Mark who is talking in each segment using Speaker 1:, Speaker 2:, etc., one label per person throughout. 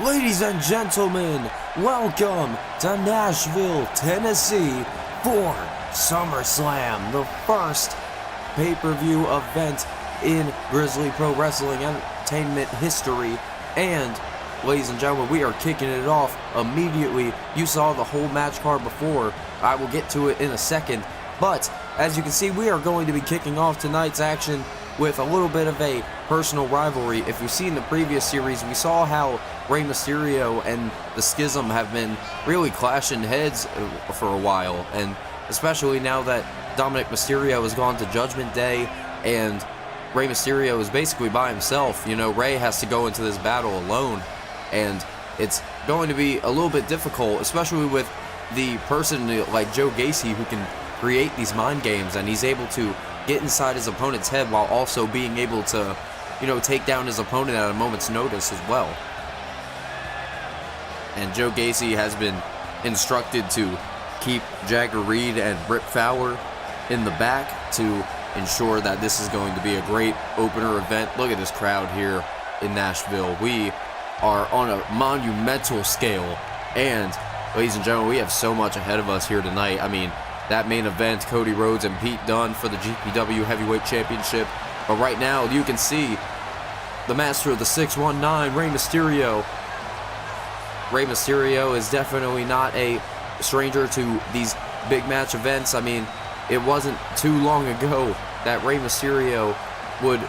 Speaker 1: Ladies and gentlemen, welcome to Nashville, Tennessee for Summerslam, the first pay-per-view event in Grizzly Pro Wrestling Entertainment history. And, ladies and gentlemen, we are kicking it off immediately. You saw the whole match card before. I will get to it in a second. But, as you can see, we are going to be kicking off tonight's action with a little bit of a personal rivalry. If you've seen the previous series, we saw how Rey Mysterio and the Schism have been really clashing heads for a while, and especially now that Dominic Mysterio has gone to Judgment Day and Rey Mysterio is basically by himself. You know, Rey has to go into this battle alone, and it's going to be a little bit difficult, especially with the person like Joe Gacy who can create these mind games, and he's able to get inside his opponent's head while also being able to, you know, take down his opponent at a moment's notice as well. And Joe Gacy has been instructed to keep Jagger Reed and Britt Fowler in the back to ensure that this is going to be a great opener event. Look at this crowd here in Nashville. We are on a monumental scale, and ladies and gentlemen, we have so much ahead of us here tonight. I mean, that main event, Cody Rhodes and Pete Dunne for the GPW Heavyweight Championship. But right now, you can see the master of the 619, Rey Mysterio. Rey Mysterio is definitely not a stranger to these big match events. I mean, it wasn't too long ago that Rey Mysterio would,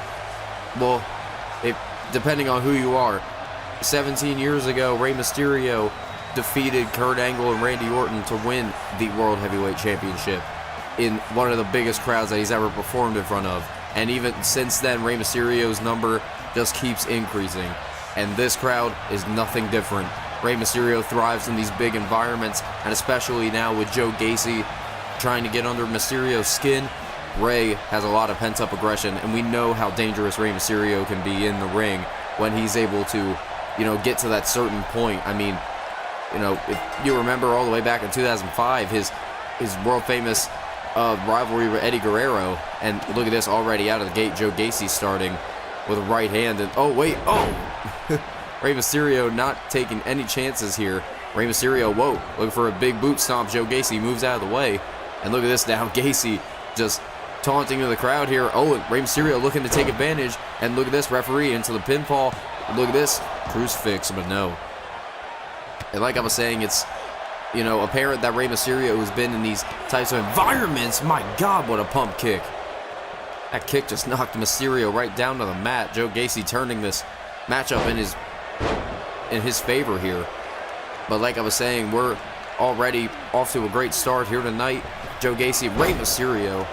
Speaker 1: well, depending on who you are, 17 years ago, Rey Mysterio defeated Kurt Angle and Randy Orton to win the World Heavyweight Championship in one of the biggest crowds that he's ever performed in front of. And even since then, Rey Mysterio's number just keeps increasing. And this crowd is nothing different. Rey Mysterio thrives in these big environments, and especially now with Joe Gacy trying to get under Mysterio's skin, Rey has a lot of pent-up aggression, and we know how dangerous Rey Mysterio can be in the ring when he's able to, you know, get to that certain point. I mean, you know, if you remember all the way back in 2005, his world-famous rivalry with Eddie Guerrero, and look at this already out of the gate, Joe Gacy starting with a right hand, and oh wait, oh! Rey Mysterio not taking any chances here. Rey Mysterio, whoa, looking for a big boot stomp. Joe Gacy moves out of the way, and look at this now, Gacy just taunting to the crowd here. Oh, and Rey Mysterio looking to take advantage, and look at this, referee into the pinfall. Look at this, crucifix, but no. And like I was saying, it's, you know, apparent that Rey Mysterio has been in these types of environments. My God, what a pump kick. That kick just knocked Mysterio right down to the mat. Joe Gacy turning this matchup in his favor here. But like I was saying, we're already off to a great start here tonight. Joe Gacy, Rey Mysterio,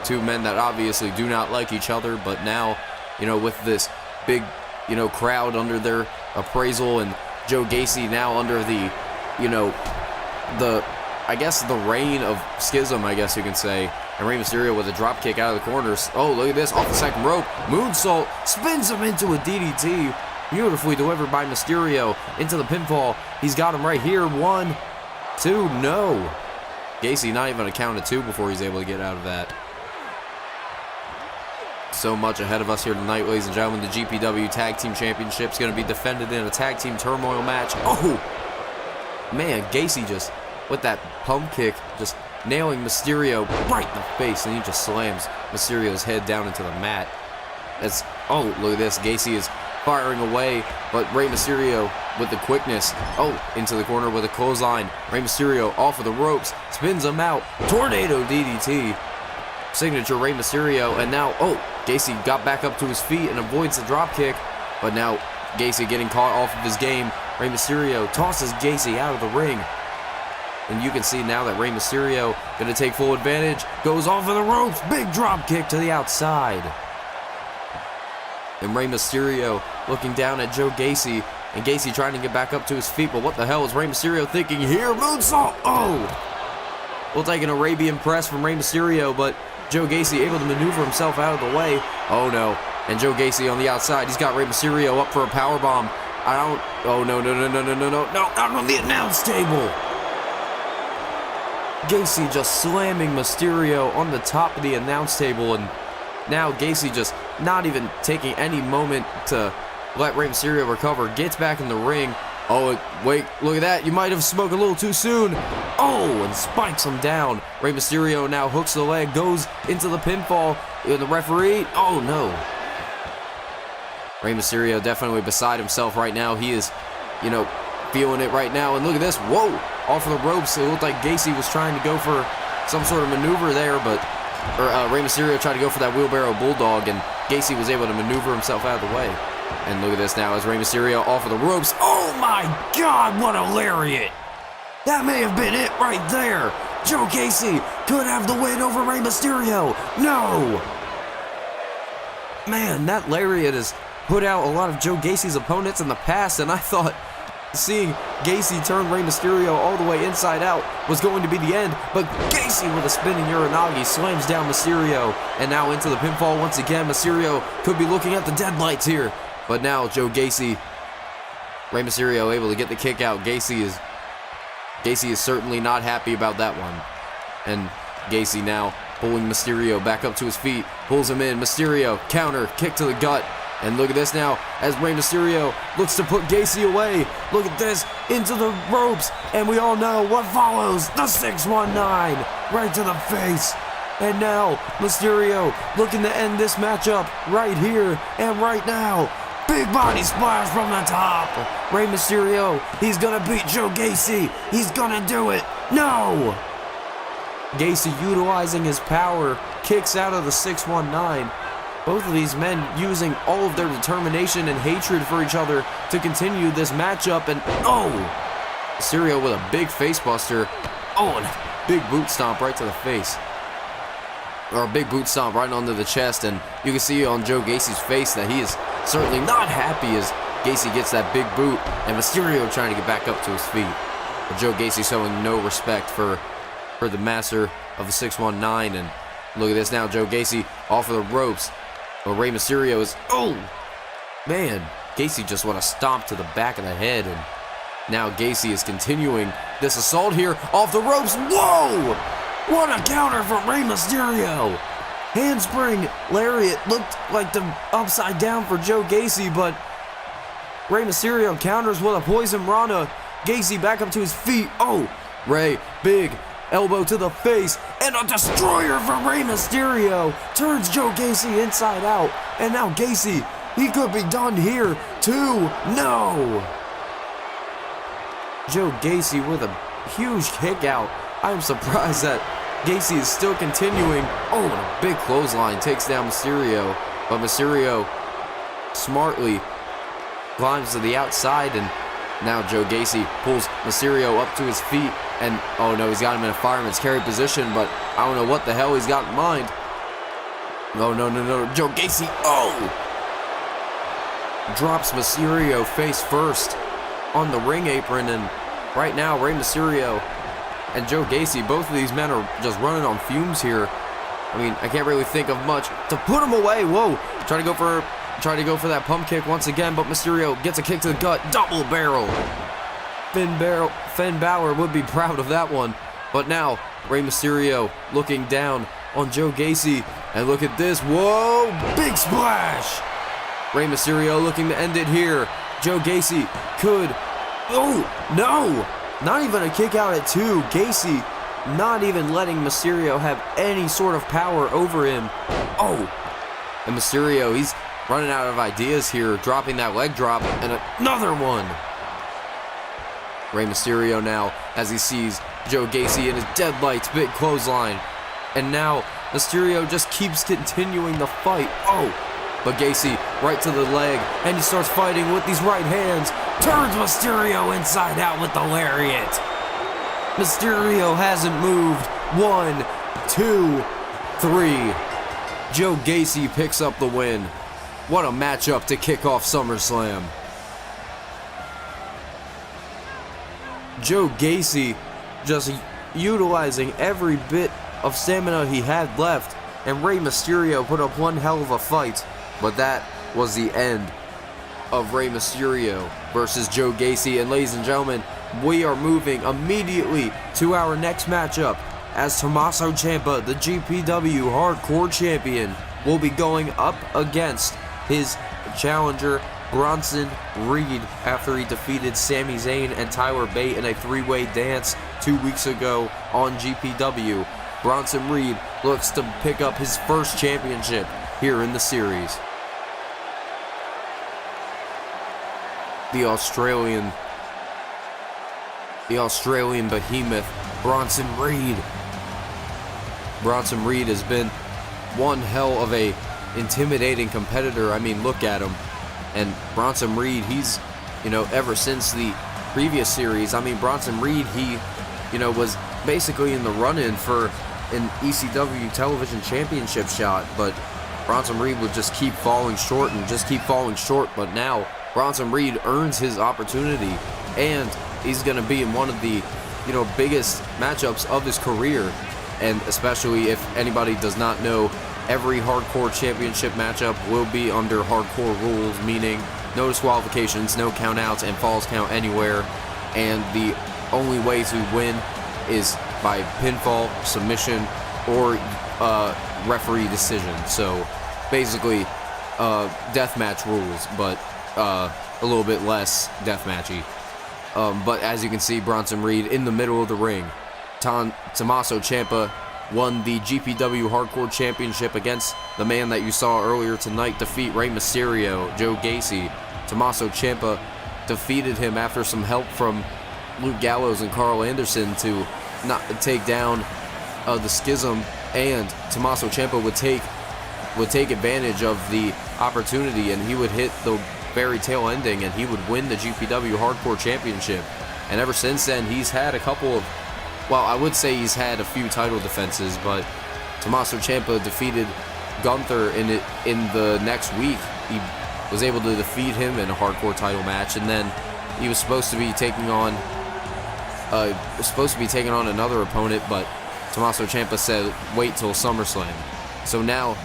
Speaker 1: two men that obviously do not like each other, but now, you know, with this big, you know, crowd under their appraisal, and Joe Gacy now under the, you know, I guess the reign of Schism, I guess you can say. And Rey Mysterio with a drop kick out of the corners. Oh, look at this, off the second rope. Moonsault, spins him into a DDT. Beautifully delivered by Mysterio into the pinfall. He's got him right here. 1, 2, no. Gacy not even a count of 2 before he's able to get out of that. So much ahead of us here tonight, ladies and gentlemen. The GPW Tag Team Championship is going to be defended in a Tag Team Turmoil match. Oh, man, Gacy just, with that pump kick, just nailing Mysterio right in the face, and he just slams Mysterio's head down into the mat. Oh, look at this. Gacy is firing away, but Rey Mysterio with the quickness. Oh, into the corner with a clothesline. Rey Mysterio off of the ropes, spins him out. Tornado DDT. Signature Rey Mysterio, and now, oh, Gacy got back up to his feet and avoids the drop kick, but now Gacy getting caught off of his game. Rey Mysterio tosses Gacy out of the ring, and you can see now that Rey Mysterio going to take full advantage, goes off of the ropes, big drop kick to the outside. And Rey Mysterio looking down at Joe Gacy, and Gacy trying to get back up to his feet, but what the hell is Rey Mysterio thinking here? Moonsault! Oh! We'll take an Arabian press from Rey Mysterio, but Joe Gacy able to maneuver himself out of the way. Oh no. And Joe Gacy on the outside. He's got Rey Mysterio up for a powerbomb. Oh no, not on the announce table. Gacy just slamming Mysterio on the top of the announce table, and now Gacy just not even taking any moment to let Rey Mysterio recover, gets back in the ring. Oh, wait, look at that. You might have spoke a little too soon. Oh, and spikes him down. Rey Mysterio now hooks the leg, goes into the pinfall. The referee, oh no. Rey Mysterio definitely beside himself right now. He is, feeling it right now. And look at this. Whoa, off of the ropes. It looked like Gacy was trying to go for some sort of maneuver there, but Rey Mysterio tried to go for that wheelbarrow bulldog, and Gacy was able to maneuver himself out of the way. And look at this now as Rey Mysterio off of the ropes. Oh my God, what a lariat! That may have been it right there. Joe Gacy could have the win over Rey Mysterio. No! Man, that lariat has put out a lot of Joe Gacy's opponents in the past, and I thought seeing Gacy turn Rey Mysterio all the way inside out was going to be the end, but Gacy with a spinning Uranagi slams down Mysterio, and now into the pinfall once again. Mysterio could be looking at the deadlights here, but now Joe Gacy, Rey Mysterio able to get the kick out. Gacy is certainly not happy about that one, and Gacy now pulling Mysterio back up to his feet, pulls him in. Mysterio counter kick to the gut. And look at this now, as Rey Mysterio looks to put Gacy away. Look at this, into the ropes, and we all know what follows. The 619, right to the face. And now, Mysterio looking to end this matchup right here and right now. Big body splash from the top. Rey Mysterio, he's gonna beat Joe Gacy. He's gonna do it. No! Gacy utilizing his power, kicks out of the 619. Both of these men using all of their determination and hatred for each other to continue this matchup, and Mysterio with a big face buster. Oh, and a big boot stomp right to the face. Or a big boot stomp right onto the chest, and you can see on Joe Gacy's face that he is certainly not happy as Gacy gets that big boot, and Mysterio trying to get back up to his feet. But Joe Gacy showing no respect for the master of the 619, and look at this now, Joe Gacy off of the ropes. But Rey Mysterio is, man, Gacy just want to stomp to the back of the head, and now Gacy is continuing this assault here off the ropes. Whoa! What a counter from Rey Mysterio! Handspring lariat looked like the upside down for Joe Gacy, but Rey Mysterio counters with a poison rana. Gacy back up to his feet. Oh, Rey, big elbow to the face, and a destroyer from Rey Mysterio turns Joe Gacy inside out, and now Gacy, he could be done here too. No! Joe Gacy with a huge kick out. I'm surprised that Gacy is still continuing. Oh, and a big clothesline takes down Mysterio, but Mysterio smartly climbs to the outside, and now Joe Gacy pulls Mysterio up to his feet, and oh no, he's got him in a fireman's carry position, but I don't know what the hell he's got in mind. No, Joe Gacy, drops Mysterio face first on the ring apron, and right now Rey Mysterio and Joe Gacy, both of these men are just running on fumes here. I mean, I can't really think of much to put him away. Whoa, try to go for that pump kick once again, but Mysterio gets a kick to the gut, double barrel. Finn Balor would be proud of that one. But now, Rey Mysterio looking down on Joe Gacy, and look at this. Whoa, big splash. Rey Mysterio looking to end it here. Joe Gacy could, no, not even a kick out at 2. Gacy not even letting Mysterio have any sort of power over him. And Mysterio, he's running out of ideas here, dropping that leg drop, and another one. Rey Mysterio now, as he sees Joe Gacy in his deadlights, big clothesline. And now, Mysterio just keeps continuing the fight. But Gacy, right to the leg, and he starts fighting with these right hands. Turns Mysterio inside out with the lariat. Mysterio hasn't moved. 1, 2, 3. Joe Gacy picks up the win. What a matchup to kick off SummerSlam. Joe Gacy just utilizing every bit of stamina he had left, and Rey Mysterio put up one hell of a fight, but that was the end of Rey Mysterio versus Joe Gacy. And ladies and gentlemen, we are moving immediately to our next matchup, as Tommaso Ciampa, the GPW Hardcore Champion, will be going up against his challenger Bronson Reed after he defeated Sami Zayn and Tyler Bate in a three-way dance 2 weeks ago on GPW. Bronson Reed looks to pick up his first championship here in the series. The Australian behemoth, Bronson Reed. Bronson Reed has been one hell of a intimidating competitor. I mean, look at him. And Bronson Reed, he's, ever since the previous series, Bronson Reed, he, was basically in the run-in for an ECW television championship shot, but Bronson Reed would just keep falling short and just keep falling short. But now Bronson Reed earns his opportunity, and he's going to be in one of the, biggest matchups of his career. And especially if anybody does not know, every hardcore championship matchup will be under hardcore rules, meaning no disqualifications, no countouts, and falls count anywhere. And the only way to win is by pinfall, submission, or referee decision. So basically, deathmatch rules, but a little bit less deathmatchy. But as you can see, Bronson Reed in the middle of the ring. Tommaso Ciampa won the GPW Hardcore Championship against the man that you saw earlier tonight defeat Rey Mysterio, Joe Gacy. Tommaso Ciampa defeated him after some help from Luke Gallows and Carl Anderson to not take down the Schism, and Tommaso Ciampa would take advantage of the opportunity, and he would hit the very tail ending, and he would win the GPW Hardcore Championship. And ever since then, he's had a couple of, well, I would say he's had a few title defenses, but Tommaso Ciampa defeated Gunther in the next week. He was able to defeat him in a hardcore title match, and then he was supposed to be taking on another opponent, but Tommaso Ciampa said wait till SummerSlam. So now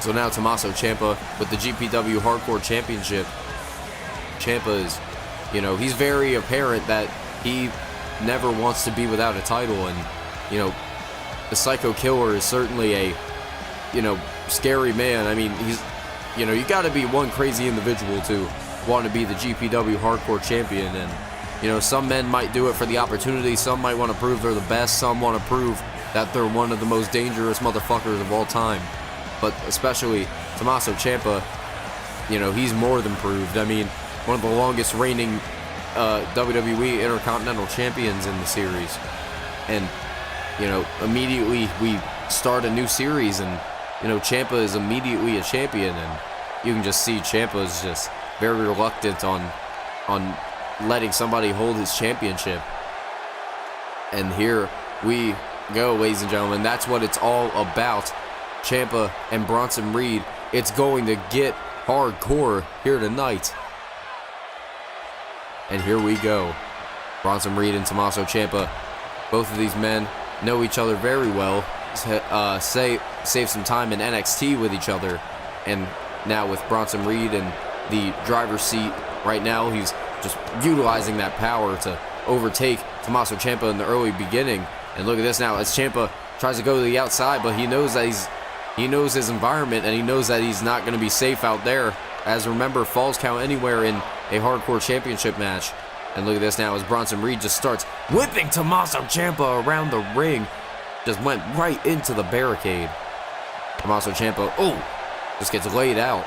Speaker 1: Tommaso Ciampa with the GPW Hardcore Championship. Ciampa is, he's very apparent that he never wants to be without a title, and the Psycho Killer is certainly a scary man. I mean, he's you got to be one crazy individual to want to be the GPW Hardcore Champion, and some men might do it for the opportunity, some might want to prove they're the best, some want to prove that they're one of the most dangerous motherfuckers of all time. But especially Tommaso Ciampa, he's more than proved. I mean, one of the longest reigning WWE Intercontinental Champions in the series. And, immediately we start a new series, and, Ciampa is immediately a champion, and you can just see Ciampa is just very reluctant on letting somebody hold his championship. And here we go, ladies and gentlemen. That's what it's all about. Ciampa and Bronson Reed. It's going to get hardcore here tonight. And here we go. Bronson Reed and Tommaso Ciampa. Both of these men know each other very well. Save some time in NXT with each other. And now with Bronson Reed in the driver's seat right now, he's just utilizing that power to overtake Tommaso Ciampa in the early beginning. And look at this now as Ciampa tries to go to the outside, but he knows that he knows his environment, and he knows that he's not going to be safe out there. As remember, falls count anywhere in a hardcore championship match. And look at this now as Bronson Reed just starts whipping Tommaso Ciampa around the ring. Just went right into the barricade. Tommaso Ciampa, just gets laid out.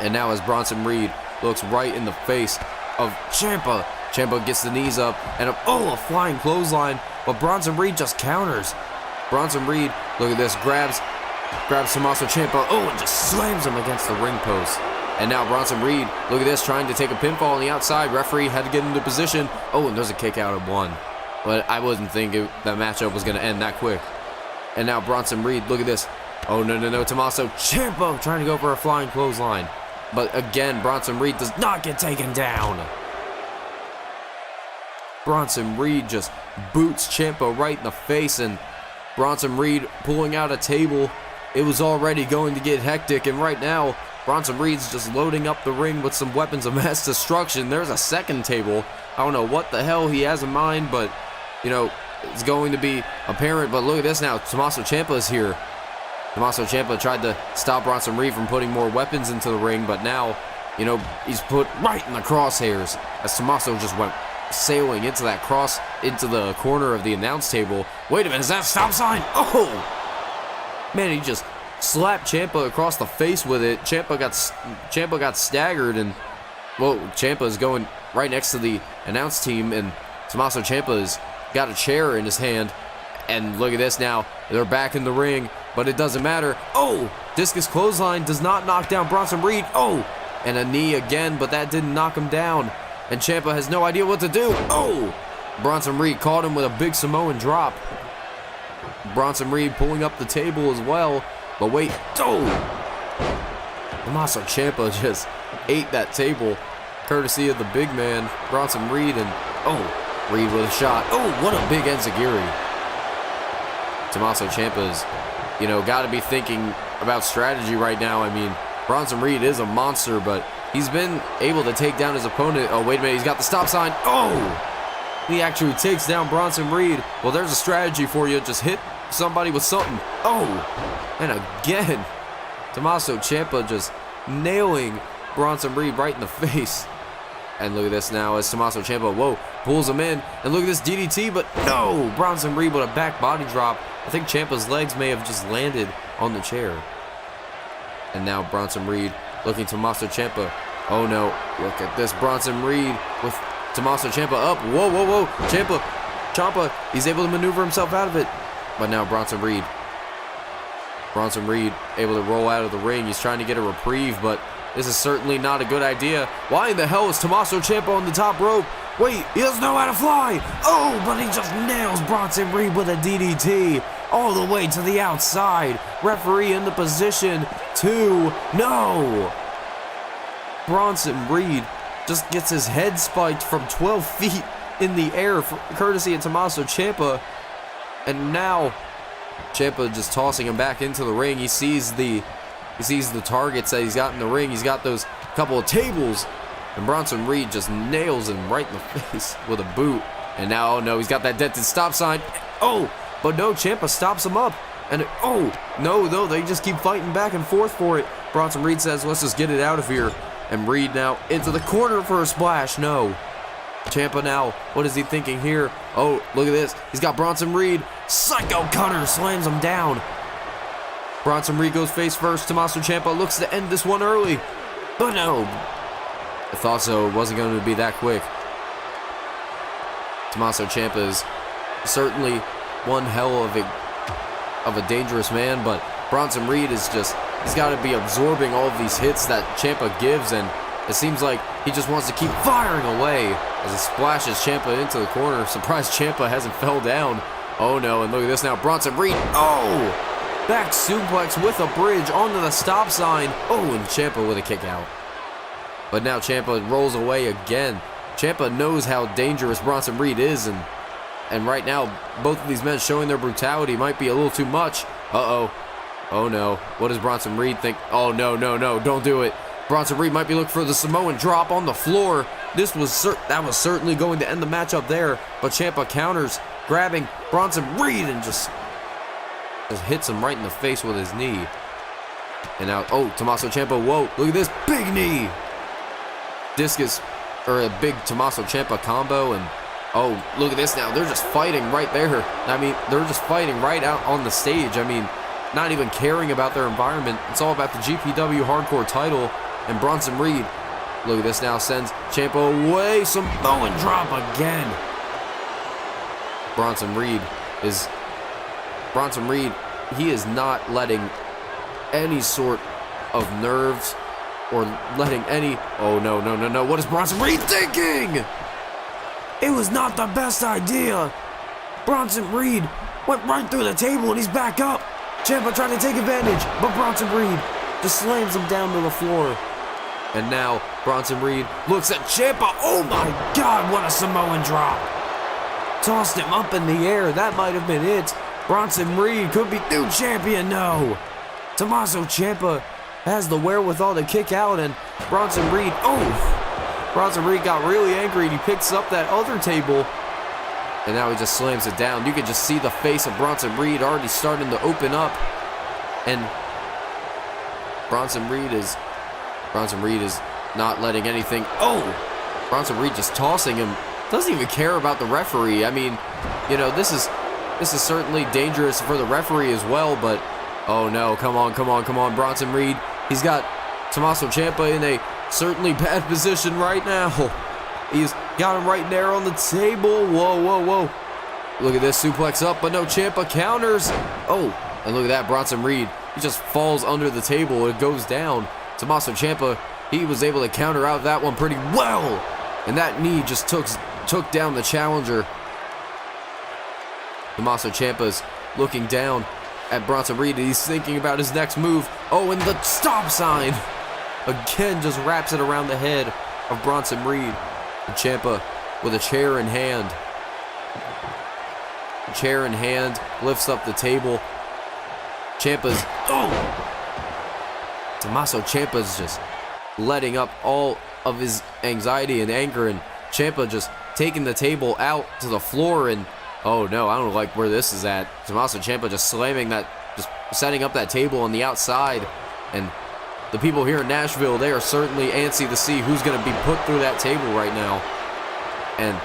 Speaker 1: And now as Bronson Reed looks right in the face of Ciampa, Ciampa gets the knees up, and a flying clothesline, but Bronson Reed just counters. Bronson Reed, look at this, grabs Tommaso Ciampa, and just slams him against the ring post. And now Bronson Reed, look at this, trying to take a pinfall on the outside. Referee had to get into position. And there's a kick out at one. But I wasn't thinking that matchup was going to end that quick. And now Bronson Reed, look at this. No, Tommaso Ciampa trying to go for a flying clothesline. But again, Bronson Reed does not get taken down. Bronson Reed just boots Ciampa right in the face, and Bronson Reed pulling out a table. It was already going to get hectic, and right now, Bronson Reed's just loading up the ring with some weapons of mass destruction. There's a second table. I don't know what the hell he has in mind, but, it's going to be apparent. But look at this now. Tommaso Ciampa is here. Tommaso Ciampa tried to stop Bronson Reed from putting more weapons into the ring, but now, he's put right in the crosshairs as Tommaso just went sailing into the corner of the announce table. Wait a minute, is that a stop sign? Oh! Man, he just slapped Ciampa across the face with it. Ciampa got staggered, and, Ciampa is going right next to the announce team, and Tommaso Ciampa's got a chair in his hand. And look at this now. They're back in the ring, but it doesn't matter. Oh! Discus clothesline does not knock down Bronson Reed. Oh! And a knee again, but that didn't knock him down. And Ciampa has no idea what to do. Oh! Bronson Reed caught him with a big Samoan drop. Bronson Reed pulling up the table as well. But wait. Oh! Tommaso Ciampa just ate that table, courtesy of the big man, Bronson Reed. And, Reed with a shot. Oh, what a big enziguri. Tommaso Ciampa's, got to be thinking about strategy right now. I mean, Bronson Reed is a monster, but he's been able to take down his opponent. Oh, wait a minute, he's got the stop sign. Oh! He actually takes down Bronson Reed. Well, there's a strategy for you. Just hit somebody with something. Oh! And again, Tommaso Ciampa just nailing Bronson Reed right in the face. And look at this now as Tommaso Ciampa, pulls him in. And look at this DDT, but no! Bronson Reed with a back body drop. I think Ciampa's legs may have just landed on the chair. And now Bronson Reed looking Tommaso Ciampa. Oh no, look at this. Bronson Reed with Tommaso Ciampa up. Whoa. Ciampa, he's able to maneuver himself out of it. But now Bronson Reed able to roll out of the ring. He's trying to get a reprieve, but this is certainly not a good idea. Why in the hell is Tommaso Ciampa on the top rope? Wait, he doesn't know how to fly. Oh, but he just nails Bronson Reed with a DDT all the way to the outside. Referee in the position to no. Bronson Reed just gets his head spiked from 12 feet in the air, courtesy of Tommaso Ciampa. And now Ciampa just tossing him back into the ring. He sees the targets that he's got in the ring. He's got those couple of tables. And Bronson Reed just nails him right in the face with a boot. And now, oh no, he's got that dented stop sign. Oh, but no, Ciampa stops him up. And no, they just keep fighting back and forth for it. Bronson Reed says, let's just get it out of here. And Reed now into the corner for a splash. No. Ciampa now, what is he thinking here? Oh, look at this. He's got Bronson Reed. Psycho cutter slams him down. Bronson Reed goes face first. Tommaso Ciampa looks to end this one early. But no. I thought so. It wasn't going to be that quick. Tommaso Ciampa is certainly one hell of a dangerous man, but Bronson Reed is just, he's got to be absorbing all of these hits that Ciampa gives, and it seems like he just wants to keep firing away as he splashes Ciampa into the corner. Surprised Ciampa hasn't fell down. Oh no, and look at this now. Bronson Reed. Oh! Back suplex with a bridge onto the stop sign. Oh, and Ciampa with a kick out. But now Ciampa rolls away again. Ciampa knows how dangerous Bronson Reed is, and right now, both of these men showing their brutality might be a little too much. Uh-oh. Oh no. What does Bronson Reed think? Oh no, don't do it. Bronson Reed might be looking for the Samoan drop on the floor. That was certainly going to end the match up there, but Ciampa counters, grabbing Bronson Reed and just hits him right in the face with his knee. And now, Tommaso Ciampa, whoa, look at this big knee. Discus, or a big Tommaso Ciampa combo, and look at this now. They're just fighting right there. I mean, they're just fighting right out on the stage. I mean, not even caring about their environment. It's all about the GPW Hardcore title. And Bronson Reed, look at this now, sends Ciampa away. Samoan drop again. Bronson Reed, he is not letting any sort of nerves or letting any... Oh, no. What is Bronson Reed thinking? It was not the best idea. Bronson Reed went right through the table and he's back up. Ciampa trying to take advantage, but Bronson Reed just slams him down to the floor. And now Bronson Reed looks at Ciampa. Oh my God, what a Samoan drop. Tossed him up in the air. That might have been it. Bronson Reed could be new champion. No. Tommaso Ciampa has the wherewithal to kick out, and Bronson Reed got really angry, and he picks up that other table, and now he just slams it down. You can just see the face of Bronson Reed already starting to open up. And Bronson Reed is not letting anything. Oh, Bronson Reed just tossing him. Doesn't even care about the referee. I mean, you know, this is certainly dangerous for the referee as well, but oh no, come on, Bronson Reed. He's got Tommaso Ciampa in a certainly bad position right now. He's got him right there on the table. Whoa. Look at this, suplex up, but no, Ciampa counters. Oh, and look at that, Bronson Reed. He just falls under the table. It goes down. Tommaso Ciampa, he was able to counter out that one pretty well. And that knee just took down the challenger. Tommaso Ciampa's looking down at Bronson Reed. He's thinking about his next move. Oh, and the stop sign again just wraps it around the head of Bronson Reed. And Ciampa with a chair in hand. Chair in hand, lifts up the table. Ciampa's, Tommaso Ciampa's just letting up all of his anxiety and anger, and Ciampa just taking the table out to the floor, and oh no, I don't like where this is at. Tommaso Ciampa just slamming that, just setting up that table on the outside, and the people here in Nashville, they are certainly antsy to see who's going to be put through that table right now. And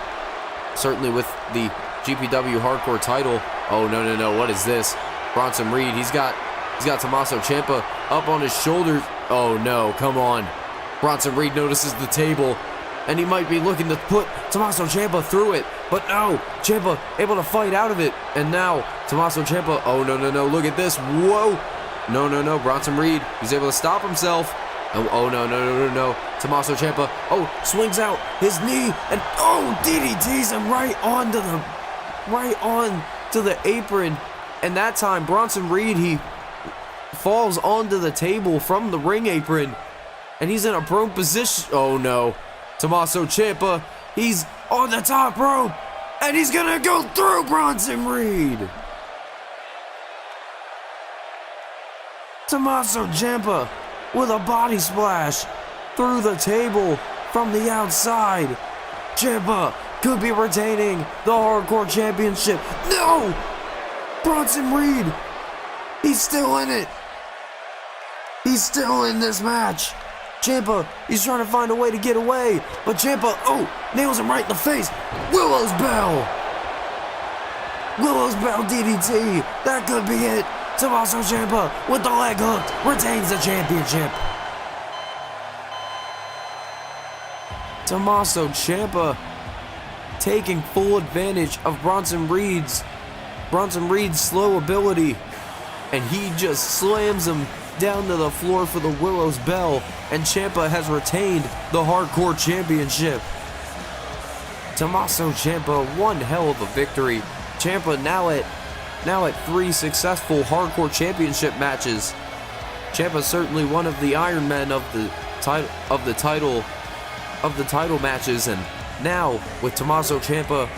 Speaker 1: certainly with the GPW Hardcore title, oh no, what is this? Bronson Reed, he's got Tommaso Ciampa up on his shoulders. Oh no, come on. Bronson Reed notices the table, and he might be looking to put Tommaso Ciampa through it, but no, Ciampa able to fight out of it, and now Tommaso Ciampa, oh no, look at this, whoa, no, Bronson Reed, he's able to stop himself, oh no, Tommaso Ciampa, oh, swings out his knee, and oh, DDTs him right on to the apron, and that time Bronson Reed, he falls onto the table from the ring apron, and he's in a prone position. Oh no, Tommaso Ciampa, he's on the top rope, and he's gonna go through Bronson Reed. Tommaso Ciampa with a body splash through the table from the outside. Ciampa could be retaining the Hardcore Championship. No! Bronson Reed, he's still in it. He's still in this match. Ciampa, he's trying to find a way to get away, but Ciampa, nails him right in the face. Willow's Bell DDT. That could be it. Tommaso Ciampa with the leg hooked retains the championship. Tommaso Ciampa taking full advantage of Bronson Reed's slow ability, and he just slams him down to the floor for the Willow's Bell, and Ciampa has retained the Hardcore Championship. Tommaso Ciampa, one hell of a victory. Ciampa now at 3 successful Hardcore Championship matches. Ciampa certainly one of the Iron Men of the title matches, and now with Tommaso Ciampa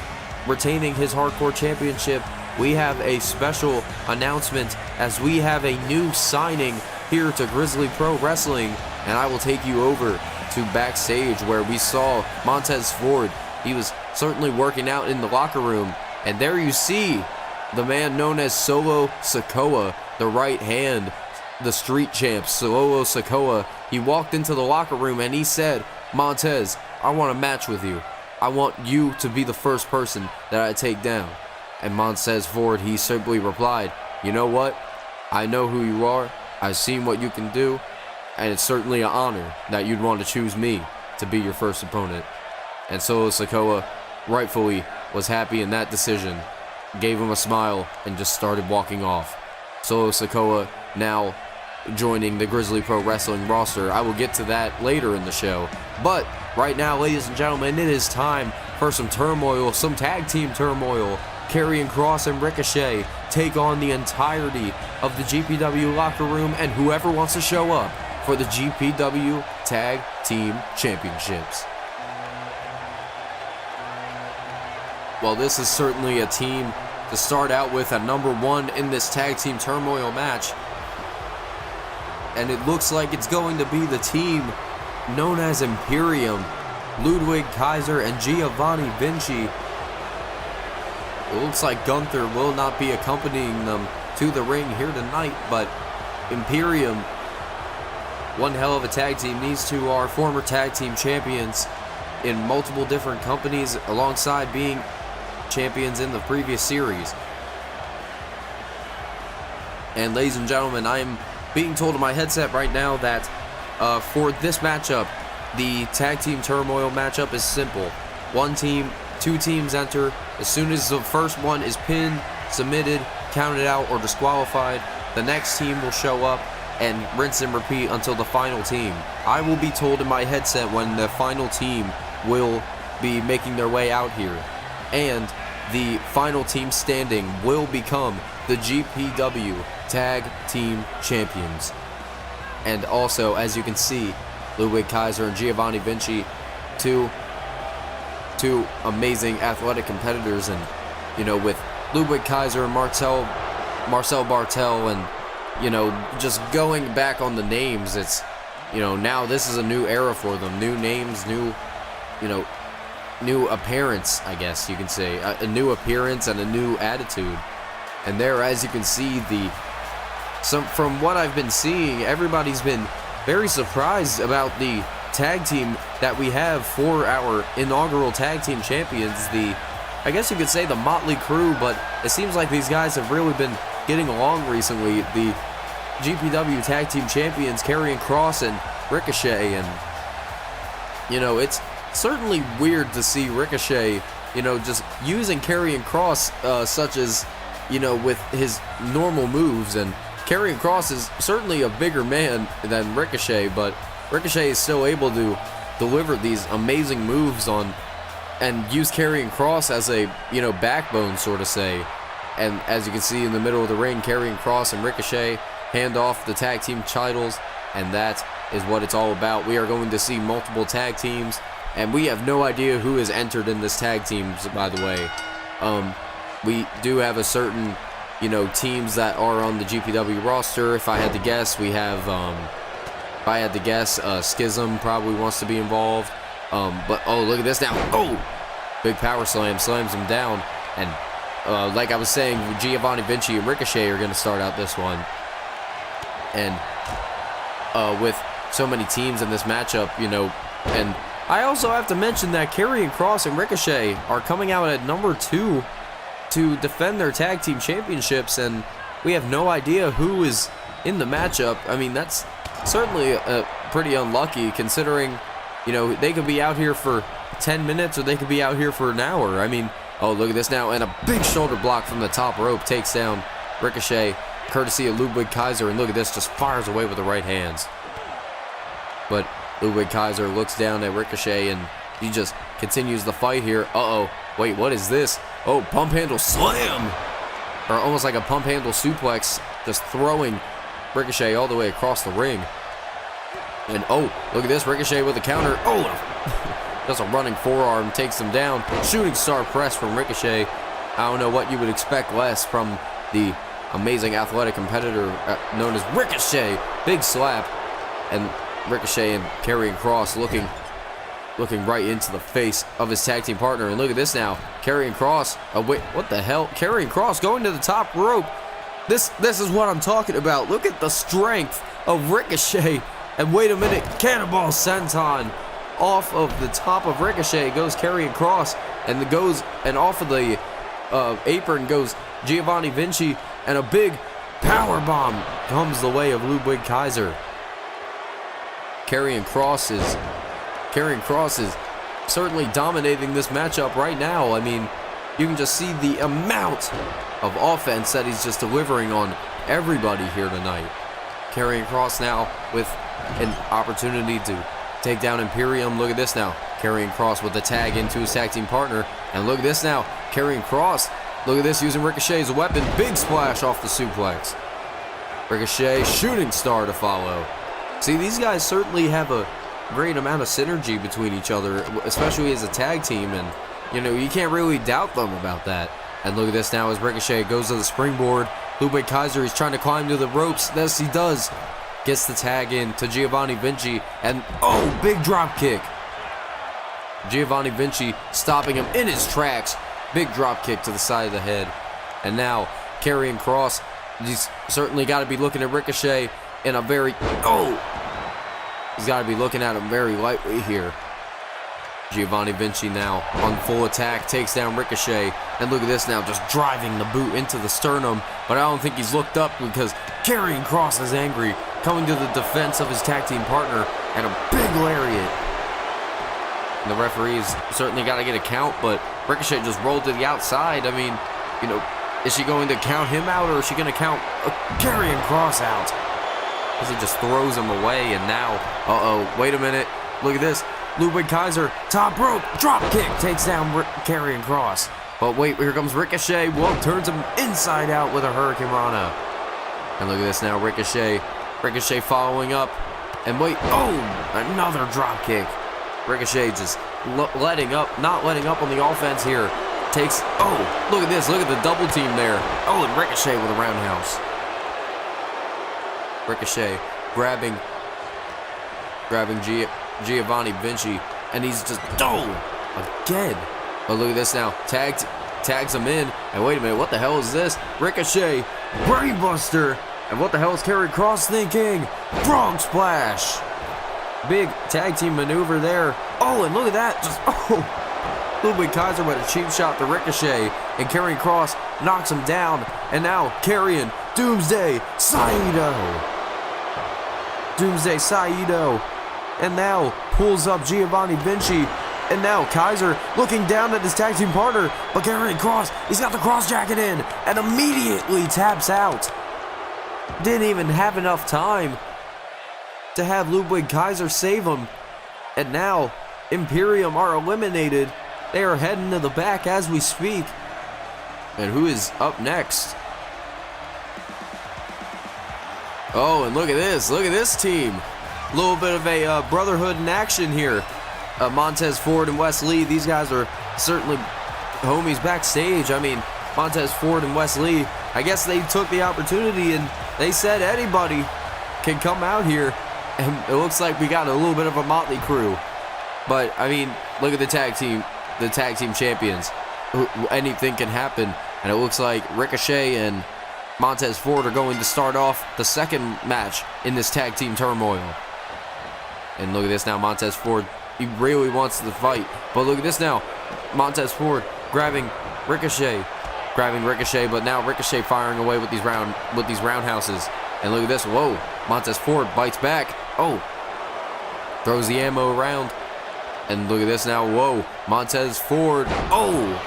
Speaker 1: retaining his Hardcore Championship, we have a special announcement as we have a new signing here to Grizzly Pro Wrestling, and I will take you over to backstage where we saw Montez Ford. He was certainly working out in the locker room, and there you see the man known as Solo Sikoa, the right hand, the street champ, Solo Sikoa. He walked into the locker room and he said, "Montez, I want a match with you. I want you to be the first person that I take down." And Montez Ford, he simply replied, "You know what? I know who you are. I've seen what you can do, and it's certainly an honor that you'd want to choose me to be your first opponent." And Solo Sikoa rightfully was happy in that decision, gave him a smile, and just started walking off. Solo Sikoa now joining the Grizzly Pro Wrestling roster. I will get to that later in the show. But right now, ladies and gentlemen, it is time for some turmoil, some tag team turmoil. Karrion Kross and Ricochet take on the entirety of the GPW locker room and whoever wants to show up for the GPW Tag Team Championships. Well, this is certainly a team to start out with at number 1 in this tag team turmoil match. And it looks like it's going to be the team known as Imperium, Ludwig Kaiser and Giovanni Vinci. It looks like Gunther will not be accompanying them to the ring here tonight, but Imperium, one hell of a tag team. These two are former tag team champions in multiple different companies, alongside being champions in the previous series. And ladies and gentlemen, I am being told in my headset right now that for this matchup, the tag team turmoil matchup is simple. One team, two teams enter. As soon as the first one is pinned, submitted, counted out, or disqualified, the next team will show up and rinse and repeat until the final team. I will be told in my headset when the final team will be making their way out here. And the final team standing will become the GPW Tag Team Champions. And also, as you can see, Ludwig Kaiser and Giovanni Vinci, two amazing athletic competitors. And, you know, with Ludwig Kaiser and Marcel Bartel, and, you know, just going back on the names, it's, you know, now this is a new era for them. New names, new, you know, new appearance, I guess you can say. A new appearance and a new attitude. And there, as you can see, from what I've been seeing, everybody's been very surprised about the tag team that we have for our inaugural tag team champions. I guess you could say the Motley Crew, but it seems like these guys have really been getting along recently. The GPW tag team champions, Karrion Kross and Ricochet. And, you know, it's certainly weird to see Ricochet, you know, just using Karrion Kross such as, you know, with his normal moves. And Karrion Kross is certainly a bigger man than Ricochet, but Ricochet is still able to deliver these amazing moves on and use Karrion Kross as a, you know, backbone, sort of say. And as you can see in the middle of the ring, Karrion Kross and Ricochet hand off the tag team titles, and that is what it's all about. We are going to see multiple tag teams, and we have no idea who has entered in this tag teams, by the way. We do have a certain, you know, teams that are on the GPW roster. If I had to guess, we have, Schism probably wants to be involved. But, oh, look at this now. Oh! Big power slam, slams him down. And, like I was saying, Giovanni Vinci and Ricochet are going to start out this one. And, with so many teams in this matchup, you know, and I also have to mention that Karrion Kross and Ricochet are coming out at number 2 to defend their tag team championships, and we have no idea who is in the matchup. I mean, that's certainly pretty unlucky, considering, you know, they could be out here for 10 minutes or they could be out here for an hour. I mean, oh, look at this now, and a big shoulder block from the top rope takes down Ricochet, courtesy of Ludwig Kaiser, and look at this, just fires away with the right hands. But Ludwig Kaiser looks down at Ricochet, and he just continues the fight here. Uh-oh, wait, what is this? Oh, pump handle slam! Or almost like a pump handle suplex, just throwing Ricochet all the way across the ring. And oh, look at this, Ricochet with a counter. Oh, just a running forearm, takes him down. Shooting star press from Ricochet. I don't know what you would expect less from the amazing athletic competitor known as Ricochet. Big slap. And Ricochet and Karrion Kross looking right into the face of his tag team partner. And look at this now. Karrion Kross. Oh, wait, what the hell? Karrion Kross going to the top rope. This is what I'm talking about. Look at the strength of Ricochet. And wait a minute. Cannonball Senton. Off of the top of Ricochet goes Karrion Kross. And off of the apron goes Giovanni Vinci. And a big power bomb comes the way of Ludwig Kaiser. Karrion Kross is certainly dominating this matchup right now. I mean, you can just see the amount of offense that he's just delivering on everybody here tonight. Karrion Kross now with an opportunity to take down Imperium. Look at this now. Karrion Kross with the tag into his tag team partner. And look at this now. Karrion Kross, look at this, using Ricochet as a weapon. Big splash off the suplex. Ricochet, shooting star to follow. See, these guys certainly have a great amount of synergy between each other, especially as a tag team, and, you know, you can't really doubt them about that. And look at this now as Ricochet goes to the springboard. Ludwig Kaiser is trying to climb to the ropes. Yes, he does. Gets the tag in to Giovanni Vinci, and oh, big drop kick. Giovanni Vinci stopping him in his tracks. Big drop kick to the side of the head. And now Karrion Kross he's certainly got to be looking at Ricochet in a very, he's got to be looking at him very lightly here. Giovanni Vinci now on full attack, takes down Ricochet, and look at this now, just driving the boot into the sternum, but I don't think he's looked up because Karrion Kross is angry, coming to the defense of his tag team partner, and a big lariat. And the referees certainly got to get a count, but Ricochet just rolled to the outside. I mean, you know, is she going to count him out, or is she going to count Karrion Kross out? Because he just throws him away, and now, wait a minute, look at this. Ludwig Kaiser, top rope, drop kick, takes down Karrion Kross. But wait, here comes Ricochet. Whoa, turns him inside out with a Hurricane Rana. And look at this now, Ricochet following up. And wait, another drop kick. Ricochet just not letting up on the offense here. Takes, look at this, look at the double team there. And Ricochet with a roundhouse. Ricochet grabbing Giovanni Vinci, and he's just again. But look at this now, tags him in, and wait a minute, what the hell is this? Ricochet, brainbuster, and what the hell is Karrion Kross thinking? Frog splash, big tag team maneuver there. And look at that, just Ludwig Kaiser with a cheap shot to Ricochet, and Karrion Kross knocks him down, and now Karrion Doomsday Saito. And now pulls up Giovanni Vinci. And now Kaiser looking down at his tag team partner. But Karrion Kross, he's got the cross jacket in and immediately taps out. Didn't even have enough time to have Ludwig Kaiser save him. And now Imperium are eliminated. They are heading to the back as we speak. And who is up next? And look at this team. A little bit of a brotherhood in action here. Montez Ford and Wes Lee, these guys are certainly homies backstage. I mean, Montez Ford and Wes Lee, I guess they took the opportunity and they said anybody can come out here. And it looks like we got a little bit of a motley crew. But, I mean, look at the tag team champions. Anything can happen. And it looks like Ricochet and Montez Ford are going to start off the second match in this tag team turmoil. And look at this now, Montez Ford, he really wants to fight. But look at this now, Montez Ford grabbing Ricochet, but now Ricochet firing away with these roundhouses. And look at this, whoa, Montez Ford bites back, throws the ammo around. And look at this now, whoa, Montez Ford,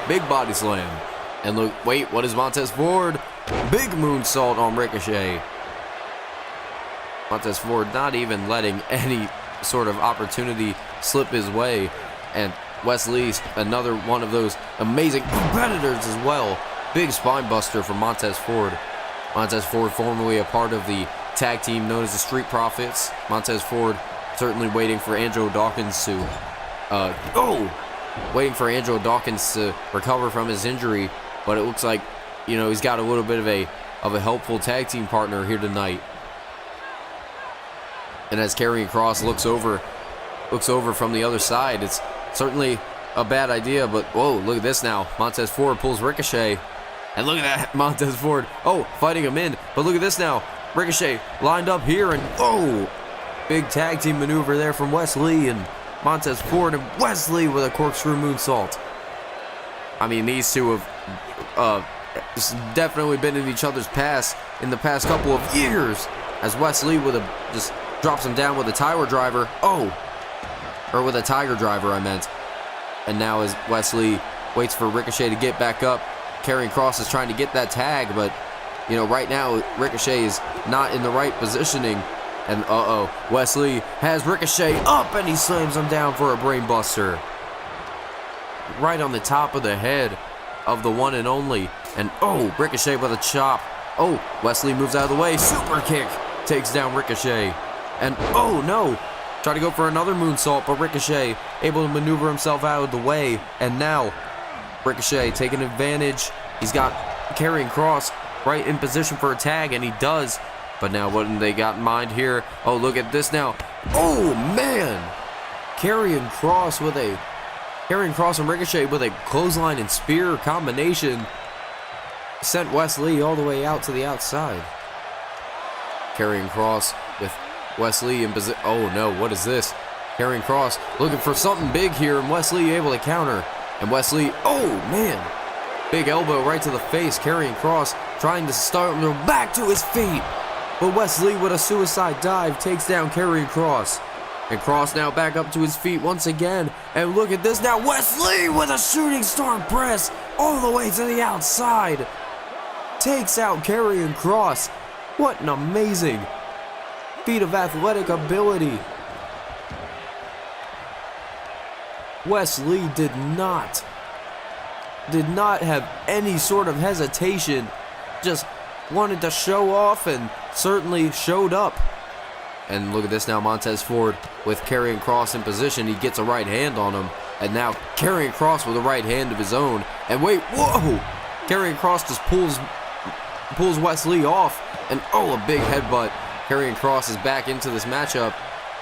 Speaker 1: big body slam. And look, wait, what is Montez Ford? Big moonsault on Ricochet. Montez Ford not even letting any sort of opportunity slip his way. And Wes Lee's another one of those amazing competitors as well. Big spine buster from Montez Ford. Montez Ford formerly a part of the tag team known as the Street Profits. Montez Ford certainly waiting for Angelo Dawkins to recover from his injury. But it looks like, you know, he's got a little bit of a helpful tag team partner here tonight. And as Karrion Kross looks over from the other side, it's certainly a bad idea, but whoa, look at this now. Montez Ford pulls Ricochet. And look at that, Montez Ford, fighting him in. But look at this now. Ricochet lined up here, and big tag team maneuver there from Wes Lee, and Montez Ford and Wes Lee with a corkscrew moonsault. I mean, these two have definitely been in each other's past in the past couple of years, as Wes Lee just drops him down with a Tiger Driver. Or with a Tiger Driver, I meant. And now as Wes Lee waits for Ricochet to get back up, Karrion Kross is trying to get that tag, but, you know, right now Ricochet is not in the right positioning. And Wes Lee has Ricochet up, and he slams him down for a brain buster. Right on the top of the head of the one and only. And Ricochet with a chop. Wes Lee moves out of the way. Super kick takes down Ricochet. And no, try to go for another moonsault, but Ricochet able to maneuver himself out of the way. And now Ricochet taking advantage. He's got Karrion Kross right in position for a tag, and he does. But now what do they got in mind here? Look at this now. Man, Karrion Kross and Ricochet with a clothesline and spear combination. sent Wesley all the way out to the outside. Karrion Kross with Wesley in position. Oh no, what is this? Karrion Kross looking for something big here, and Wesley able to counter. And Wesley, oh man, big elbow right to the face. Karrion Kross trying to start him back to his feet. But Wesley with a suicide dive takes down Karrion Kross. And Kross now back up to his feet once again. And look at this now, Wesley with a shooting star press all the way to the outside. Takes out Karrion Kross. What an amazing feat of athletic ability. Wesley did not have any sort of hesitation. Just wanted to show off and certainly showed up. And look at this now, Montez Ford with Karrion Kross in position. He gets a right hand on him. And now Karrion Kross with a right hand of his own. And wait, whoa! Karrion Kross just pulls Wesley off. And oh, a big headbutt. Karrion Kross is back into this matchup.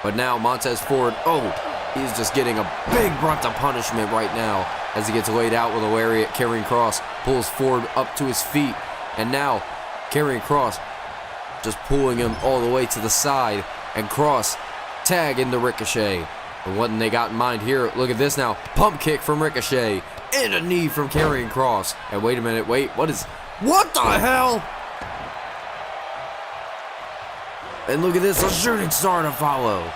Speaker 1: But now Montez Ford, oh, he's just getting a big brunt of punishment right now as he gets laid out with a lariat. Karrion Kross pulls Ford up to his feet. And now Karrion Kross just pulling him all the way to the side. And Kross tag into Ricochet. And what they got in mind here, look at this now. Pump kick from Ricochet. And a knee from Karrion Kross. And wait a minute, what the hell? And look at this, a shooting star to follow.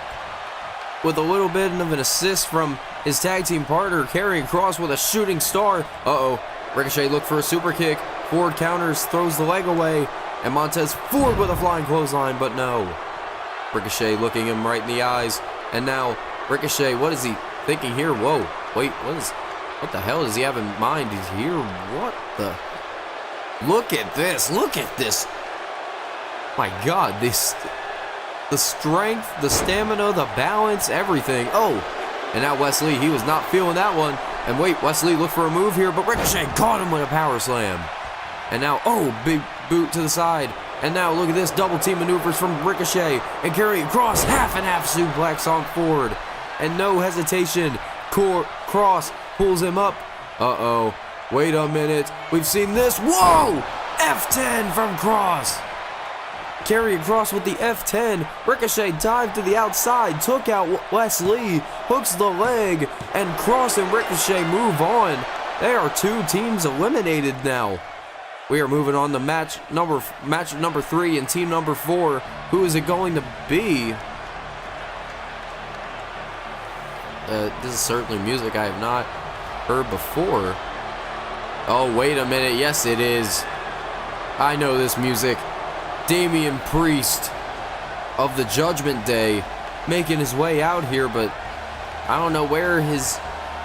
Speaker 1: With a little bit of an assist from his tag team partner, Karrion Kross with a shooting star. Uh-oh, Ricochet looked for a super kick. Ford counters, throws the leg away. And Montez Ford with a flying clothesline, but no. Ricochet looking him right in the eyes. And now, Ricochet, what is he thinking here? Whoa, wait, what the hell does he have in mind? He's here, what the? Look at this, My God, the strength, the stamina, the balance, everything. Oh, and now Wesley, he was not feeling that one. And wait, Wesley looked for a move here, but Ricochet caught him with a power slam. And now, oh, big boot to the side. And now look at this, double team maneuvers from Ricochet. And Karrion Kross, half and half suplex on Ford. And no hesitation, Kross pulls him up. Uh-oh, wait a minute. We've seen this. Whoa! F10 from Kross. Karrion Kross with the F10. Ricochet dived to the outside, took out Wesley, hooks the leg, and Kross and Ricochet move on. They are two teams eliminated now. We are moving on to match number 3 and team number 4. Who is it going to be? This is certainly music I have not heard before. Oh, wait a minute. Yes, it is. I know this music. Damian Priest of the Judgment Day making his way out here, but I don't know where his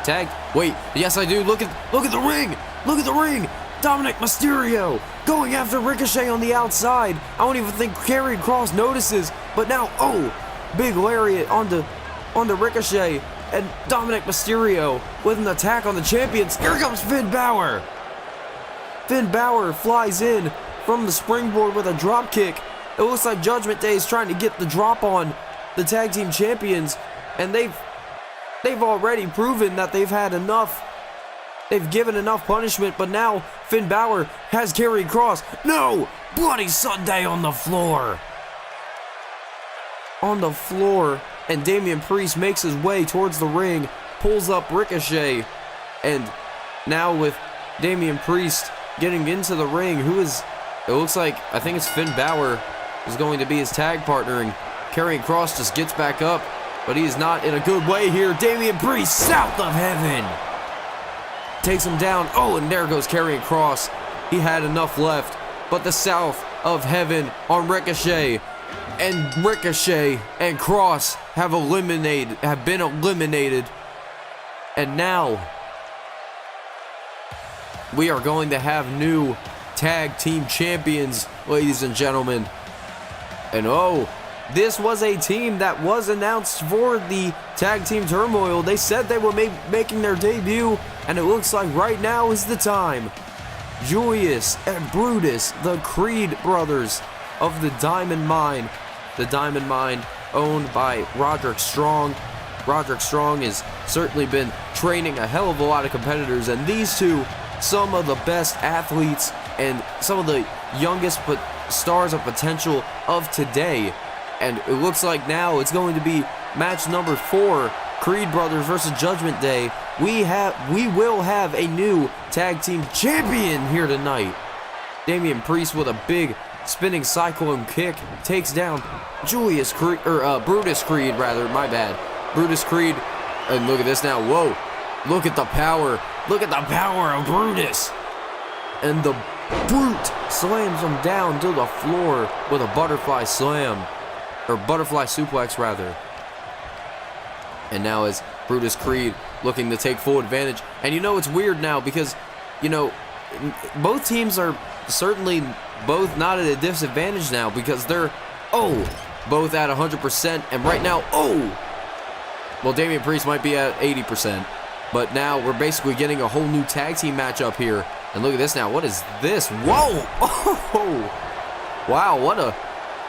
Speaker 1: tag. Wait, yes, I do. Look at the ring. Look at the ring. Dominic Mysterio going after Ricochet on the outside. I don't even think Karrion Kross notices, but now, oh, big lariat onto Ricochet, and Dominic Mysterio with an attack on the champions. Here comes Finn Balor. Finn Balor flies in from the springboard with a drop kick. It looks like Judgment Day is trying to get the drop on the tag team champions, and they've already proven that they've had enough. They've given enough punishment, but now Finn Balor has Karrion Kross. No! Bloody Sunday on the floor. And Damian Priest makes his way towards the ring, pulls up Ricochet, and now with Damian Priest getting into the ring, it looks like, I think it's Finn Balor is going to be his tag partner, and Karrion Kross just gets back up, but he is not in a good way here. Damian Priest, south of heaven, takes him down. Oh, and there goes Karrion Kross. He had enough left, but the south of heaven on Ricochet, and Ricochet and Kross have been eliminated, and now we are going to have new tag team champions, ladies and gentlemen. And oh, this was a team that was announced for the tag team Turmoil. They said they were making their debut, and it looks like right now is the time. Julius and Brutus, the Creed brothers of the Diamond Mine. The Diamond Mine owned by Roderick Strong. Roderick Strong has certainly been training a hell of a lot of competitors, and these two, some of the best athletes and some of the youngest stars of potential of today. And it looks like now it's going to be match number 4, Creed Brothers versus Judgment Day. We will have a new tag team champion here tonight. Damian Priest with a big spinning cyclone kick takes down Brutus Creed, rather, my bad. Brutus Creed, and look at this now, whoa. Look at the power of Brutus. And the Brute slams him down to the floor with a butterfly slam, or butterfly suplex rather. And now is Brutus Creed looking to take full advantage. And you know, it's weird now because, you know, both teams are certainly both not at a disadvantage now because they're, both at 100%. And right now, well, Damian Priest might be at 80%. But now we're basically getting a whole new tag team matchup here. And look at this now. What is this? Whoa! Oh! Wow, what a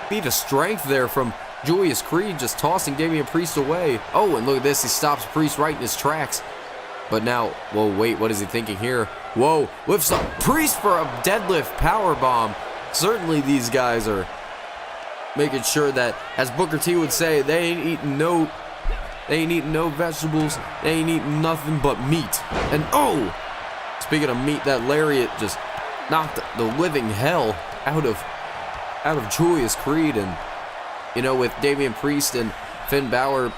Speaker 1: feat of strength there from Julius Creed, just tossing Damian Priest away. Oh, and look at this. He stops Priest right in his tracks. But now, whoa, wait, what is he thinking here? Whoa, lifts up Priest for a deadlift powerbomb. Certainly these guys are making sure that, as Booker T would say, they ain't eating no vegetables. They ain't eating nothing but meat. And speaking of meat, that lariat just knocked the living hell out of Julius Creed. And, you know, with Damian Priest and Finn Balor,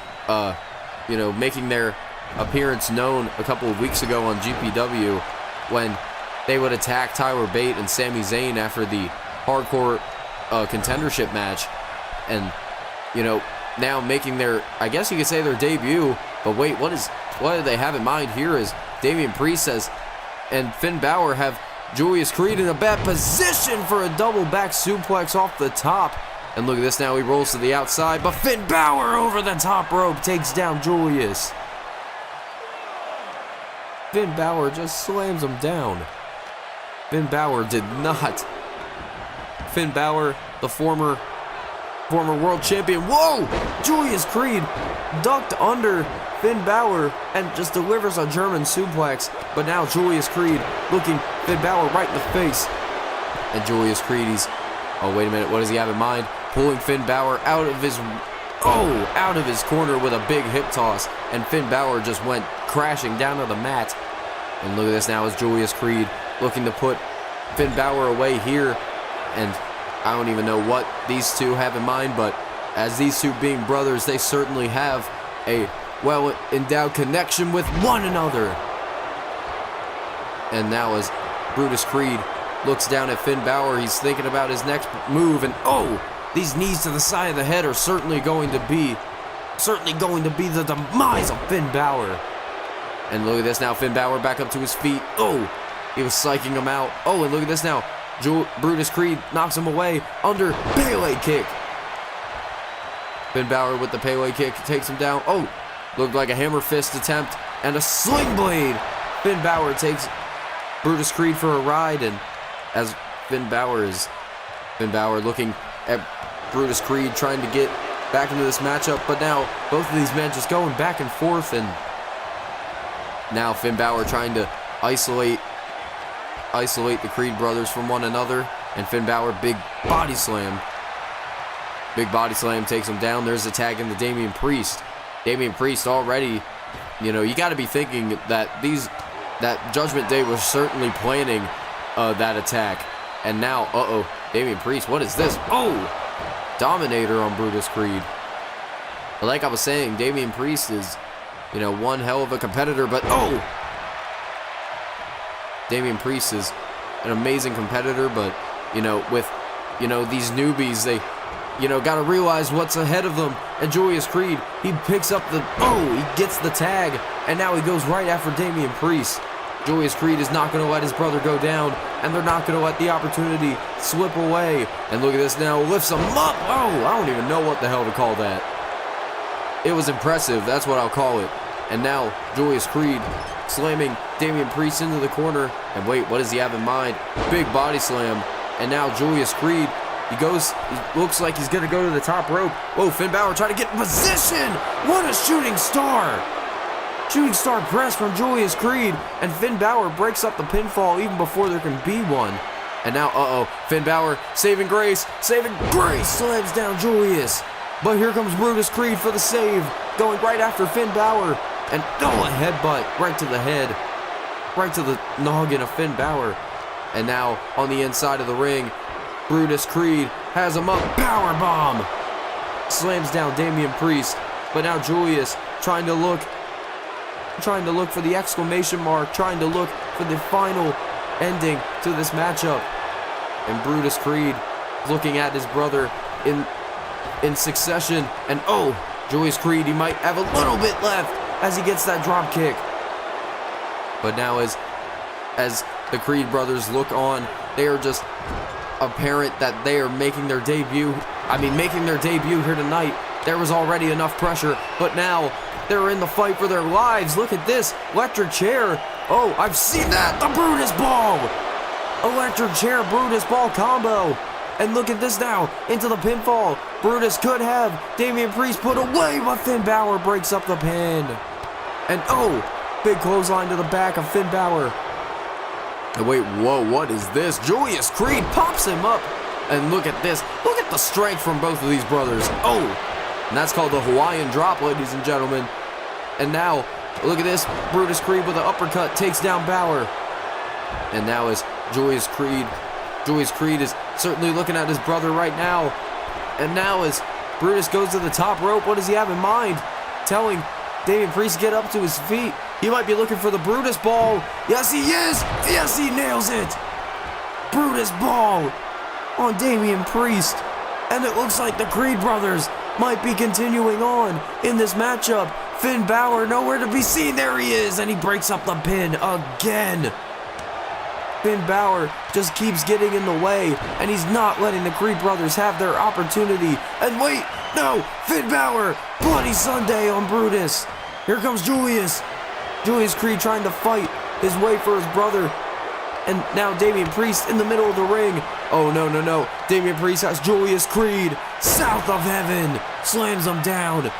Speaker 1: making their appearance known a couple of weeks ago on GPW when they would attack Tyler Bate and Sami Zayn after the hardcore contendership match. And, you know, now making their, I guess you could say, their debut. But wait, what do they have in mind here is Damian Priest and Finn Balor have Julius Creed in a bad position for a double back suplex off the top. And look at this now, he rolls to the outside, but Finn Balor over the top rope takes down Julius. Finn Balor just slams him down. Finn Balor did not. Finn Balor, the former world champion. Whoa! Julius Creed ducked under Finn Balor and just delivers a German suplex. But now Julius Creed looking Finn Balor right in the face. And Julius Creed, wait a minute, what does he have in mind? Pulling Finn Balor out of his corner with a big hip toss. And Finn Balor just went crashing down to the mat. And look at this now as Julius Creed looking to put Finn Balor away here. And I don't even know what these two have in mind, but as these two being brothers, they certainly have a well-endowed connection with one another. And now as Brutus Creed looks down at Finn Balor, he's thinking about his next move, and these knees to the side of the head are certainly going to be the demise of Finn Balor. And look at this now, Finn Balor back up to his feet. He was psyching him out. And look at this now. Brutus Creed knocks him away under Pele kick. Finn Balor with the Pele kick takes him down. Looked like a hammer fist attempt and a sling blade. Finn Balor takes Brutus Creed for a ride, and as Finn Balor looking at Brutus Creed trying to get back into this matchup, but now both of these men just going back and forth, and now Finn Balor trying to isolate the Creed brothers from one another, and Finn Balor big body slam takes him down. There's a tag in the Damian Priest already, you got to be thinking that Judgment Day was certainly planning that attack. And now Damian Priest, what is this? Dominator on Brutus Creed. Like I was saying, Damian Priest is one hell of a competitor, but Damian Priest is an amazing competitor, but with these newbies, they got to realize what's ahead of them. And Julius Creed, he picks up he gets the tag, and now he goes right after Damian Priest. Julius Creed is not going to let his brother go down, and they're not going to let the opportunity slip away. And look at this now, lifts him up. I don't even know what the hell to call that. It was impressive, that's what I'll call it. And now Julius Creed slamming Damian Priest into the corner. And wait, what does he have in mind? Big body slam. And now Julius Creed, he looks like he's going to go to the top rope. Finn Balor trying to get in position. What a shooting star. Shooting star press from Julius Creed. And Finn Balor breaks up the pinfall even before there can be one. And now, Finn Balor saving grace, slams down Julius. But here comes Brutus Creed for the save, going right after Finn Balor. And a headbutt right to the head, right to the noggin of Finn Balor. And now on the inside of the ring, Brutus Creed has him up, powerbomb. Slams down Damian Priest. But now Julius trying to look for the exclamation mark, trying to look for the final ending to this matchup. And Brutus Creed looking at his brother in succession. And Julius Creed, he might have a little bit left as he gets that drop kick. But now as the Creed brothers look on, they are just apparent that they are making their debut here tonight. There was already enough pressure, but now they're in the fight for their lives. Look at this electric chair. Oh, I've seen that. The Brutus Ball. Electric chair, Brutus Ball combo. And look at this now, into the pinfall. Brutus could have Damian Priest put away, but Finn Balor breaks up the pin. And big clothesline to the back of Finn Balor. And wait, whoa, what is this? Julius Creed pops him up. And look at this. Look at the strength from both of these brothers. And that's called the Hawaiian drop, ladies and gentlemen. And now, look at this. Brutus Creed with an uppercut takes down Balor. And now as Julius Creed is certainly looking at his brother right now. And now as Brutus goes to the top rope, what does he have in mind? Telling Damian Priest to get up to his feet. He might be looking for the Brutus Ball. Yes, he is. Yes, he nails it. Brutus Ball on Damian Priest. And it looks like the Creed brothers might be continuing on in this matchup. Finn Balor nowhere to be seen. There he is, and he breaks up the pin again. Finn Balor just keeps getting in the way, and he's not letting the Creed brothers have their opportunity. And wait, no, Finn Balor, Bloody Sunday on Brutus. Here comes Julius. Julius Creed trying to fight his way for his brother. And now Damian Priest in the middle of the ring. Oh, no. Damian Priest has Julius Creed south of heaven. Slams him down.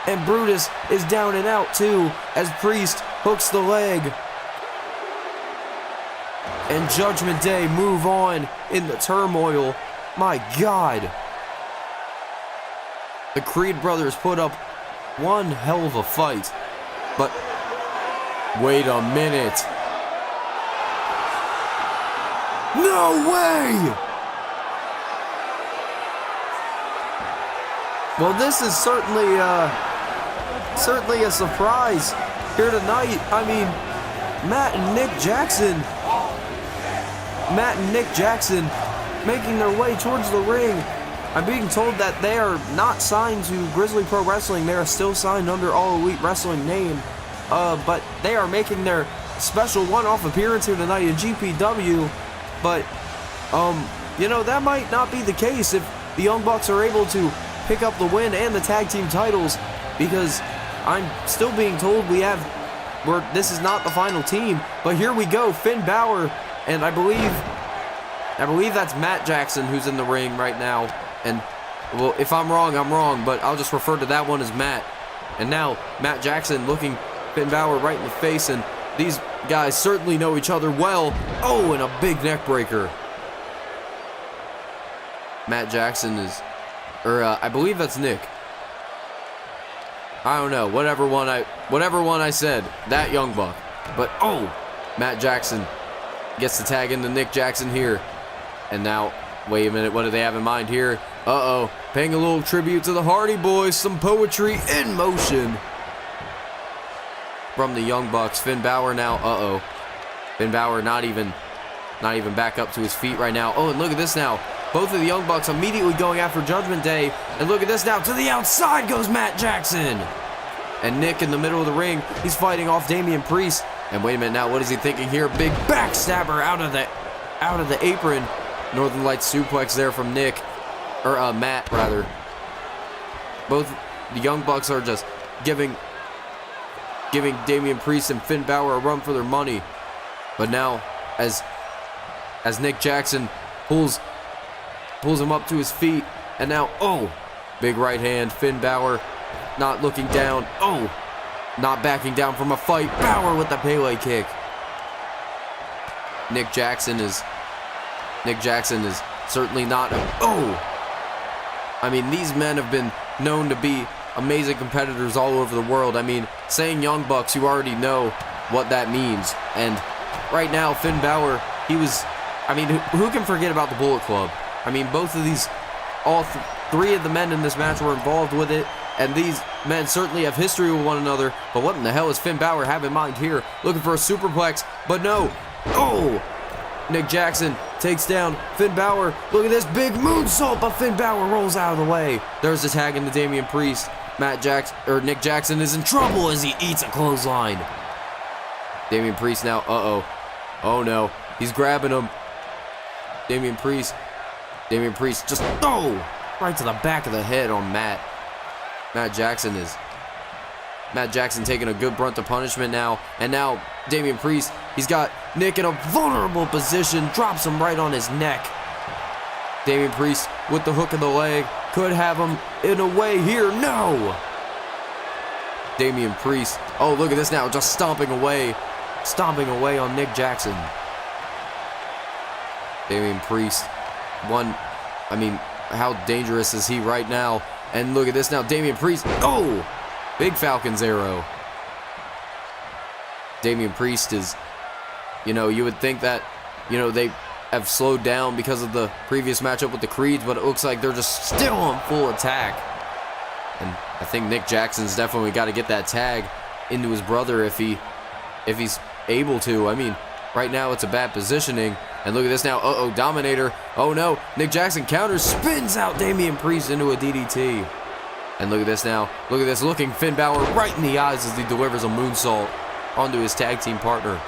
Speaker 1: And Brutus is down and out too as Priest hooks the leg. And Judgment Day move on in the turmoil. My God. The Creed brothers put up one hell of a fight. But wait a minute. No way! Well, this is certainly a surprise here tonight. I mean, Matt and Nick Jackson making their way towards the ring. I'm being told that they are not signed to Grizzly Pro Wrestling. They are still signed under All Elite Wrestling name. But they are making their special one-off appearance here tonight in GPW. But, that might not be the case if the Young Bucks are able to pick up the win and the tag team titles, because I'm still being told this is not the final team. But here we go, Finn Balor, and I believe that's Matt Jackson who's in the ring right now. And, well, if I'm wrong, I'm wrong, but I'll just refer to that one as Matt. And now, Matt Jackson looking Finn Balor right in the face, and these guys certainly know each other well. And a big neck breaker. Matt Jackson I believe that's Nick. I don't know, whatever one I said, that Young Buck. But Matt Jackson gets the tag into Nick Jackson here. And now, wait a minute, what do they have in mind here? Paying a little tribute to the Hardy Boys, some poetry in motion. From the Young Bucks, Finn Balor now, Finn Balor not even back up to his feet right now. And look at this now. Both of the Young Bucks immediately going after Judgment Day. And look at this now. To the outside goes Matt Jackson. And Nick in the middle of the ring. He's fighting off Damian Priest. And wait a minute now. What is he thinking here? Big backstabber out of the apron. Northern Lights suplex there from Nick. Or Matt, rather. Both the Young Bucks are just giving Damian Priest and Finn Balor a run for their money. But now, as Nick Jackson pulls him up to his feet, and now, big right hand, Finn Balor not looking down, not backing down from a fight, Balor with the Pele kick. Nick Jackson is Nick Jackson is certainly not I mean, these men have been known to be amazing competitors all over the world. I mean, saying Young Bucks, you already know what that means. And right now, Finn Balor, I mean, who can forget about the Bullet Club? I mean, both of these, three of the men in this match were involved with it, and these men certainly have history with one another. But what in the hell is Finn Balor have in mind here? Looking for a superplex, but no. Nick Jackson takes down Finn Balor. Look at this big moonsault, but Finn Balor rolls out of the way. There's the tag into Damian Priest. Nick Jackson is in trouble as he eats a clothesline. Damian Priest now, oh no, he's grabbing him. Damian Priest just, right to the back of the head on Matt. Matt Jackson taking a good brunt of punishment now, and now Damian Priest, he's got Nick in a vulnerable position, drops him right on his neck. Damian Priest with the hook of the leg, could have him in a way here, no! Damian Priest, oh look at this now, just stomping away on Nick Jackson. Damian Priest, I mean, how dangerous is he right now? And look at this now, Damian Priest, big Falcon's arrow. Damian Priest is, you would think that, they have slowed down because of the previous matchup with the Creeds, but it looks like they're just still on full attack. And I think Nick Jackson's definitely got to get that tag into his brother if he's able to. I mean, right now it's a bad positioning. And look at this now, Dominator. Oh no, Nick Jackson counters, spins out Damian Priest into a DDT. And look at this now, looking Finn Balor right in the eyes as he delivers a moonsault onto his tag team partner.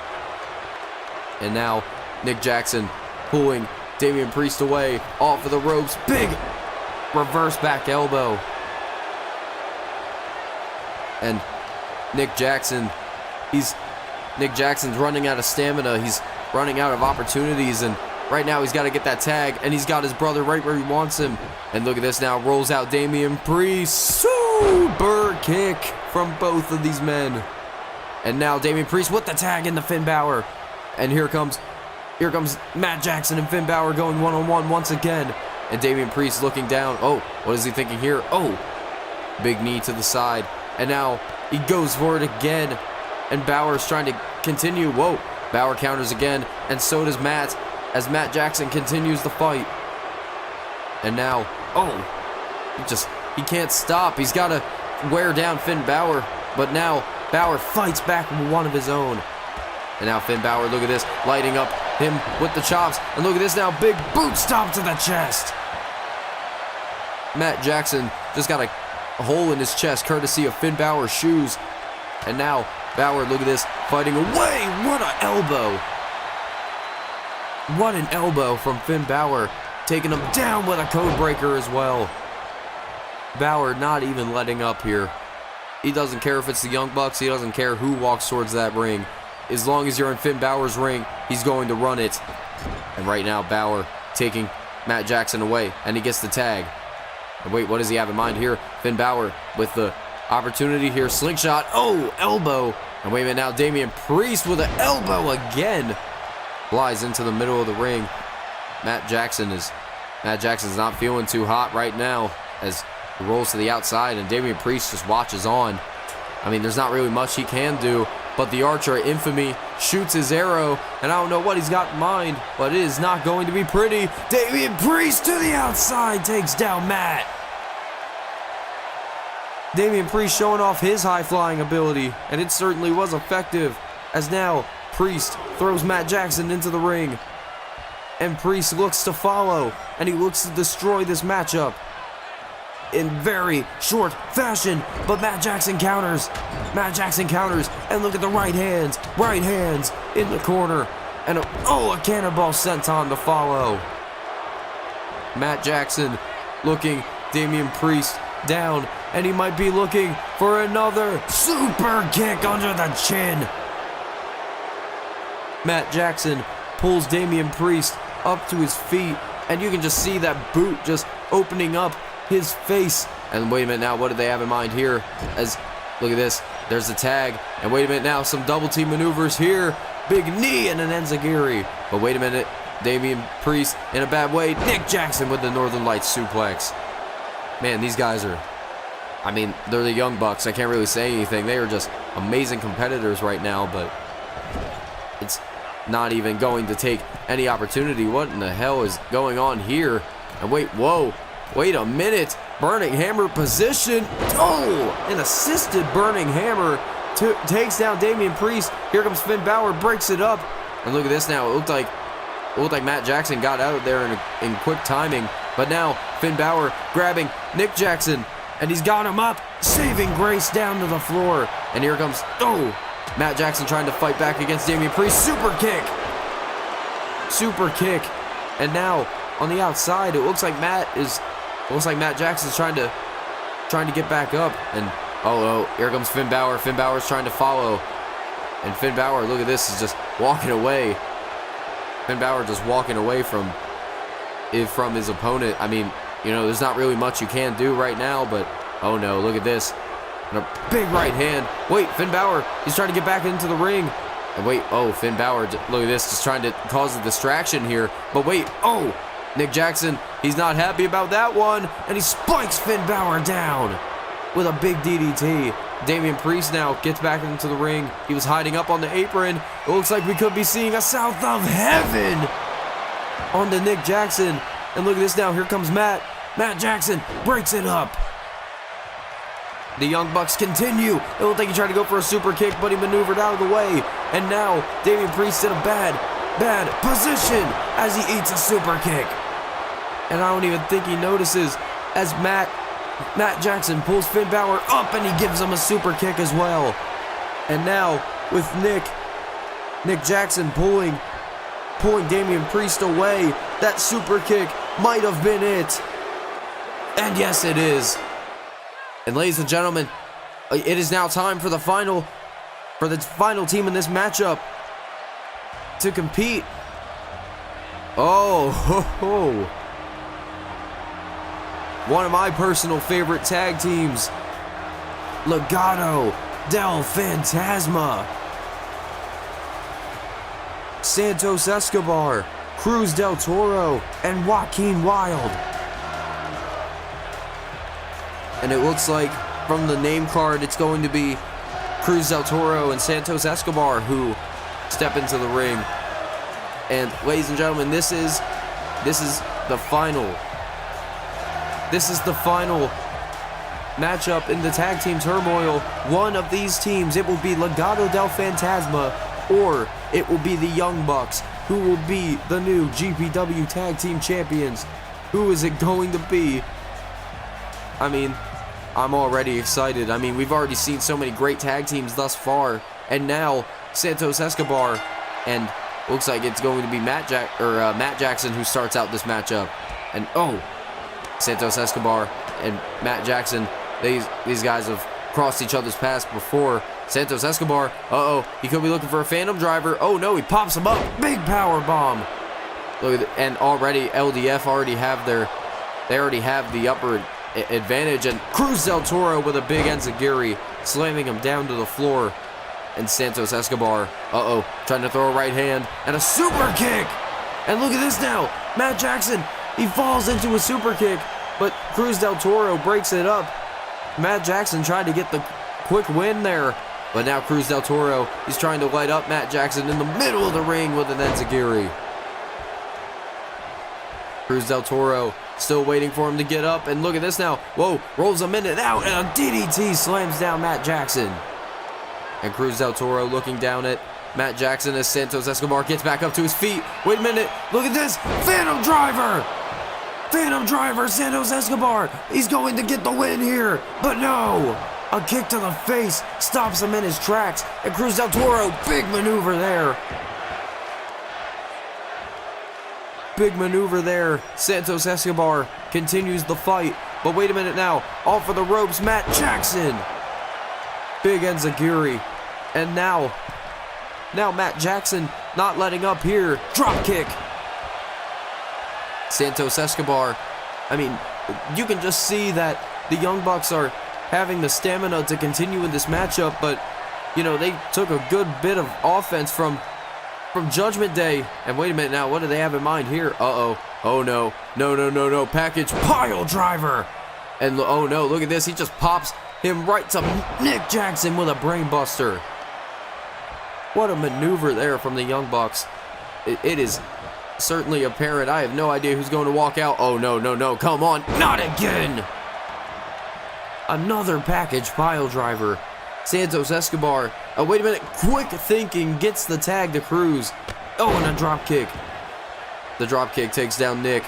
Speaker 1: And now Nick Jackson pulling Damian Priest away off of the ropes. Big reverse back elbow. And Nick Jackson's running out of stamina. He's running out of opportunities, and right now he's got to get that tag, and he's got his brother right where he wants him. And look at this now, rolls out Damian Priest. Super kick from both of these men. And now Damian Priest with the tag into Finn Balor. And here comes Matt Jackson and Finn Balor going one-on-one once again. And Damian Priest looking down. What is he thinking here? Big knee to the side. And now he goes for it again. And Balor's trying to continue. Balor counters again, and so does Matt, as Matt Jackson continues the fight. And now, he can't stop. He's got to wear down Finn Balor, but now Balor fights back with one of his own. And now Finn Balor, look at this, lighting up him with the chops. And look at this now, big boot stomp to the chest. Matt Jackson just got a hole in his chest courtesy of Finn Balor's shoes. And now Balor, look at this, fighting away. What an elbow. What an elbow from Finn Balor, taking him down with a code breaker as well. Balor not even letting up here. He doesn't care if it's the Young Bucks. He doesn't care who walks towards that ring. As long as you're in Finn Balor's ring, he's going to run it. And right now, Balor taking Matt Jackson away, and he gets the tag. And wait, what does he have in mind here? Finn Balor with the opportunity here. Slingshot. Elbow. And wait a minute now. Damian Priest with an elbow again. Flies into the middle of the ring. Matt Jackson's not feeling too hot right now as he rolls to the outside, and Damian Priest just watches on. I mean, there's not really much he can do, but the Archer of Infamy shoots his arrow, and I don't know what he's got in mind, but it is not going to be pretty. Damian Priest to the outside takes down Matt. Damian Priest showing off his high-flying ability, and it certainly was effective, as now Priest throws Matt Jackson into the ring, and Priest looks to follow, and he looks to destroy this matchup in very short fashion, but Matt Jackson counters, and look at the right hands in the corner, and a cannonball senton to follow. Matt Jackson looking Damian Priest down, and he might be looking for another super kick under the chin. Matt Jackson pulls Damian Priest up to his feet, and you can just see that boot just opening up his face. And wait a minute now, what do they have in mind here? As look at this, there's the tag, and wait a minute now, some double team maneuvers here. Big knee and an enziguri. But wait a minute, Damian Priest in a bad way. Nick Jackson with the Northern Lights suplex. Man, these guys are, I mean, they're the Young Bucks. I can't really say anything. They are just amazing competitors right now, but it's not even going to take any opportunity. What in the hell is going on here? And wait, whoa, wait a minute. Burning Hammer position. Oh, an assisted Burning Hammer takes down Damian Priest. Here comes Finn Balor, breaks it up. And look at this now. It looked like Matt Jackson got out of there in quick timing. But now Finn Balor grabbing Nick Jackson, and he's got him up, saving grace down to the floor. And here comes, Matt Jackson trying to fight back against Damian Priest. Super kick. Super kick. And now on the outside, it looks like Matt Jackson's trying to get back up. And here comes Finn Balor. Finn Balor's trying to follow. And Finn Balor, look at this, is just walking away. Finn Balor just walking away from his opponent. I mean, there's not really much you can do right now, but oh no, look at this. And a big right hand. Wait, Finn Balor, he's trying to get back into the ring. And wait, Finn Balor, look at this, just trying to cause a distraction here. But wait, Nick Jackson, he's not happy about that one, and he spikes Finn Balor down with a big DDT. Damian Priest now gets back into the ring. He was hiding up on the apron. It looks like we could be seeing a South of Heaven onto Nick Jackson. And look at this now. Here comes Matt. Matt Jackson breaks it up. The Young Bucks continue. It looked like he tried to go for a super kick, but he maneuvered out of the way. And now Damian Priest in a bad position as he eats a super kick. And I don't even think he notices as Matt Jackson pulls Finn Balor up, and he gives him a super kick as well. And now with Nick Jackson pulling Damian Priest away, that super kick might have been it. And yes, it is. And ladies and gentlemen, it is now time for the final team in this matchup to compete. One of my personal favorite tag teams, Legado del Fantasma, Santos Escobar, Cruz del Toro, and Joaquin Wilde. And it looks like from the name card, it's going to be Cruz del Toro and Santos Escobar who step into the ring. And ladies and gentlemen, this is the final. This is the final matchup in the tag team turmoil. One of these teams, it will be Legado del Fantasma, or it will be the Young Bucks, who will be the new GPW tag team champions. Who is it going to be? I mean, I'm already excited. I mean, we've already seen so many great tag teams thus far, and now Santos Escobar, and looks like it's going to be Matt Jackson who starts out this matchup. And Santos Escobar and Matt Jackson, these guys have crossed each other's paths before. Santos Escobar, he could be looking for a Phantom Driver. Oh no, he pops him up. Big power bomb. Look at and already LDF already have the upper advantage, and Cruz del Toro with a big enziguri, slamming him down to the floor. And Santos Escobar, trying to throw a right hand and a super kick. And look at this now, Matt Jackson, he falls into a super kick, but Cruz del Toro breaks it up. Matt Jackson tried to get the quick win there, but now Cruz del Toro, he's trying to light up Matt Jackson in the middle of the ring with an enziguri. Cruz del Toro still waiting for him to get up, and look at this now. Rolls him in and out, and a DDT slams down Matt Jackson. And Cruz del Toro looking down at Matt Jackson as Santos Escobar gets back up to his feet. Wait a minute, look at this, Phantom Driver! Phantom Driver, Santos Escobar, he's going to get the win here, but no! A kick to the face stops him in his tracks, and Cruz del Toro, big maneuver there. Big maneuver there. Santos Escobar continues the fight, but wait a minute now, off for the ropes, Matt Jackson. Big enziguri, and now Matt Jackson not letting up here. Drop kick. Santos Escobar, I mean, you can just see that the Young Bucks are having the stamina to continue in this matchup, but, they took a good bit of offense from from Judgment Day. And wait a minute now, what do they have in mind here? Uh-oh. Oh, no. No. Package pile driver. And oh, no, look at this. He just pops him right to Nick Jackson with a brain buster. What a maneuver there from the Young Bucks. It is certainly apparent. I have no idea who's going to walk out. Oh, no. Come on. Not again. Another package pile driver. Santos Escobar. Oh, wait a minute. Quick thinking gets the tag to Cruz. Oh, and a drop kick. The drop kick takes down Nick.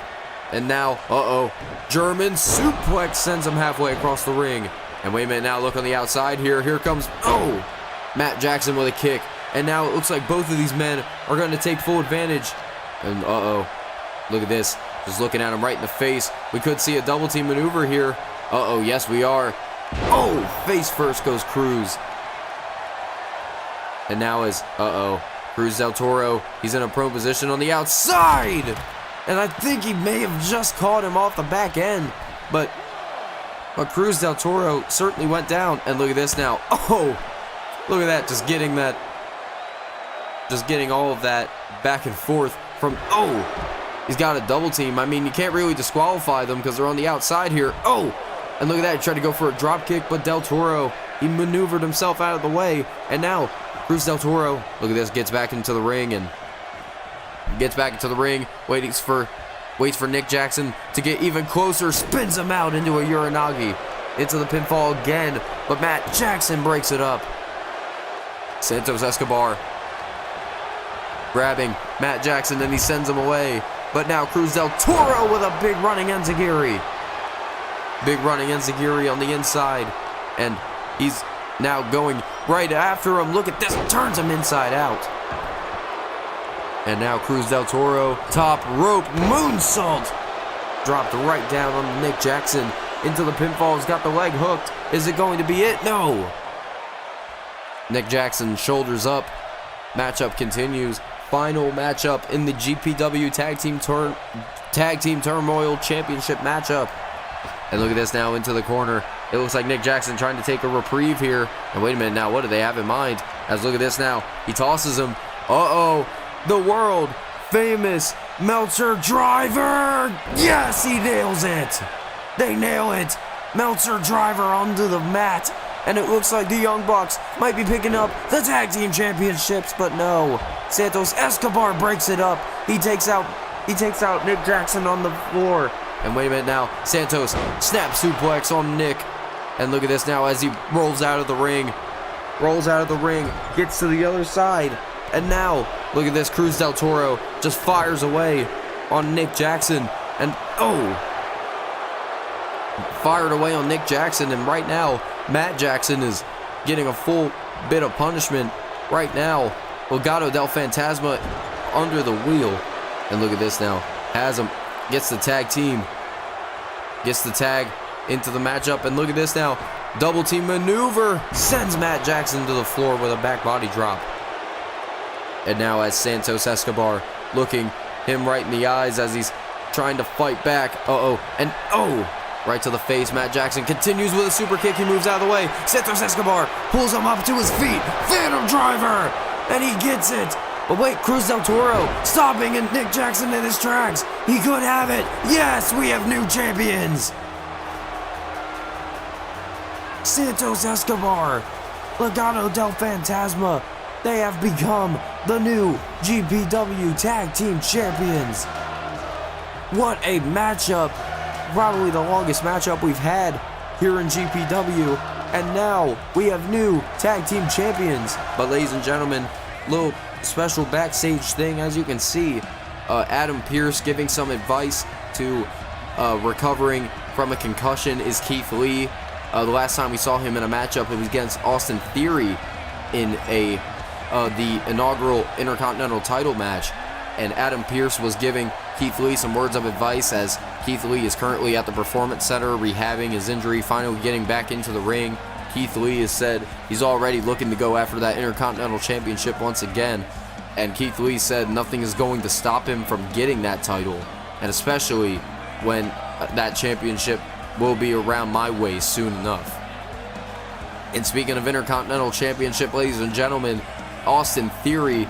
Speaker 1: And now, uh-oh. German suplex sends him halfway across the ring. And wait a minute now. Look on the outside here. Here comes, oh, Matt Jackson with a kick. And now it looks like both of these men are going to take full advantage. And uh-oh. Look at this. Just looking at him right in the face. We could see a double team maneuver here. Uh-oh, yes we are. Oh, face first goes Cruz. And now is, uh-oh, Cruz del Toro. He's in a prone position on the outside. And I think he may have just caught him off the back end. But Cruz del Toro certainly went down. And look at this now. Oh, look at that. Just getting all of that back and forth from, oh, he's got a double team. I mean, you can't really disqualify them because they're on the outside here. Oh, and look at that. He tried to go for a drop kick, but Del Toro, he maneuvered himself out of the way. And now, Cruz del Toro, look at this, gets back into the ring waits for Nick Jackson to get even closer, spins him out into a Uranagi, into the pinfall again, but Matt Jackson breaks it up. Santos Escobar grabbing Matt Jackson, and he sends him away. But now Cruz del Toro with a big running enziguri. Big running enziguri on the inside. And he's now going right after him. Look at this. Turns him inside out. And now Cruz del Toro, top rope moonsault. Dropped right down on Nick Jackson. Into the pinfall. He's got the leg hooked. Is it going to be it? No. Nick Jackson shoulders up. Matchup continues. Final matchup in the GPW Tag Team Turmoil Championship matchup. And look at this now into the corner. It looks like Nick Jackson trying to take a reprieve here. And wait a minute now, what do they have in mind? As look at this now. He tosses him. Uh-oh. The world famous Meltzer driver. Yes, he nails it. They nail it. Meltzer driver onto the mat. And it looks like the Young Bucks might be picking up the Tag Team Championships, but no. Santos Escobar breaks it up. He takes out Nick Jackson on the floor. And wait a minute now. Santos snap suplex on Nick. And look at this now as he rolls out of the ring. Gets to the other side. And now, look at this. Cruz del Toro just fires away on Nick Jackson. And fired away on Nick Jackson. And right now, Matt Jackson is getting a full bit of punishment right now. Legado del Fantasma under the wheel. And look at this now. Has him. Gets the tag team. Gets the tag into the matchup. And look at this now. Double team maneuver. Sends Matt Jackson to the floor with a back body drop. And now as Santos Escobar looking him right in the eyes as he's trying to fight back. And right to the face. Matt Jackson continues with a super kick. He moves out of the way. Santos Escobar pulls him up to his feet. Phantom driver. And he gets it. But wait, Cruz del Toro stopping and Nick Jackson in his tracks. He could have it. Yes, we have new champions. Santos Escobar, Legado del Fantasma, they have become the new GPW Tag Team Champions. What a matchup. Probably the longest matchup we've had here in GPW. And now we have new Tag Team Champions. But ladies and gentlemen, little special backstage thing, as you can see, Adam Pearce giving some advice to recovering from a concussion is Keith Lee. The last time we saw him in a matchup, it was against Austin Theory in the inaugural Intercontinental title match, and Adam Pearce was giving Keith Lee some words of advice as Keith Lee is currently at the Performance Center rehabbing his injury, finally getting back into the ring. Keith Lee has said he's already looking to go after that Intercontinental Championship once again, and Keith Lee said nothing is going to stop him from getting that title, and especially when that championship will be around my waist soon enough. And speaking of Intercontinental Championship, ladies and gentlemen, Austin Theory,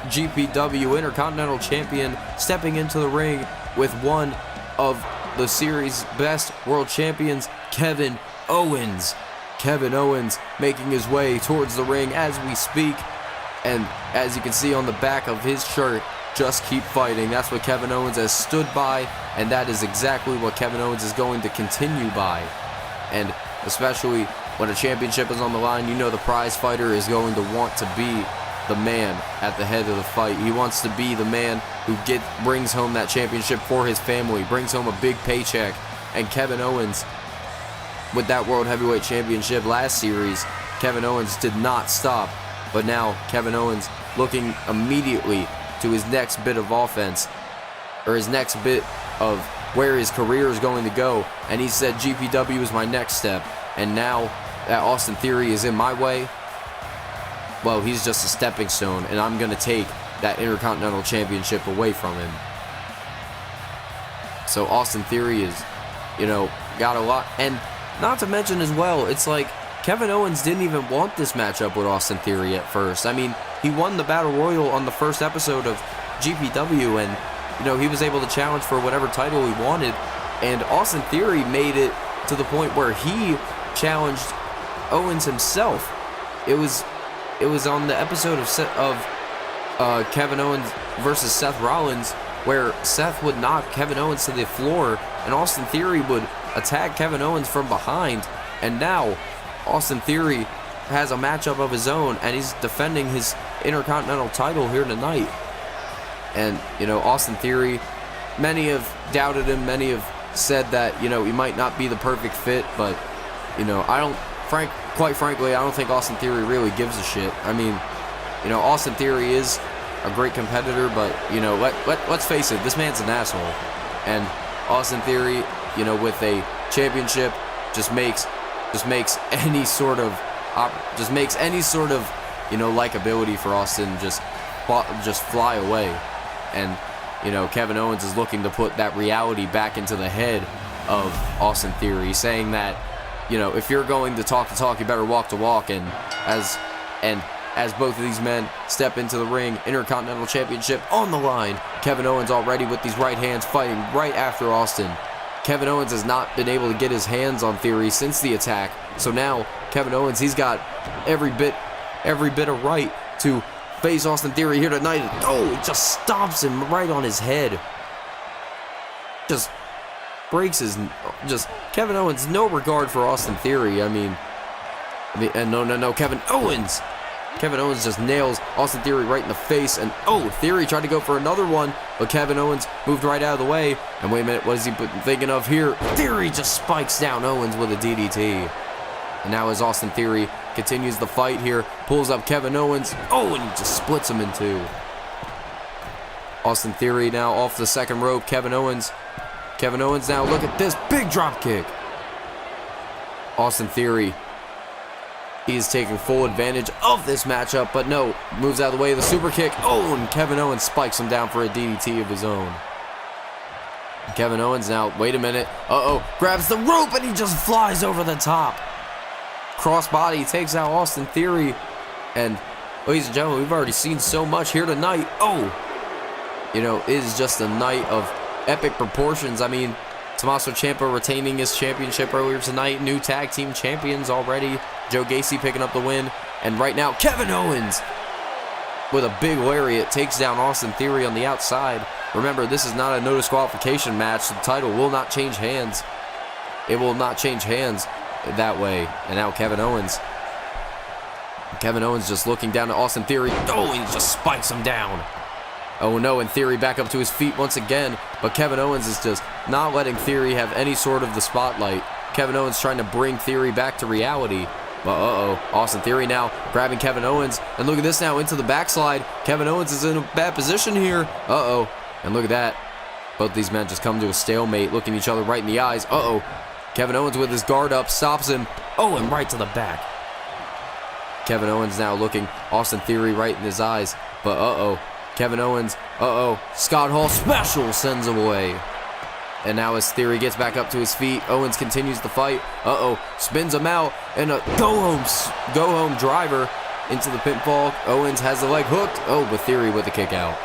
Speaker 1: GPW Intercontinental Champion, stepping into the ring with one of the series' best world champions, Kevin Owens. Kevin Owens making his way towards the ring as we speak. And as you can see on the back of his shirt, just keep fighting. That's what Kevin Owens has stood by, and that is exactly what Kevin Owens is going to continue by. And especially when a championship is on the line, you know the prize fighter is going to want to be the man at the head of the fight. He wants to be the man who brings home that championship for his family, brings home a big paycheck. And Kevin Owens, with that World Heavyweight Championship last series, Kevin Owens did not stop. But now Kevin Owens looking immediately to his next bit of offense, or his next bit of where his career is going to go. And he said GPW is my next step. And now that Austin Theory is in my way, well, he's just a stepping stone, and I'm going to take that Intercontinental Championship away from him. So Austin Theory is, got a lot. And not to mention as well, it's like Kevin Owens didn't even want this matchup with Austin Theory at first. I mean, he won the Battle Royal on the first episode of GPW, and, he was able to challenge for whatever title he wanted. And Austin Theory made it to the point where he challenged Owens himself. It was on the episode of Kevin Owens versus Seth Rollins, where Seth would knock Kevin Owens to the floor, and Austin Theory would attack Kevin Owens from behind. And now Austin Theory has a matchup of his own, and he's defending his Intercontinental title here tonight. And, Austin Theory, many have doubted him, many have said that, he might not be the perfect fit, but, quite frankly, I don't think Austin Theory really gives a shit. I mean, Austin Theory is a great competitor, but, let's face it, this man's an asshole. And Austin Theory, with a championship, just makes any sort of likability for Austin just fly away. And Kevin Owens is looking to put that reality back into the head of Austin Theory, saying that if you're going to talk the talk, you better walk the walk. And as both of these men step into the ring, Intercontinental Championship on the line, Kevin Owens already with these right hands fighting right after Austin. Kevin Owens has not been able to get his hands on Theory since the attack. So now Kevin Owens, he's got every bit of right to face Austin Theory here tonight. And he just stomps him right on his head. Just breaks his... Kevin Owens, no regard for Austin Theory. No, Kevin Owens! Kevin Owens just nails Austin Theory right in the face, and Theory tried to go for another one, but Kevin Owens moved right out of the way. And wait a minute, what is he thinking of here? Theory just spikes down Owens with a DDT. And now as Austin Theory continues the fight here, pulls up Kevin Owens, and he just splits him in two. Austin Theory now off the second rope. Kevin Owens now, look at this, big drop kick. Austin Theory, he is taking full advantage of this matchup, but no, moves out of the way of the super kick. And Kevin Owens spikes him down for a DDT of his own. Kevin Owens now, wait a minute, grabs the rope and he just flies over the top. Crossbody takes out Austin Theory. And ladies and gentlemen, we've already seen so much here tonight. It is just a night of epic proportions. I mean, Tommaso Ciampa retaining his championship earlier tonight. New tag team champions already. Joe Gacy picking up the win. And right now, Kevin Owens with a big lariat takes down Austin Theory on the outside. Remember, this is not a no disqualification match. The title will not change hands. It will not change hands that way. And now Kevin Owens just looking down at Austin Theory. He just spikes him down. Oh no, and Theory back up to his feet once again. But Kevin Owens is just not letting Theory have any sort of the spotlight. Kevin Owens trying to bring Theory back to reality. But Austin Theory now grabbing Kevin Owens. And look at this now, into the backslide. Kevin Owens is in a bad position here. And look at that. Both these men just come to a stalemate, looking each other right in the eyes. Kevin Owens with his guard up, stops him. And right to the back. Kevin Owens now looking Austin Theory right in his eyes. But Kevin Owens, Scott Hall special sends him away. And now as Theory gets back up to his feet, Owens continues the fight. Spins him out, and a go-home driver. into the pinfall. Owens has the leg hooked. Oh, but Theory with the kick out.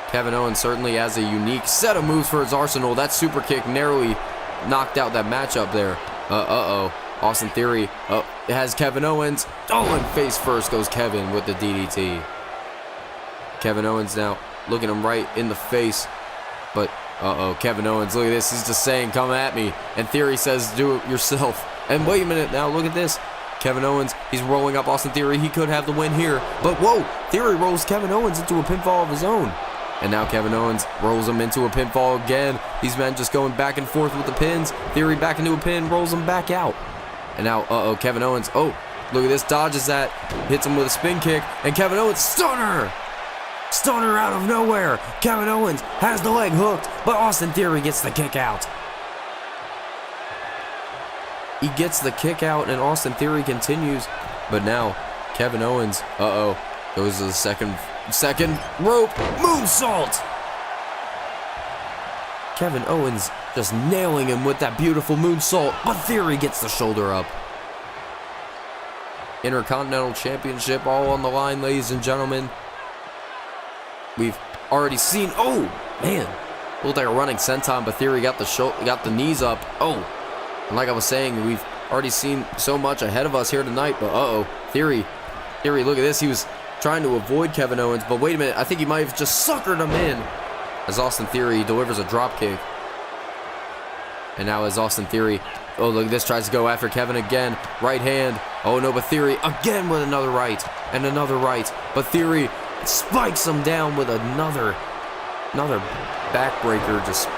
Speaker 1: Kevin Owens certainly has a unique set of moves for his arsenal. That super kick narrowly knocked out that matchup there. Uh-oh. Austin Theory it has Kevin Owens. Oh, and face first goes Kevin with the DDT. Kevin Owens now looking him right in the face. But, Kevin Owens, look at this. He's just saying, come at me. And Theory says, do it yourself. And wait a minute now, look at this. Kevin Owens, he's rolling up Austin Theory. He could have the win here. But, whoa, Theory rolls Kevin Owens into a pinfall of his own. And now Kevin Owens rolls him into a pinfall again. These men just going back and forth with the pins. Theory back into a pin, rolls him back out. And now, Kevin Owens, look at this, dodges that, hits him with a spin kick, and Kevin Owens, stunner! Stunner out of nowhere. Kevin Owens has the leg hooked, but Austin Theory gets the kick out. He gets the kick out, and Austin Theory continues, but now Kevin Owens, goes to the second rope, moonsault! Kevin Owens just nailing him with that beautiful moonsault, but Theory gets the shoulder up. Intercontinental Championship all on the line, ladies and gentlemen. We've already seen, looked like a running senton, but Theory got the knees up. And like I was saying, we've already seen so much ahead of us here tonight, but Theory, look at this. He was trying to avoid Kevin Owens, but wait a minute, I think he might have just suckered him in. As Austin Theory delivers a drop kick. And now as Austin Theory, look at this, tries to go after Kevin again. Right hand. Oh no, but Theory again with another right. And another right. But Theory spikes him down with another backbreaker, just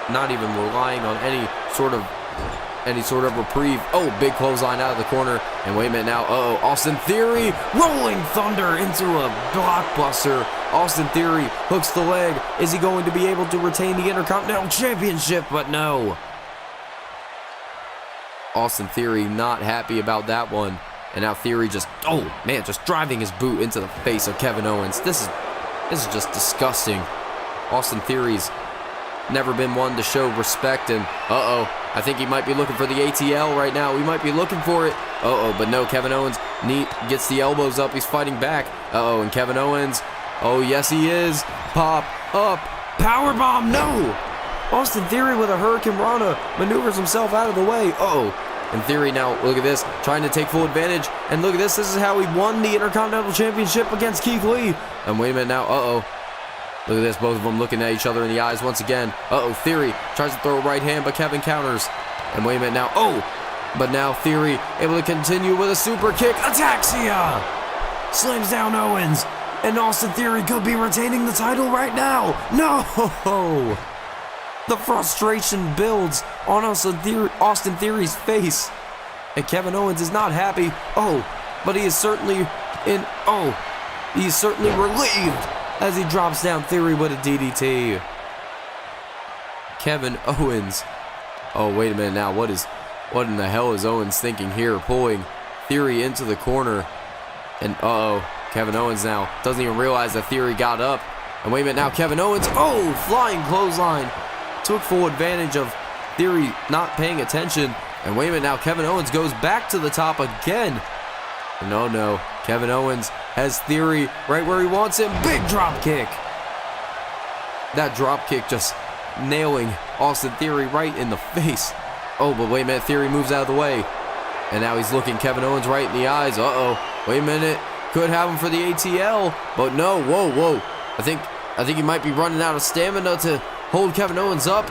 Speaker 1: not even relying on any sort of reprieve. Big clothesline out of the corner. And wait a minute now. Austin Theory rolling thunder into a blockbuster. Austin Theory hooks the leg. Is he going to be able to retain the Intercontinental Championship? But no. Austin Theory not happy about that one. And now Theory just driving his boot into the face of Kevin Owens. This is just disgusting. Austin Theory's never been one to show respect, and I think he might be looking for the ATL right now. We might be looking for it. But no, Kevin Owens gets the elbows up. He's fighting back. And Kevin Owens, yes he is. Pop up, powerbomb, no! Austin Theory with a Hurricane Rana maneuvers himself out of the way. And Theory now, look at this, trying to take full advantage. And look at this is how he won the Intercontinental Championship against Keith Lee. And wait a minute now, look at this, both of them looking at each other in the eyes once again. Theory tries to throw a right hand, but Kevin counters. And wait a minute now, but now Theory able to continue with a super kick. Ataxia! Slams down Owens. And Austin Theory could be retaining the title right now. No! The frustration builds on Austin Theory's face. And Kevin Owens is not happy. But he is certainly he's certainly relieved as he drops down Theory with a DDT. Kevin Owens. Wait a minute now. What in the hell is Owens thinking here? Pulling Theory into the corner. And Kevin Owens now doesn't even realize that Theory got up. And wait a minute now, Kevin Owens, flying clothesline. Took full advantage of Theory not paying attention. And wait a minute now, Kevin Owens goes back to the top again. No, Kevin Owens has Theory right where he wants him. Big drop kick. That drop kick just nailing Austin Theory right in the face. But wait a minute, Theory moves out of the way. And now he's looking Kevin Owens right in the eyes. Wait a minute. Could have him for the ATL. But no, whoa. I think he might be running out of stamina to hold Kevin Owens up.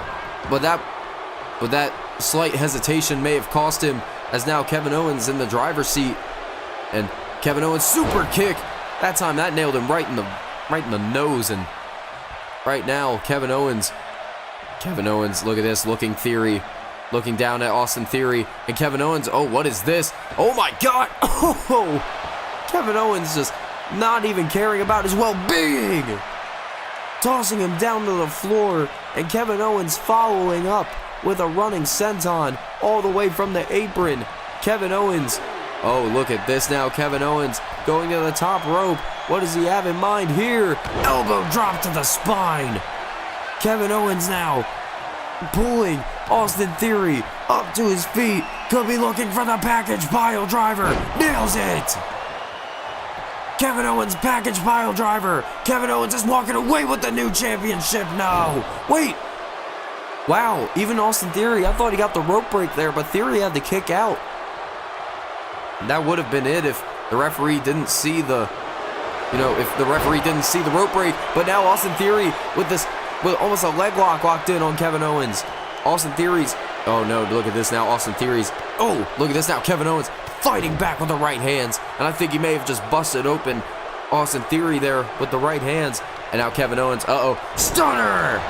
Speaker 1: But that slight hesitation may have cost him, as now Kevin Owens in the driver's seat. And Kevin Owens super kick. That time that nailed him right in the nose. And right now Kevin Owens, look at this, looking Theory, looking down at Austin Theory, and Kevin Owens, what is this? Oh my God! Kevin Owens just not even caring about his well-being, tossing him down to the floor, and Kevin Owens following up with a running senton all the way from the apron. Kevin Owens, look at this now, Kevin Owens going to the top rope. What does he have in mind here? Elbow drop to the spine. Kevin Owens now pulling Austin Theory up to his feet. could be looking for the package pile driver. Nails it. Kevin Owens, package pile driver. Kevin Owens is walking away with the new championship now. Wait. Wow, even Austin Theory, I thought he got the rope break there, but Theory had to kick out. That would have been it if the referee didn't see the, if the referee didn't see the rope break. But now Austin Theory with almost a leg lock locked in on Kevin Owens. Austin Theory's, oh no, look at this now. Austin Theory's, oh, look at this now. Kevin Owens fighting back with the right hands. And I think he may have just busted open Austin Theory there with the right hands. And now Kevin Owens, stunner!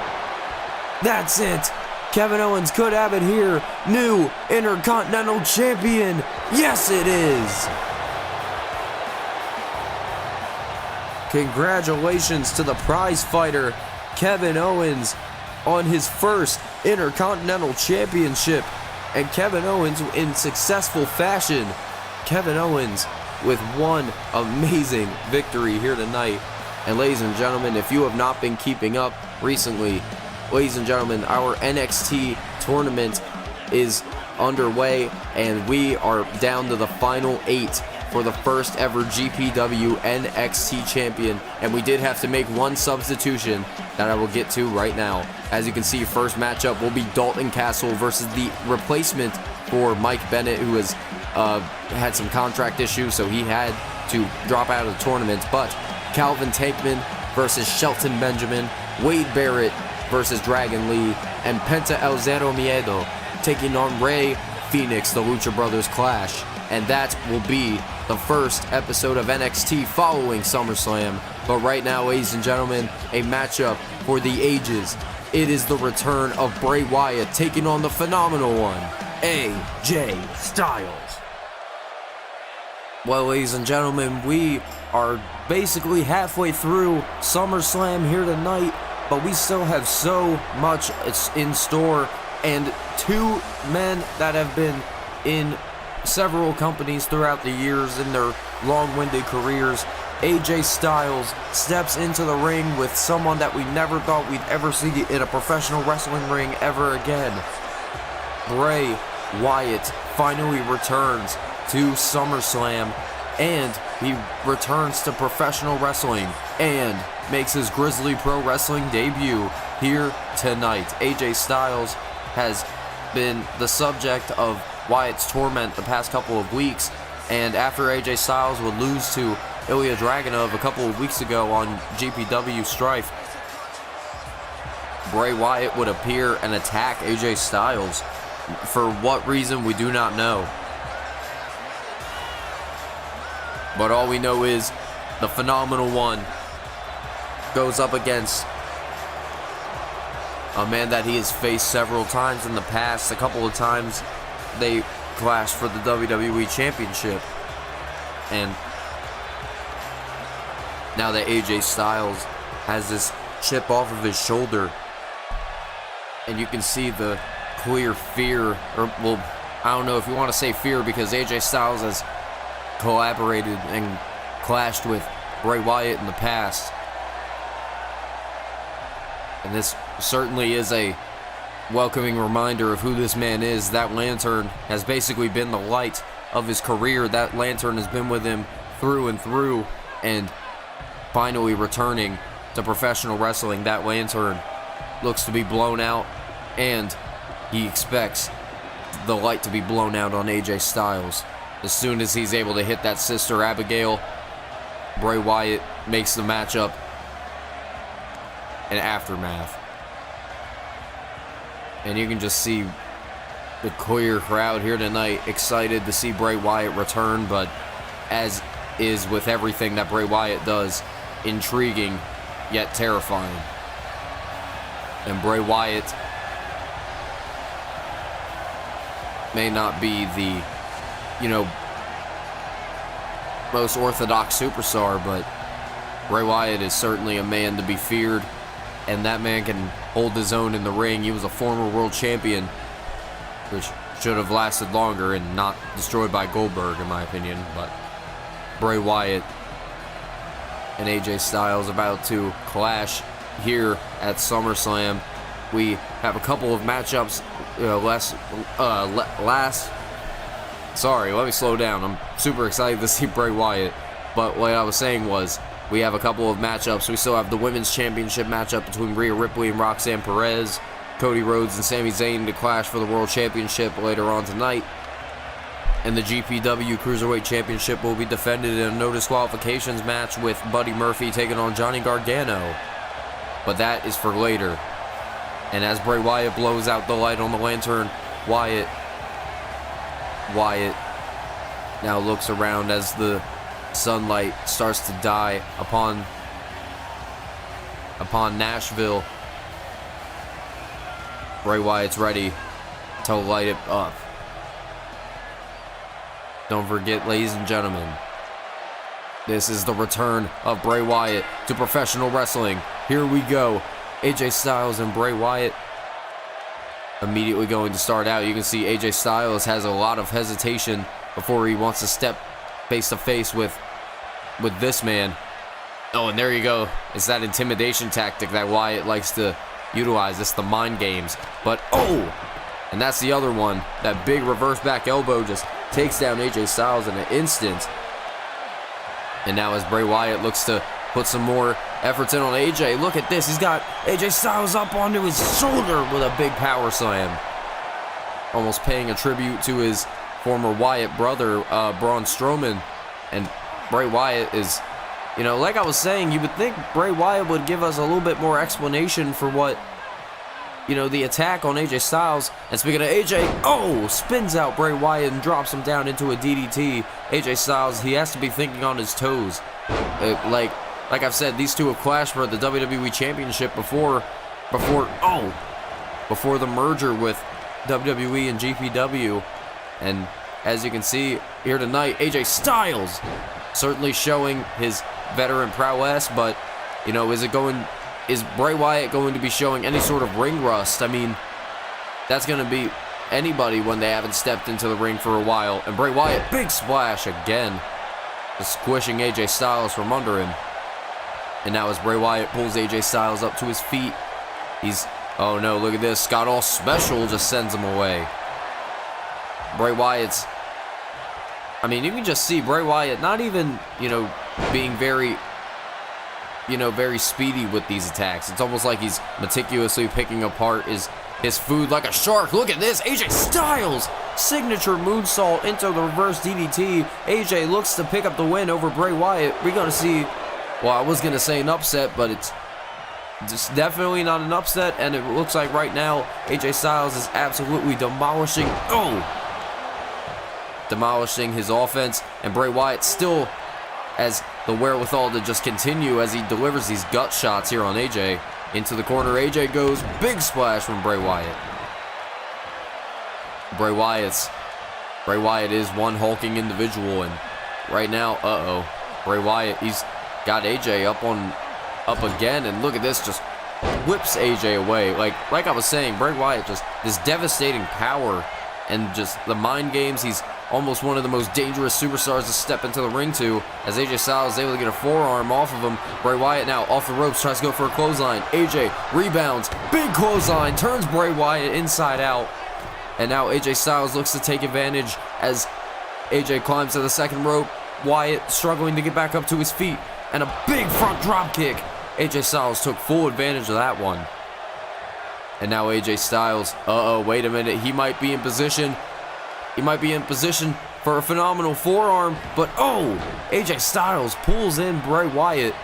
Speaker 1: That's it. Kevin Owens could have it here. New Intercontinental Champion. Yes, it is. Congratulations to the prize fighter, Kevin Owens, on his first Intercontinental Championship. And Kevin Owens in successful fashion. Kevin Owens with one amazing victory here tonight. And ladies and gentlemen, if you have not been keeping up recently, ladies and gentlemen, our NXT tournament is underway, and we are down to the final 8 for the first ever GPW NXT champion. And we did have to make one substitution that I will get to right now. As you can see, first matchup will be Dalton Castle versus the replacement for Mike Bennett, who has had some contract issues, so he had to drop out of the tournament. But Calvin Tankman versus Shelton Benjamin, Wade Barrett versus Dragon Lee, and Penta El Zero Miedo taking on Rey Phoenix, the Lucha Brothers Clash. And that will be the first episode of NXT following SummerSlam. But right now, ladies and gentlemen, a matchup for the ages. It is the return of Bray Wyatt taking on the phenomenal one, AJ Styles. Well, ladies and gentlemen, we are basically halfway through SummerSlam here tonight, but we still have so much in store, and two men that have been in several companies throughout the years in their long-winded careers. AJ Styles steps into the ring with someone that we never thought we'd ever see in a professional wrestling ring ever again. Bray Wyatt finally returns to SummerSlam, and he returns to professional wrestling and makes his Grizzly Pro Wrestling debut here tonight. AJ Styles has been the subject of Wyatt's torment the past couple of weeks, and after AJ Styles would lose to Ilya Dragunov a couple of weeks ago on GPW Strife, Bray Wyatt would appear and attack AJ Styles. For what reason, we do not know. But all we know is the phenomenal one goes up against a man that he has faced several times in the past. A couple of times they clashed for the WWE Championship. And now that AJ Styles has this chip off of his shoulder, and you can see the clear fear, or, well, I don't know if you want to say fear, because AJ Styles has collaborated and clashed with Bray Wyatt in the past. And this certainly is a welcoming reminder of who this man is. That lantern has basically been the light of his career. That lantern has been with him through and through, and finally returning to professional wrestling, that lantern looks to be blown out, and he expects the light to be blown out on AJ Styles. As soon as he's able to hit that Sister Abigail, Bray Wyatt makes the matchup an aftermath. And you can just see the clear crowd here tonight excited to see Bray Wyatt return, but as is with everything that Bray Wyatt does, intriguing yet terrifying. And Bray Wyatt may not be the, most orthodox superstar, but Bray Wyatt is certainly a man to be feared, and that man can hold his own in the ring. He was a former world champion, which should have lasted longer and not destroyed by Goldberg, in my opinion. But Bray Wyatt and AJ Styles about to clash here at SummerSlam. We have a couple of matchups last Sorry, let me slow down. I'm super excited to see Bray Wyatt. But what I was saying was, we have a couple of matchups. We still have the Women's Championship matchup between Rhea Ripley and Roxanne Perez. Cody Rhodes and Sami Zayn to clash for the World Championship later on tonight. And the GPW Cruiserweight Championship will be defended in a no disqualifications match with Buddy Murphy taking on Johnny Gargano. But that is for later. And as Bray Wyatt blows out the light on the lantern, Wyatt now looks around as the sunlight starts to die upon Nashville. Bray Wyatt's ready to light it up. Don't forget, ladies and gentlemen, this is the return of Bray Wyatt to professional wrestling. Here we go. AJ Styles and Bray Wyatt immediately going to start out. You can see AJ Styles has a lot of hesitation before he wants to step face to face with this man. Oh, and there you go. It's that intimidation tactic that Wyatt likes to utilize. It's the mind games. But, oh! And that's the other one. That big reverse back elbow just takes down AJ Styles in an instant. And now as Bray Wyatt looks to put some more efforts in on AJ, look at this. He's got AJ Styles up onto his shoulder with a big power slam. Almost paying a tribute to his former Wyatt brother, Braun Strowman. And Bray Wyatt is, you know, like I was saying, you would think Bray Wyatt would give us a little bit more explanation for what, you know, the attack on AJ Styles. And speaking of AJ, oh, spins out Bray Wyatt and drops him down into a DDT. AJ Styles, he has to be thinking on his toes. Like I've said, these two have clashed for the WWE Championship before the merger with WWE and GPW. And as you can see here tonight, AJ Styles certainly showing his veteran prowess, but, you know, is Bray Wyatt going to be showing any sort of ring rust? I mean, that's going to be anybody when they haven't stepped into the ring for a while. And Bray Wyatt, big splash again, just squishing AJ Styles from under him. And now as Bray Wyatt pulls AJ Styles up to his feet, oh no, look at this, Scott All Special just sends him away. Bray Wyatt's, I mean, you can just see Bray Wyatt not even, you know, being very speedy with these attacks. It's almost like he's meticulously picking apart his food like a shark. Look at this, AJ Styles, signature moonsault into the reverse DDT. AJ looks to pick up the win over Bray Wyatt. We're going to see, well, I was going to say an upset, but it's just definitely not an upset, and it looks like right now AJ Styles is absolutely demolishing his offense, and Bray Wyatt still has the wherewithal to just continue as he delivers these gut shots here on AJ. Into the corner, AJ goes, big splash from Bray Wyatt. Bray Wyatt is one hulking individual, and right now, Bray Wyatt, he's got AJ up again, and look at this, just whips AJ away. Like I was saying, Bray Wyatt, just this devastating power and just the mind games. He's almost one of the most dangerous superstars to step into the ring to, as AJ Styles is able to get a forearm off of him. Bray Wyatt now off the ropes, tries to go for a clothesline. AJ rebounds, big clothesline, turns Bray Wyatt inside out. And now AJ Styles looks to take advantage as AJ climbs to the second rope. Wyatt struggling to get back up to his feet, and a big front drop kick. AJ Styles took full advantage of that one. And now AJ Styles, wait a minute, he might be in position. He might be in position for a phenomenal forearm, but AJ Styles pulls in Bray Wyatt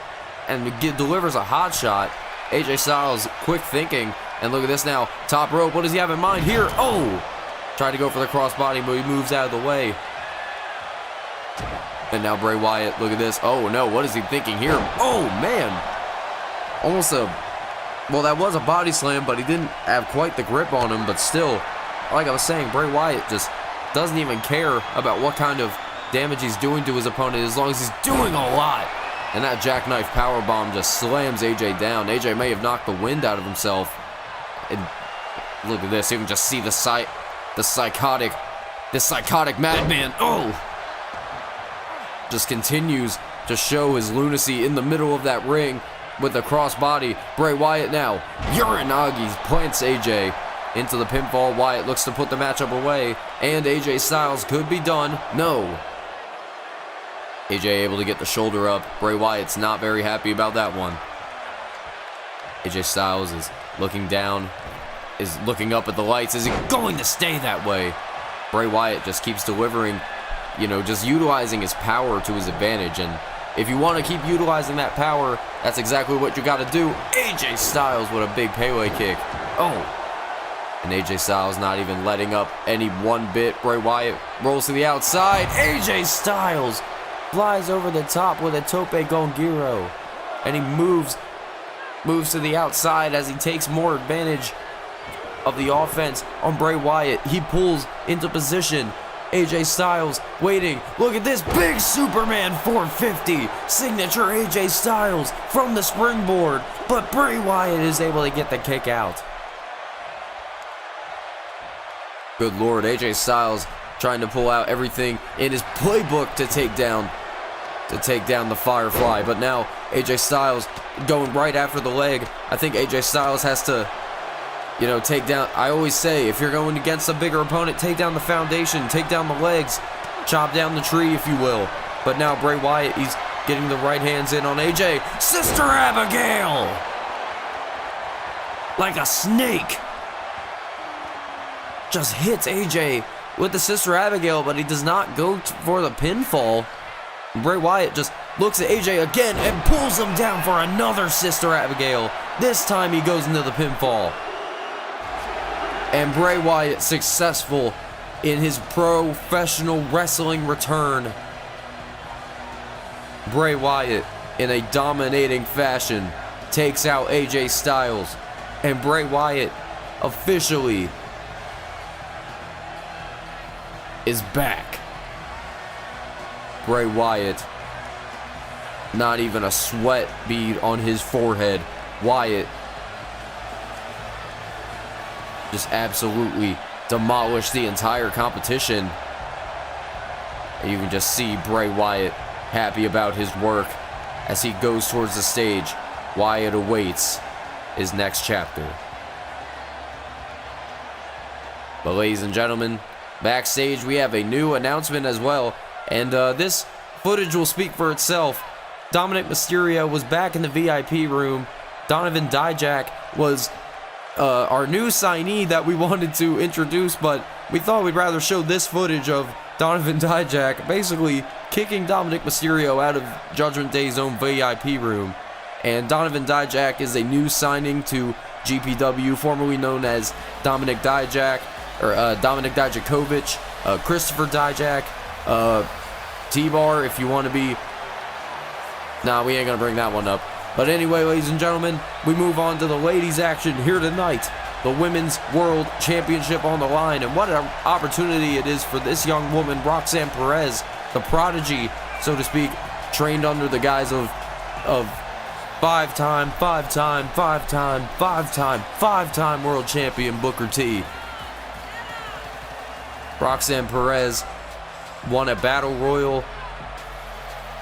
Speaker 1: and delivers a hot shot. AJ Styles, quick thinking, and look at this now, top rope, what does he have in mind here? Tried to go for the crossbody, but he moves out of the way. And now Bray Wyatt, look at this, oh no, what is he thinking here? Oh man, almost well, that was a body slam, but he didn't have quite the grip on him, but still, like I was saying, Bray Wyatt just doesn't even care about what kind of damage he's doing to his opponent as long as he's doing a lot. And that jackknife powerbomb just slams AJ down. AJ may have knocked the wind out of himself. And look at this, you can just see the psychotic madman, just continues to show his lunacy in the middle of that ring with the crossbody. Bray Wyatt now, Uranagi plants AJ. into the pinfall. Wyatt looks to put the matchup away, and AJ Styles could be done. No. AJ able to get the shoulder up. Bray Wyatt's not very happy about that one. AJ Styles is looking down, is looking up at the lights. Is he going to stay that way? Bray Wyatt just keeps delivering, just utilizing his power to his advantage. And if you want to keep utilizing that power, that's exactly what you got to do. AJ Styles with a big Pele kick. Oh. And AJ Styles not even letting up any one bit. Bray Wyatt rolls to the outside. AJ Styles flies over the top with a tope con giro. And he moves to the outside as he takes more advantage of the offense on Bray Wyatt. He pulls into position. AJ Styles waiting. Look at this big Superman 450. Signature AJ Styles from the springboard. But Bray Wyatt is able to get the kick out. Good Lord, AJ Styles trying to pull out everything in his playbook to take down the Firefly. But now AJ Styles going right after the leg. I think AJ Styles has to, take down. I always say, if you're going against a bigger opponent, take down the foundation, take down the legs, chop down the tree, if you will. But now Bray Wyatt, he's getting the right hands in on AJ. Sister Abigail! Like a snake. Just hits AJ with the Sister Abigail, but he does not go for the pinfall. Bray Wyatt just looks at AJ again and pulls him down for another Sister Abigail. This time he goes into the pinfall. And Bray Wyatt successful in his professional wrestling return. Bray Wyatt, in a dominating fashion, takes out AJ Styles. And Bray Wyatt officially is back. Bray Wyatt, not even a sweat bead on his forehead. Wyatt just absolutely demolished the entire competition. And you can just see Bray Wyatt happy about his work as he goes towards the stage. Wyatt awaits his next chapter. But ladies and gentlemen, backstage we have a new announcement as well. And this footage will speak for itself. Dominic Mysterio was back in the VIP room. Donovan Dijak was our new signee that we wanted to introduce, but we thought we'd rather show this footage of Donovan Dijak basically kicking Dominic Mysterio out of Judgment Day's own VIP room. And Donovan Dijak is a new signing to GPW, formerly known as Dominic Dijak, or Dominic Dijakovic, Christopher Dijak, T-Bar, if you want to be. Nah, we ain't gonna bring that one up. But anyway, ladies and gentlemen, we move on to the ladies' action here tonight. The Women's World Championship on the line, and what an opportunity it is for this young woman, Roxanne Perez, the prodigy, so to speak, trained under the guise of five-time world champion Booker T. Roxanne Perez won a battle royal.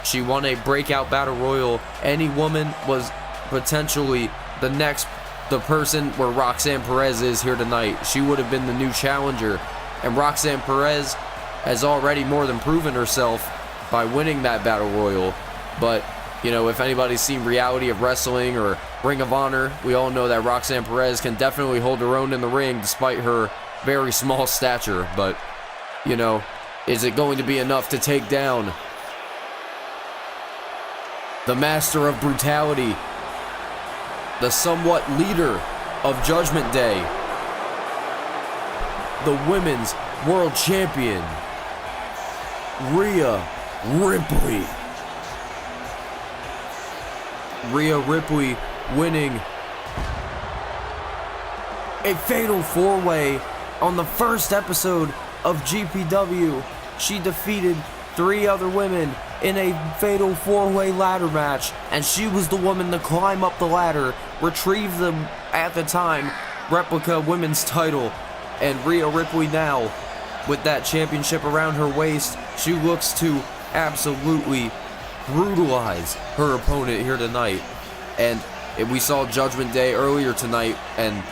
Speaker 1: She won a breakout battle royal. Any woman was potentially the person where Roxanne Perez is here tonight. She would have been the new challenger. And Roxanne Perez has already more than proven herself by winning that battle royal. But, if anybody's seen Reality of Wrestling or Ring of Honor, we all know that Roxanne Perez can definitely hold her own in the ring despite her very small stature. But, is it going to be enough to take down the master of brutality, the somewhat leader of Judgment Day, the women's world champion, Rhea Ripley? Rhea Ripley winning a fatal four-way on the first episode of GPW. She defeated 3 other women in a fatal four-way ladder match, and she was the woman to climb up the ladder, retrieve the, at the time, replica women's title. And Rhea Ripley now, with that championship around her waist, she looks to absolutely brutalize her opponent here tonight. And we saw Judgment Day earlier tonight, and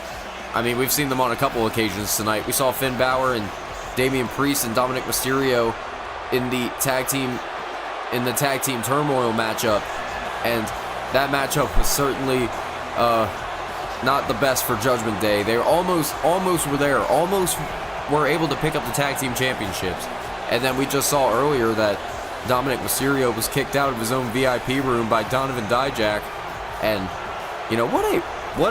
Speaker 1: I mean, we've seen them on a couple occasions tonight. We saw Finn Balor and Damian Priest and Dominic Mysterio in the tag team Turmoil matchup, and that matchup was certainly not the best for Judgment Day. They almost were there, almost were able to pick up the tag team championships, and then we just saw earlier that Dominic Mysterio was kicked out of his own VIP room by Donovan Dijak, and you know what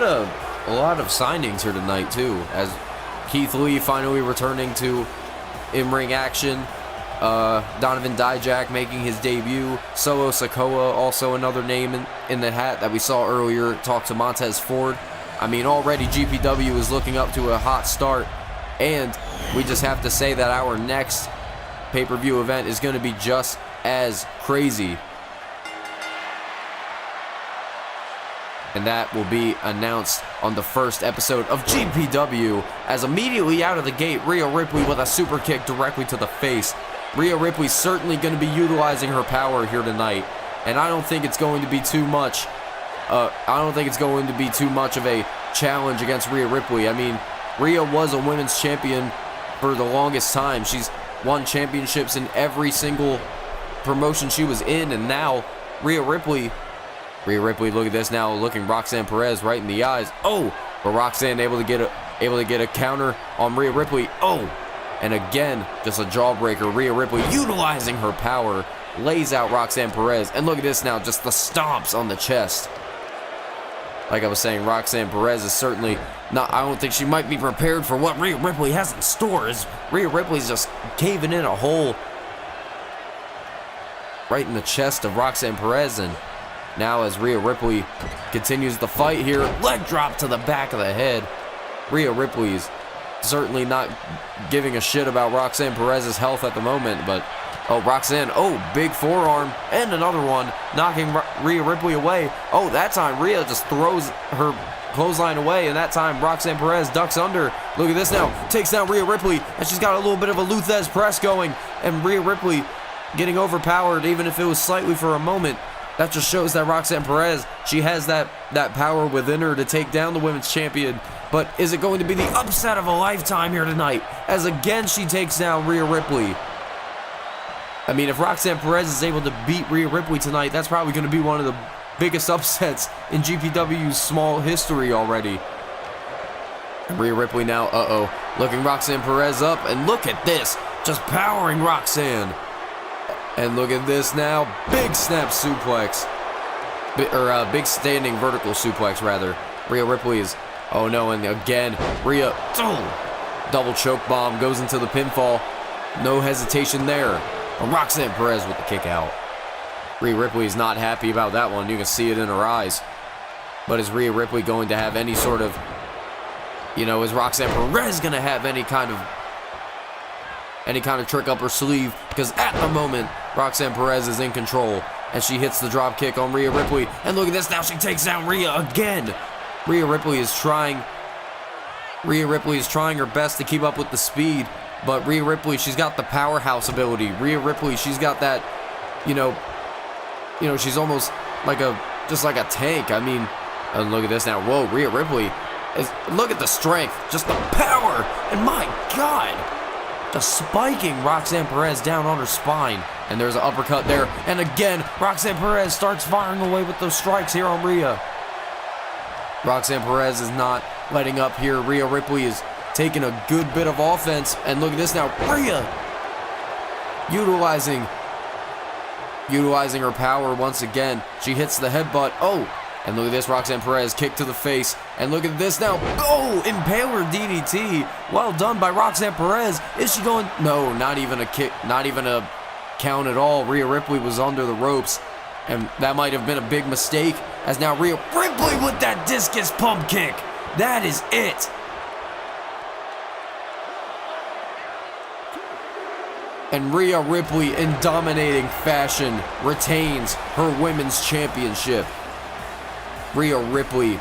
Speaker 1: a lot of signings here tonight too, as Keith Lee finally returning to in-ring action. Donovan Dijak making his debut. Solo Sikoa, also another name in the hat that we saw earlier. Talk to Montez Ford. I mean, already GPW is looking up to a hot start, and we just have to say that our next pay-per-view event is going to be just as crazy. And that will be announced on the first episode of GPW, as immediately out of the gate, Rhea Ripley with a super kick directly to the face. Rhea Ripley's certainly going to be utilizing her power here tonight, and I don't think it's going to be too much. I don't think it's going to be too much of a challenge against Rhea Ripley. I mean, Rhea was a women's champion for the longest time. She's won championships in every single promotion she was in, and now Rhea Ripley, look at this now, looking Roxanne Perez right in the eyes. Oh, but Roxanne able to get a counter on Rhea Ripley. Oh, and again, just a jawbreaker. Rhea Ripley utilizing her power, lays out Roxanne Perez, and look at this now, just the stomps on the chest. Like I was saying, Roxanne Perez is certainly not, I don't think she might be prepared for what Rhea Ripley has in store, as Rhea Ripley's just caving in a hole right in the chest of Roxanne Perez. And now as Rhea Ripley continues the fight here, leg drop to the back of the head. Rhea Ripley's certainly not giving a shit about Roxanne Perez's health at the moment, but oh, Roxanne, oh, big forearm, and another one, knocking Rhea Ripley away. Oh, that time Rhea just throws her clothesline away, and that time Roxanne Perez ducks under. Look at this now, takes down Rhea Ripley, and she's got a little bit of a Luthez press going, and Rhea Ripley getting overpowered, even if it was slightly for a moment. That just shows that Roxanne Perez, she has that power within her to take down the women's champion. But is it going to be the upset of a lifetime here tonight, as again she takes down Rhea Ripley? I mean, if Roxanne Perez is able to beat Rhea Ripley tonight, that's probably going to be one of the biggest upsets in GPW's small history already. And Rhea Ripley now, looking Roxanne Perez up, and look at this, just powering Roxanne. And look at this now, big snap suplex, big standing vertical suplex rather. Rhea Ripley is, oh no, and again, Rhea, double choke bomb, goes into the pinfall, no hesitation there. Roxanne Perez with the kick out. Rhea Ripley is not happy about that one. You can see it in her eyes. But is Rhea Ripley going to have any sort of, is Roxanne Perez going to have any kind of trick up her sleeve? Because at the moment, Roxanne Perez is in control, and she hits the drop kick on Rhea Ripley. And look at this, now she takes down Rhea again. Rhea Ripley is trying her best to keep up with the speed. But Rhea Ripley, she's got the powerhouse ability. Rhea Ripley, she's got that, she's almost like just like a tank. I mean, and look at this now. Whoa, Rhea Ripley, look at the strength, just the power, and my God, just spiking Roxanne Perez down on her spine. And there's an uppercut there. And again, Roxanne Perez starts firing away with those strikes here on Rhea. Roxanne Perez is not letting up here. Rhea Ripley is taking a good bit of offense, and look at this now, Rhea utilizing her power once again. She hits the headbutt. Oh, and look at this, Roxanne Perez kick to the face, and look at this now. Oh, impaler DDT. Well done by Roxanne Perez. Is she going? No, not even a kick, not even a count at all. Rhea Ripley was under the ropes, and that might have been a big mistake, as now Rhea Ripley with that discus pump kick. That is it. And Rhea Ripley, in dominating fashion, retains her women's championship. Rhea Ripley,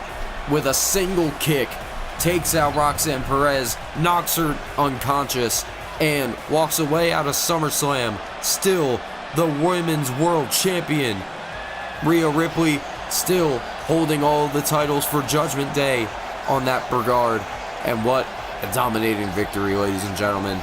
Speaker 1: with a single kick, takes out Roxanne Perez, knocks her unconscious, and walks away out of SummerSlam, still the women's world champion. Rhea Ripley still holding all of the titles for Judgment Day on that regard. And what a dominating victory, ladies and gentlemen.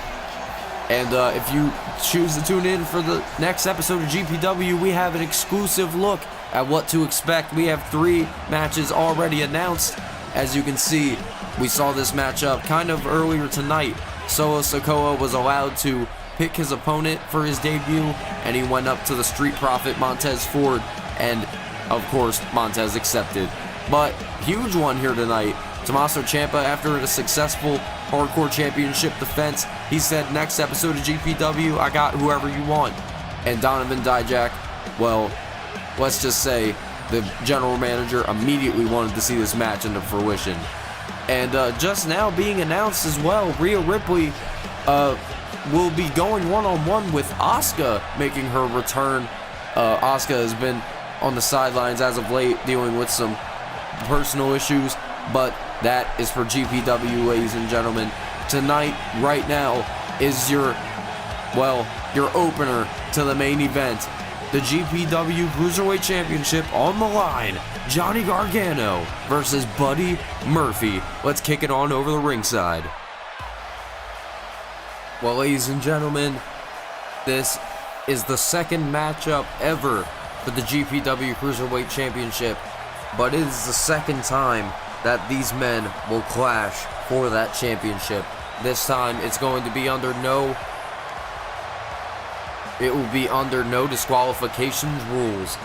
Speaker 1: And if you choose to tune in for the next episode of GPW, we have an exclusive look at what to expect. We have 3 matches already announced. As you can see, we saw this matchup kind of earlier tonight. Solo Sikoa was allowed to pick his opponent for his debut, and he went up to the Street Profit Montez Ford, and of course Montez accepted. But huge one here tonight. Tommaso Ciampa, after a successful Hardcore Championship defense, he said, next episode of GPW, I got whoever you want. And Donovan Dijak, well, let's just say the general manager immediately wanted to see this match into fruition. And just now being announced as well, Rhea Ripley will be going one-on-one with Asuka, making her return. Asuka has been on the sidelines as of late, dealing with some personal issues, but that is for GPW, ladies and gentlemen. Tonight, right now, is your opener to the main event. The GPW Cruiserweight Championship on the line. Johnny Gargano versus Buddy Murphy. Let's kick it on over the ringside. Well, ladies and gentlemen, this is the second matchup ever for the GPW Cruiserweight Championship, but it is the second time that these men will clash for that championship. This time it's going to be under no disqualifications rules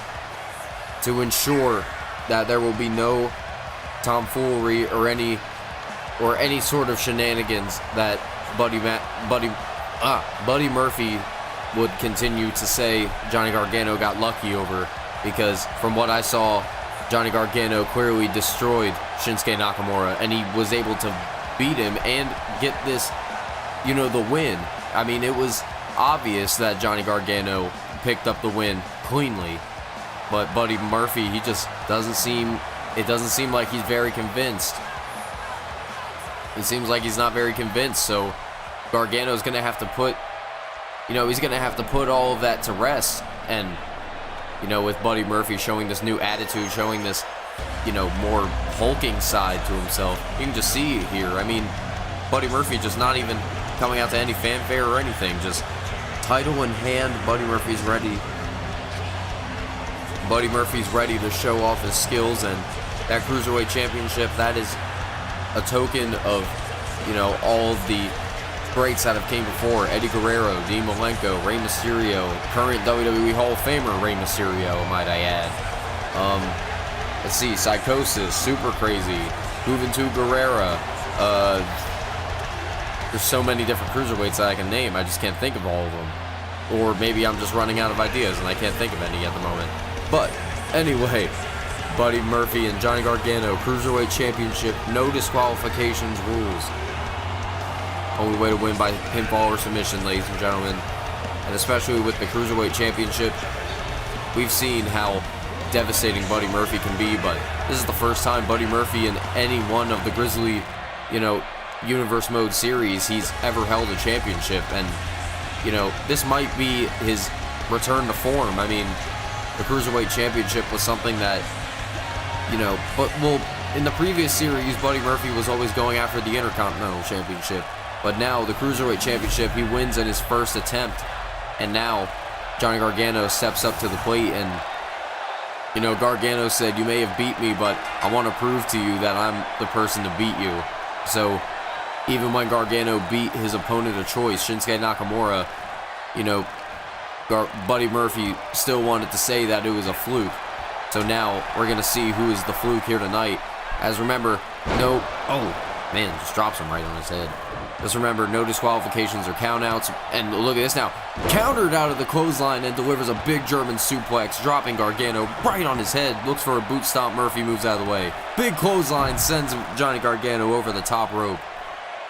Speaker 1: to ensure that there will be no tomfoolery or any sort of shenanigans that Buddy Murphy would continue to say Johnny Gargano got lucky over, because from what I saw, Johnny Gargano clearly destroyed Shinsuke Nakamura, and he was able to beat him and get this, the win. I mean, it was obvious that Johnny Gargano picked up the win cleanly, but Buddy Murphy, it doesn't seem like he's very convinced. It seems like he's not very convinced, so Gargano's going to have to put, he's going to have to put all of that to rest. And, with Buddy Murphy showing this new attitude, showing this, more hulking side to himself, you can just see it here. I mean, Buddy Murphy just not even coming out to any fanfare or anything, just title in hand. Buddy Murphy's ready. Buddy Murphy's ready to show off his skills, and that Cruiserweight Championship, that is a token of, all of the greats that have came before. Eddie Guerrero, Dean Malenko, Rey Mysterio, current WWE Hall of Famer Rey Mysterio, might I add. Let's see, Psychosis, Super Crazy, Juventud Guerrera. There's so many different cruiserweights that I can name, I just can't think of all of them. Or maybe I'm just running out of ideas and I can't think of any at the moment. But anyway, Buddy Murphy and Johnny Gargano, Cruiserweight Championship, no disqualifications rules. Only way to win by pinfall or submission, ladies and gentlemen. And especially with the Cruiserweight Championship, we've seen how devastating Buddy Murphy can be, but this is the first time Buddy Murphy in any one of the Grizzly, Universe Mode series he's ever held a championship. And, this might be his return to form. I mean, the Cruiserweight Championship was something that, in the previous series, Buddy Murphy was always going after the Intercontinental Championship. But now, the Cruiserweight Championship, he wins in his first attempt. And now, Johnny Gargano steps up to the plate, and, Gargano said, you may have beat me, but I want to prove to you that I'm the person to beat you. So, even when Gargano beat his opponent of choice, Shinsuke Nakamura, Buddy Murphy still wanted to say that it was a fluke. So now, we're going to see who is the fluke here tonight. As remember, just drops him right on his head. Just remember, no disqualifications or countouts. And look at this now. Countered out of the clothesline and delivers a big German suplex, dropping Gargano right on his head. Looks for a boot stomp. Murphy moves out of the way. Big clothesline sends Johnny Gargano over the top rope.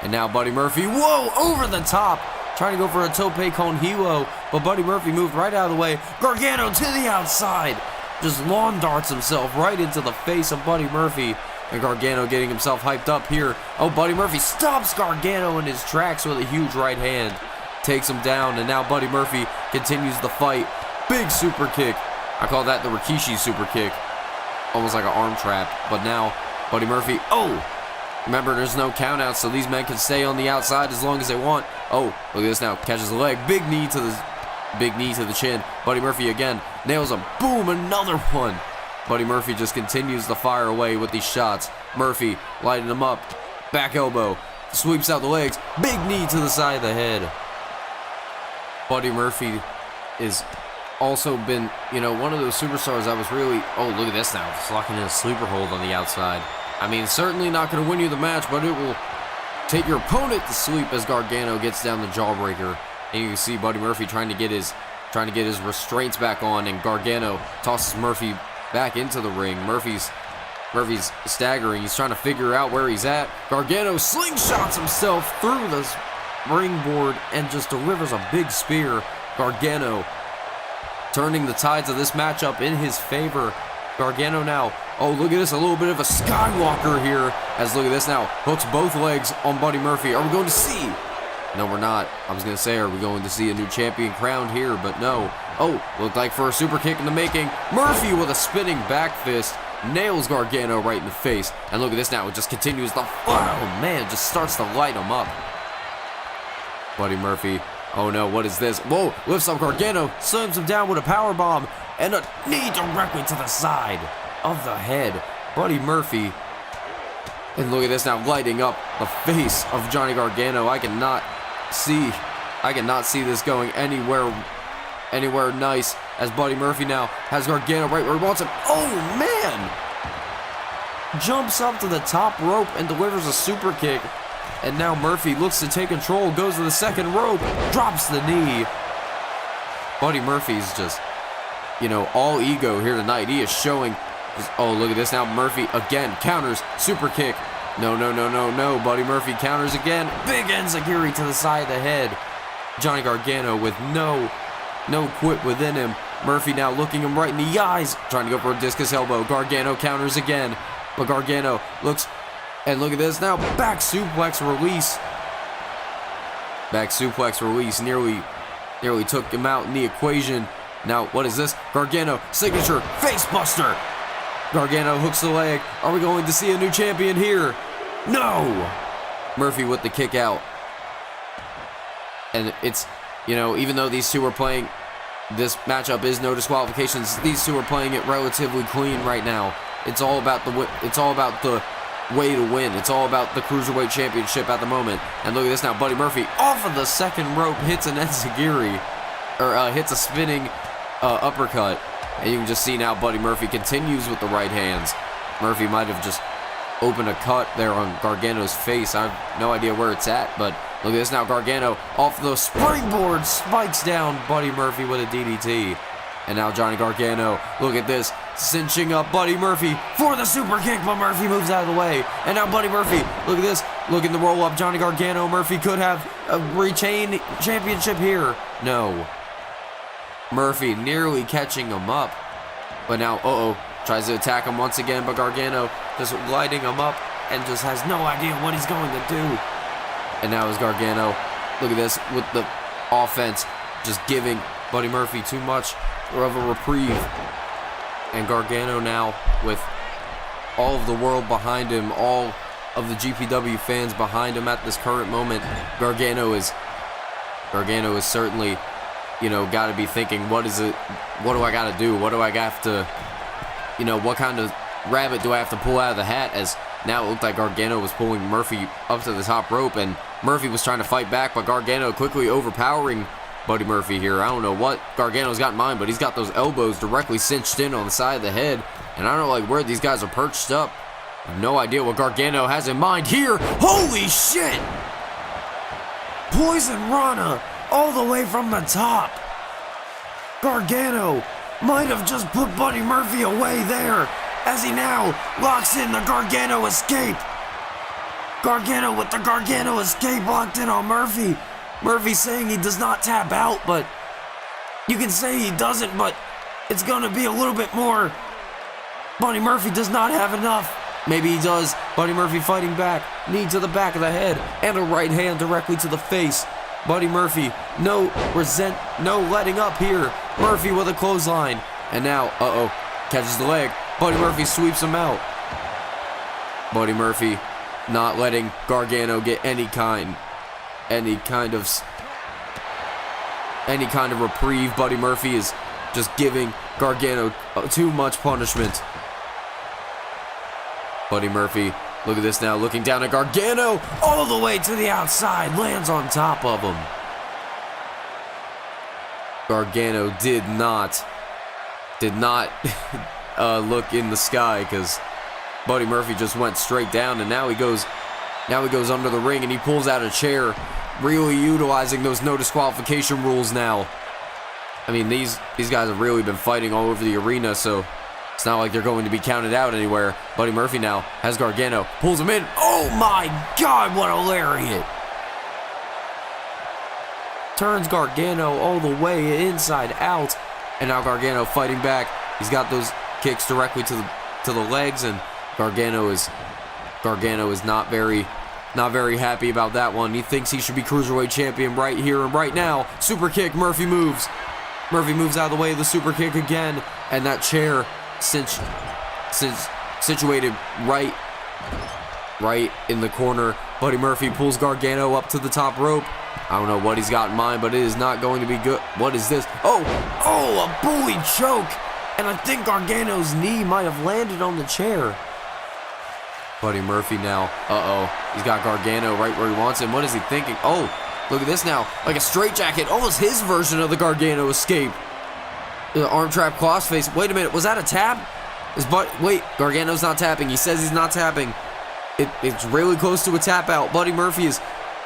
Speaker 1: And now Buddy Murphy, over the top. Trying to go for a tope con hilo, but Buddy Murphy moved right out of the way. Gargano to the outside. Just lawn darts himself right into the face of Buddy Murphy. And Gargano getting himself hyped up here. Oh, Buddy Murphy stops Gargano in his tracks with a huge right hand. Takes him down, and now Buddy Murphy continues the fight. Big super kick. I call that the Rikishi super kick. Almost like an arm trap. But now, Buddy Murphy, Remember, there's no count out, so these men can stay on the outside as long as they want. Oh, look at this now. Catches the leg. Big knee to the chin. Buddy Murphy again. Nails him. Boom, another one. Buddy Murphy just continues to fire away with these shots. Murphy lighting him up. Back elbow. Sweeps out the legs. Big knee to the side of the head. Buddy Murphy is also been, one of those superstars that was really... Oh, look at this now. Just locking in a sleeper hold on the outside. I mean, certainly not going to win you the match, but it will take your opponent to sleep as Gargano gets down the jawbreaker. And you can see Buddy Murphy trying to get his restraints back on, and Gargano tosses Murphy back into the ring. Murphy's staggering. He's trying to figure out where he's at. Gargano slingshots himself through the ringboard and just delivers a big spear. Gargano turning the tides of this matchup in his favor. Gargano now, oh, look at this, a little bit of a Skywalker here, as look at this now, hooks both legs on Buddy Murphy. Are we going to see? No, we're not. I was going to say, are we going to see a new champion crowned here? But no. Oh, looked like for a super kick in the making. Murphy with a spinning back fist nails Gargano right in the face. And look at this now, it just continues to, oh man, just starts to light him up. Buddy Murphy, oh no, what is this? Whoa, lifts up Gargano, slams him down with a power bomb, and a knee directly to the side of the head. Buddy Murphy, and look at this now, lighting up the face of Johnny Gargano. I cannot see this going anywhere nice, as Buddy Murphy now has Gargano right where he wants him. Oh man! Jumps up to the top rope and delivers a super kick. And now Murphy looks to take control, goes to the second rope, drops the knee. Buddy Murphy's just, all ego here tonight. He is showing, oh, look at this now. Murphy again counters, super kick. No. Buddy Murphy counters again. Big enziguri to the side of the head. Johnny Gargano with no quit within him. Murphy now looking him right in the eyes, trying to go for a discus elbow. Gargano counters again, but Gargano looks... And look at this now, back suplex release. Back suplex release nearly took him out in the equation. Now, what is this? Gargano, signature face buster. Gargano hooks the leg. Are we going to see a new champion here? No! Murphy with the kick out. And it's, even though these two are playing, this matchup is no disqualifications, these two are playing it relatively clean right now. It's all about the way to win. It's all about the Cruiserweight Championship at the moment. And look at this now, Buddy Murphy off of the second rope hits an enziguri, or hits a spinning uppercut. And you can just see now Buddy Murphy continues with the right hands. Murphy might have just opened a cut there on Gargano's face. I have no idea where it's at, but look at this now, Gargano off the springboard spikes down Buddy Murphy with a DDT. And now Johnny Gargano, look at this, cinching up Buddy Murphy for the super kick, but Murphy moves out of the way. And now Buddy Murphy, look at this, looking to roll up Johnny Gargano. Murphy could have a retained championship here. No. Murphy nearly catching him up. But now, tries to attack him once again, but Gargano just lighting him up and just has no idea what he's going to do. And now is Gargano, look at this, with the offense, just giving Buddy Murphy too much of a reprieve. And Gargano now, with all of the world behind him, all of the GPW fans behind him at this current moment, Gargano is certainly, got to be thinking, what do I got to do? What do I have to, what kind of rabbit do I have to pull out of the hat? As now it looked like Gargano was pulling Murphy up to the top rope, and Murphy was trying to fight back, but Gargano quickly overpowering Buddy Murphy here. I don't know what Gargano's got in mind, but he's got those elbows directly cinched in on the side of the head, and I don't know where these guys are perched up. I have no idea what Gargano has in mind here. Holy shit! Poison Rana all the way from the top. Gargano might have just put Buddy Murphy away there, as he now locks in the Gargano escape. Gargano with the Gargano escape locked in on Murphy. Murphy saying he does not tap out, but you can say he doesn't, but it's gonna be a little bit more. Buddy Murphy does not have enough. Maybe he does. Buddy Murphy fighting back. Knee to the back of the head and a right hand directly to the face. Buddy Murphy, no letting up here. Murphy with a clothesline. And now, catches the leg. Buddy Murphy sweeps him out. Buddy Murphy not letting Gargano get any kind of reprieve. Buddy Murphy is just giving Gargano too much punishment. Buddy Murphy, look at this now, looking down at Gargano, all the way to the outside, lands on top of him. Gargano did not look in the sky, because Buddy Murphy just went straight down, and now he goes under the ring, and he pulls out a chair, really utilizing those no disqualification rules now. I mean, these guys have really been fighting all over the arena, so it's not like they're going to be counted out anywhere. Buddy Murphy now has Gargano, pulls him in. Oh my God, what a lariat! Turns Gargano all the way inside out, and now Gargano fighting back. He's got those kicks directly to the legs, and Gargano is not very happy about that one. He thinks he should be Cruiserweight champion right here and right now. Super kick, Murphy moves. Murphy moves out of the way of the super kick again, and that chair situated right in the corner. Buddy Murphy pulls Gargano up to the top rope. I don't know what he's got in mind, but it is not going to be good. What is this? Oh, a bully choke. And I think Gargano's knee might have landed on the chair. Buddy Murphy now. He's got Gargano right where he wants him. What is he thinking? Oh, look at this now. Like a straitjacket. Almost his version of the Gargano escape. The arm trap crossface. Wait a minute. Was that a tap? Wait, Gargano's not tapping. He says he's not tapping. It's really close to a tap out. Buddy Murphy has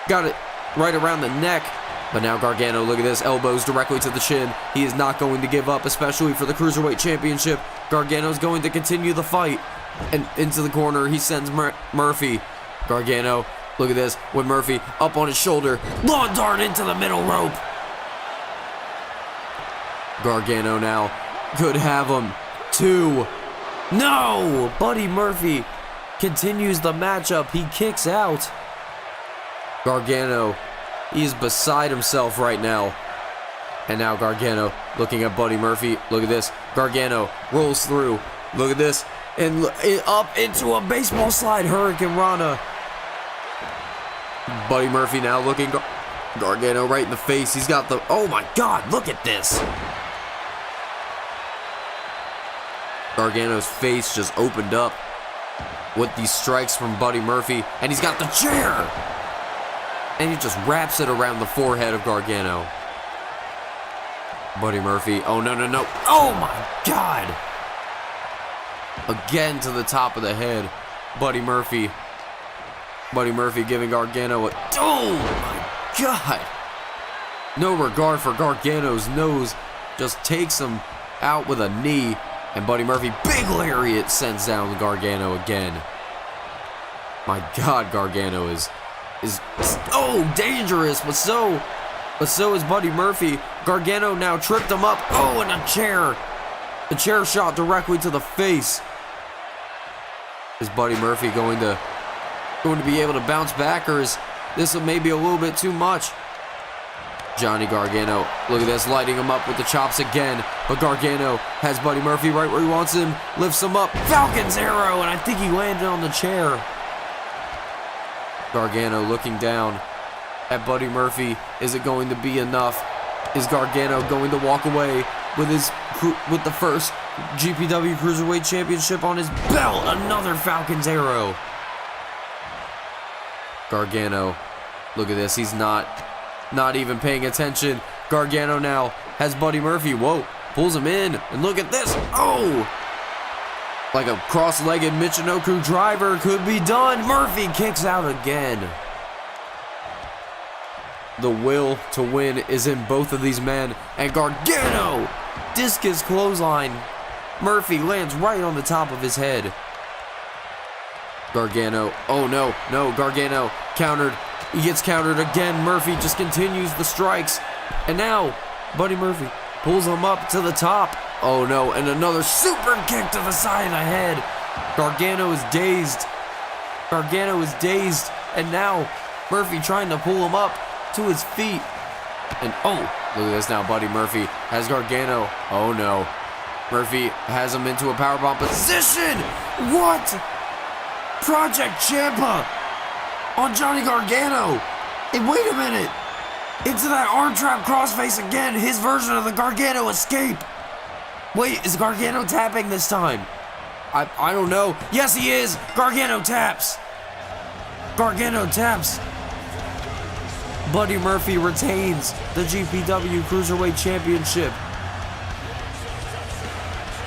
Speaker 1: got it right around the neck. But now Gargano, look at this, elbows directly to the chin. He is not going to give up, especially for the Cruiserweight Championship. Gargano's going to continue the fight. And into the corner, he sends Murphy. Gargano, look at this, with Murphy up on his shoulder. Lawn dart into the middle rope. Gargano now could have him. 2. No! Buddy Murphy continues the matchup. He kicks out. Gargano, he is beside himself right now. And now Gargano looking at Buddy Murphy. Look at this. Gargano rolls through. Look at this. And up into a baseball slide. Hurricane Rana. Buddy Murphy now looking Gargano right in the face. He's got the... Oh my God, look at this. Gargano's face just opened up with these strikes from Buddy Murphy. And he's got the chair. And he just wraps it around the forehead of Gargano. Buddy Murphy. Oh, no. Oh, my God. Again to the top of the head. Buddy Murphy giving Gargano a... Oh, my God. No regard for Gargano's nose. Just takes him out with a knee. And Buddy Murphy, big lariat, sends down Gargano again. My God, Gargano is dangerous, but so is Buddy Murphy. Gargano now tripped him up. Oh, and a chair. The chair shot directly to the face. Is Buddy Murphy going to be able to bounce back, or is this maybe a little bit too much? Johnny Gargano, look at this, lighting him up with the chops again. But Gargano has Buddy Murphy right where he wants him, lifts him up, Falcon's arrow, and I think he landed on the chair. Gargano looking down at Buddy Murphy. Is it going to be enough? Is Gargano going to walk away with the first GPW Cruiserweight Championship on his belt? Another Falcon's arrow. Gargano, look at this. He's not even paying attention. Gargano now has Buddy Murphy. Whoa, pulls him in. And look at this. Oh! Like a cross-legged Michinoku driver could be done. Murphy kicks out again. The will to win is in both of these men. And Gargano! Discus clothesline. Murphy lands right on the top of his head. Gargano. Oh, no. Gargano countered. He gets countered again. Murphy just continues the strikes. And now, Buddy Murphy pulls him up to the top. Oh no, and another super kick to the side of the head. Gargano is dazed. And now, Murphy trying to pull him up to his feet. And oh, look at this now. Buddy Murphy has Gargano. Oh no. Murphy has him into a powerbomb position. What? Project Ciampa on Johnny Gargano. And wait a minute. Into that arm trap crossface again. His version of the Gargano escape. Wait, is Gargano tapping this time? I don't know. Yes, he is. Gargano taps. Gargano taps. Buddy Murphy retains the GPW Cruiserweight Championship.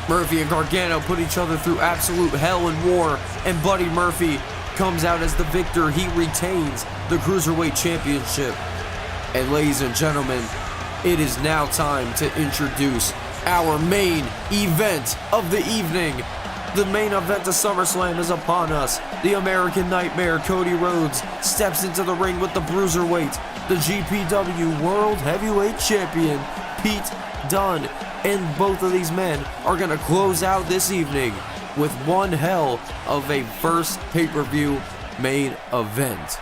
Speaker 1: Murphy and Gargano put each other through absolute hell and war, and Buddy Murphy comes out as the victor. He retains the Cruiserweight Championship. And ladies and gentlemen, it is now time to introduce our main event of the evening. The main event of SummerSlam is upon us. The American Nightmare, Cody Rhodes, steps into the ring with the Bruiserweight, the GPW World Heavyweight Champion, Pete Dunne. And both of these men are going to close out this evening with one hell of a first pay-per-view main event.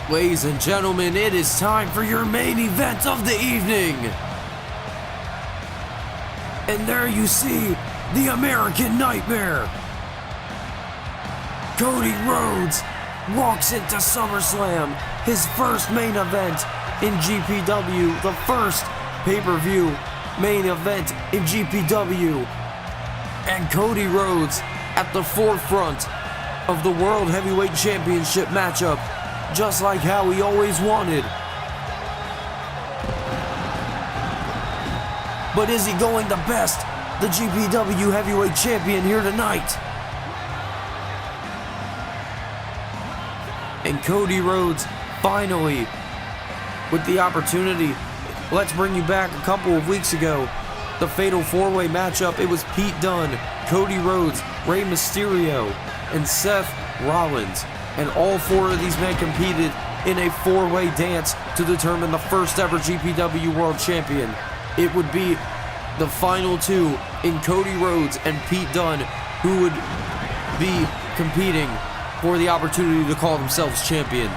Speaker 1: Ladies and gentlemen, it is time for your main event of the evening. And there you see the American Nightmare. Cody Rhodes walks into SummerSlam, his first main event in GPW, the first pay-per-view main event in GPW. And Cody Rhodes at the forefront of the World Heavyweight Championship matchup, just like how he always wanted. But is he going to best the GPW Heavyweight Champion here tonight? And Cody Rhodes finally with the opportunity. Let's bring you back a couple of weeks ago. The Fatal 4-Way matchup. It was Pete Dunne, Cody Rhodes, Rey Mysterio, and Seth Rollins. And all four of these men competed in a 4-way dance to determine the first ever GPW World Champion. It would be the final two in Cody Rhodes and Pete Dunne, who would be competing for the opportunity to call themselves champion.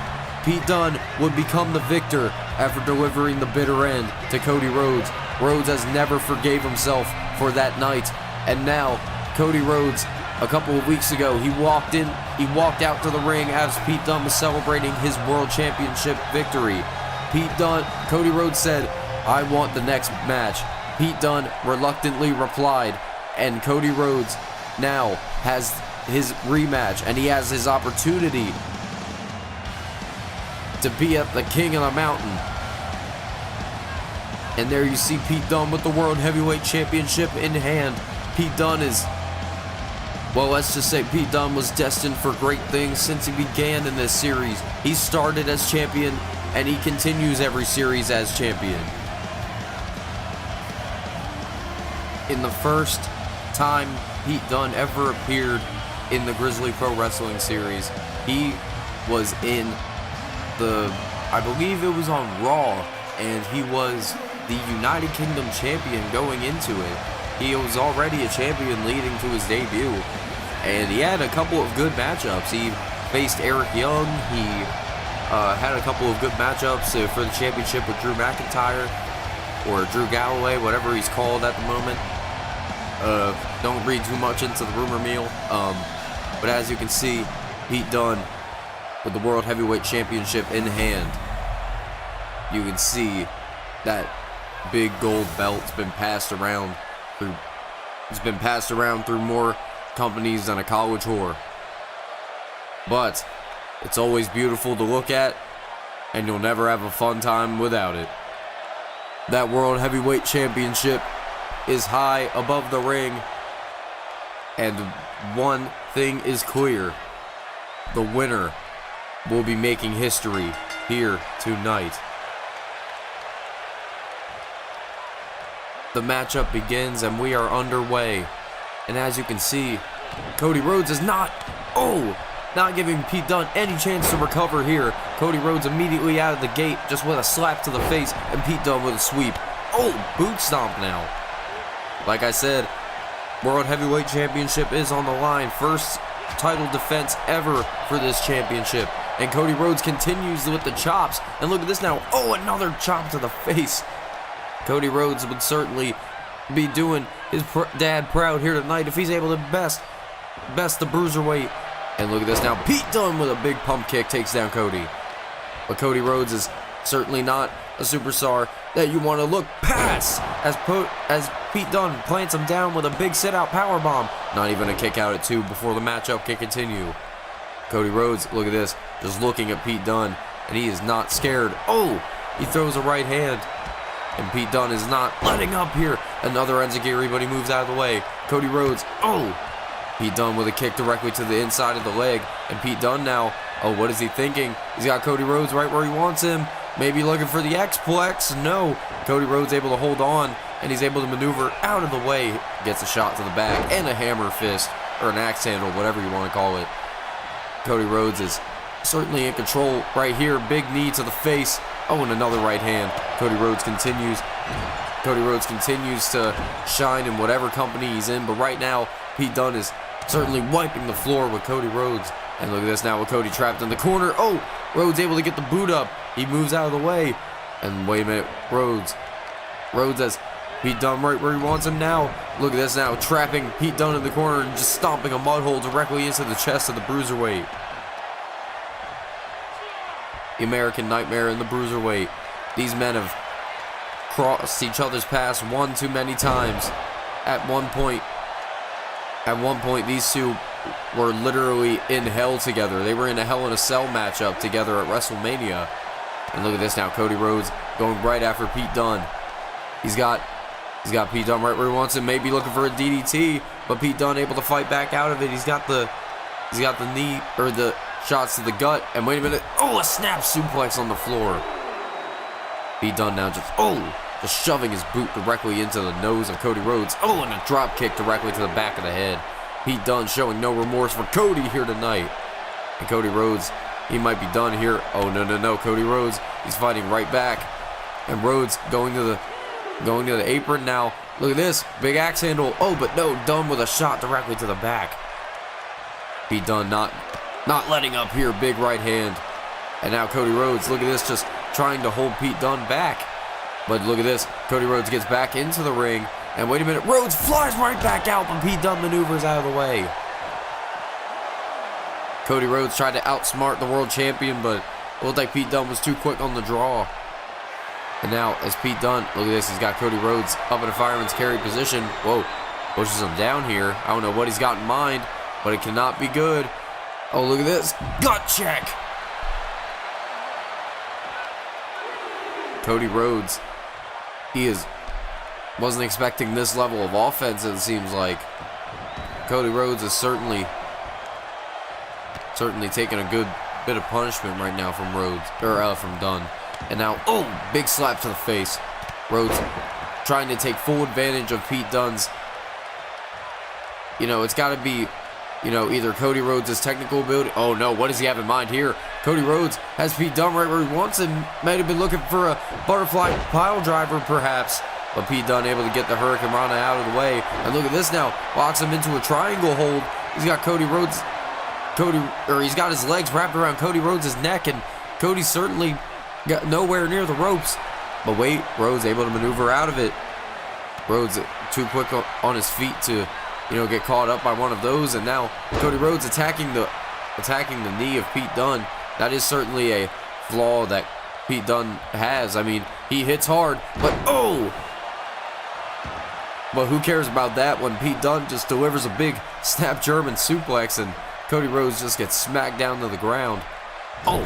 Speaker 1: Pete Dunne would become the victor after delivering the bitter end to Cody Rhodes. Rhodes has never forgave himself for that night, and now Cody Rhodes, a couple of weeks ago, he walked out to the ring as Pete Dunne was celebrating his World Championship victory. Cody Rhodes said, "I want the next match." Pete Dunne reluctantly replied, and Cody Rhodes now has his rematch, and he has his opportunity to be at the King of the Mountain. And there you see Pete Dunne with the World Heavyweight Championship in hand. Pete Dunne is, well, let's just say Pete Dunne was destined for great things since he began in this series. He started as champion, and he continues every series as champion. In the first time Pete Dunne ever appeared in the Grizzly Pro Wrestling series, he was in I believe it was on Raw, and he was the United Kingdom champion going into it. He was already a champion leading to his debut, and he had a couple of good matchups. He faced Eric Young. He had a couple of good matchups for the championship with Drew McIntyre, or Drew Galloway, whatever he's called at the moment. Don't read too much into the rumor mill. But as you can see, Pete Dunne with the World Heavyweight Championship in hand. You can see that big gold belt's been passed around through. It's been passed around through more companies than a college whore. But it's always beautiful to look at, and you'll never have a fun time without it. That World Heavyweight Championship is high above the ring, and one thing is clear: the winner will be making history here tonight. The matchup begins, and we are underway. And as you can see, Cody Rhodes is not giving Pete Dunne any chance to recover here. Cody Rhodes immediately out of the gate, just with a slap to the face, and Pete Dunne with a sweep. Boot stomp now. Like I said, World Heavyweight Championship is on the line. First title defense ever for this championship. and Cody Rhodes continues with the chops. And look at this now. Oh, another chop to the face. Cody Rhodes would certainly be doing his dad proud here tonight if he's able to best the Bruiserweight. And look at this now. Pete Dunne with a big pump kick takes down Cody. But Cody Rhodes is certainly not a superstar that you want to look past as Pete Dunne plants him down with a big sit-out powerbomb. Not even a kick out at 2 before the matchup can continue. Cody Rhodes, look at this, just looking at Pete Dunne, and he is not scared. Oh, he throws a right hand, and Pete Dunne is not letting up here. Another enziguri, but he moves out of the way. Cody Rhodes, oh, Pete Dunne with a kick directly to the inside of the leg, and Pete Dunne now, oh, what is he thinking? He's got Cody Rhodes right where he wants him. Maybe looking for the X-Plex. No, Cody Rhodes able to hold on, and he's able to maneuver out of the way. Gets a shot to the back and a hammer fist, or an axe handle, whatever you want to call it. Cody Rhodes is certainly in control right here. Big knee to the face. Oh, and another right hand. Cody Rhodes continues to shine in whatever company he's in, but right now, Pete Dunne is certainly wiping the floor with Cody Rhodes. And look at this now with Cody trapped in the corner. Oh, Rhodes able to get the boot up. He moves out of the way. And wait a minute, Rhodes has Pete Dunne right where he wants him now. Look at this now, trapping Pete Dunne in the corner and just stomping a mud hole directly into the chest of the Bruiserweight. The American Nightmare and the Bruiserweight. These men have crossed each other's paths one too many times. At one point, these two were literally in hell together. They were in a Hell in a Cell matchup together at WrestleMania. And look at this now, Cody Rhodes going right after Pete Dunne. He's got Pete Dunne right where he wants him, maybe looking for a DDT, but Pete Dunne able to fight back out of it. He's got the knee, or the shots to the gut, and wait a minute, oh, a snap suplex on the floor. Pete Dunne now just shoving his boot directly into the nose of Cody Rhodes. Oh, and a drop kick directly to the back of the head. Pete Dunne showing no remorse for Cody here tonight. And Cody Rhodes, he might be done here. Oh, no. Cody Rhodes, he's fighting right back. And Rhodes going to the apron now. Look at this, big axe handle. Oh, but no, Dunne with a shot directly to the back. Pete Dunne not letting up here, big right hand. And now Cody Rhodes, look at this, just trying to hold Pete Dunne back. But look at this, Cody Rhodes gets back into the ring. And wait a minute, Rhodes flies right back out, but Pete Dunne maneuvers out of the way. Cody Rhodes tried to outsmart the world champion, but it looked like Pete Dunne was too quick on the draw. And now, as Pete Dunne, look at this, he's got Cody Rhodes up in a fireman's carry position. Whoa, pushes him down here. I don't know what he's got in mind, but it cannot be good. Oh, look at this, gut check. Cody Rhodes, wasn't expecting this level of offense, it seems like. Cody Rhodes is certainly taking a good bit of punishment right now from from Dunne. And now, oh, big slap to the face. Rhodes trying to take full advantage of Pete Dunne's, it's got to be, either Cody Rhodes' technical ability. Oh no, what does he have in mind here? Cody Rhodes has Pete Dunne right where he wants him. Might have been looking for a butterfly pile driver perhaps. But Pete Dunne able to get the Hurricane Rana out of the way. And look at this now. Locks him into a triangle hold. He's got he's got his legs wrapped around Cody Rhodes' neck, and Cody's certainly got nowhere near the ropes. But wait, Rhodes able to maneuver out of it. Rhodes too quick on his feet to, get caught up by one of those. And now Cody Rhodes attacking the knee of Pete Dunne. That is certainly a flaw that Pete Dunne has. I mean, he hits hard, but oh! But who cares about that when Pete Dunne just delivers a big snap German suplex and Cody Rhodes just gets smacked down to the ground. Oh,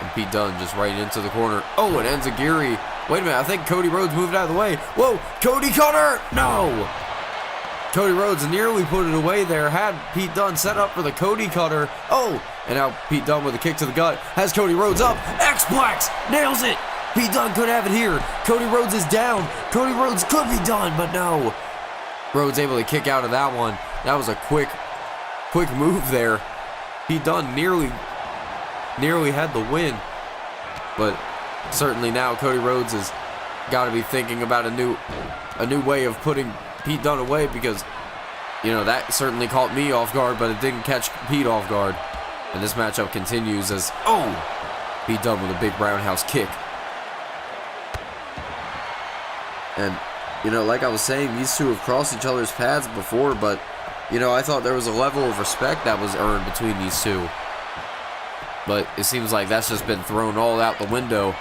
Speaker 1: and Pete Dunne just right into the corner. Oh, and enziguri. Wait a minute, I think Cody Rhodes moved out of the way. Whoa, Cody Cutter! No! Cody Rhodes nearly put it away there, had Pete Dunne set up for the Cody Cutter. Oh, and now Pete Dunne with a kick to the gut, has Cody Rhodes up. X-Plex, nails it! Pete Dunne could have it here. Cody Rhodes is down. Cody Rhodes could be done, but no. Rhodes able to kick out of that one. That was a quick move there. Pete Dunne nearly had the win. But certainly now Cody Rhodes has got to be thinking about a new way of putting Pete Dunne away, because that certainly caught me off guard, but it didn't catch Pete off guard. And this matchup continues as, Pete Dunne with a big roundhouse kick. And, like I was saying, these two have crossed each other's paths before, but, I thought there was a level of respect that was earned between these two. But it seems like that's just been thrown all out the window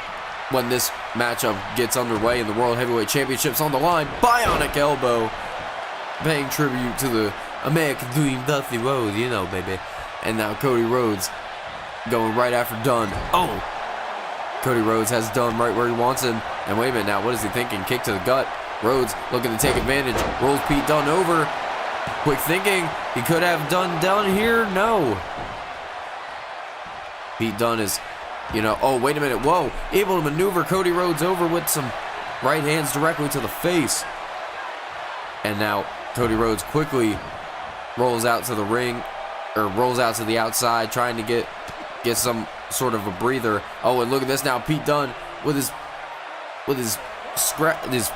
Speaker 1: when this matchup gets underway and the World Heavyweight Championship's on the line. Bionic elbow, paying tribute to the American Dream, Dusty Rhodes, baby. And now Cody Rhodes going right after Dunne. Cody Rhodes has Dunne right where he wants him. And wait a minute now, what is he thinking? Kick to the gut. Rhodes looking to take advantage. Rolls Pete Dunne over. Quick thinking. He could have Dunne here. No. Pete Dunne is, wait a minute. Whoa. Able to maneuver Cody Rhodes over with some right hands directly to the face. And now Cody Rhodes quickly rolls out to the ring, or rolls out to the outside, trying to get some sort of a breather. And look at this now. Pete Dunne with his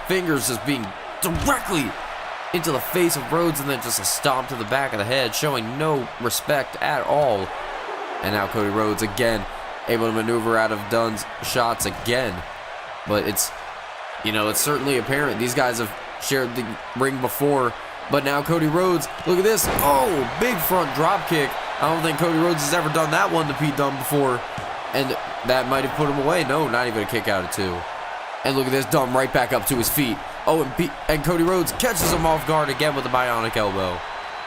Speaker 1: fingers just being directly into the face of Rhodes, and then just a stomp to the back of the head, showing no respect at all. And now Cody Rhodes again able to maneuver out of Dunne's shots again. But it's certainly apparent these guys have shared the ring before. But now Cody Rhodes, look at this. Big front drop kick. I don't think Cody Rhodes has ever done that one to Pete Dunne before. And that might have put him away. No, not even a kick out of two. And look at this, Dunne right back up to his feet. And Cody Rhodes catches him off guard again with a bionic elbow.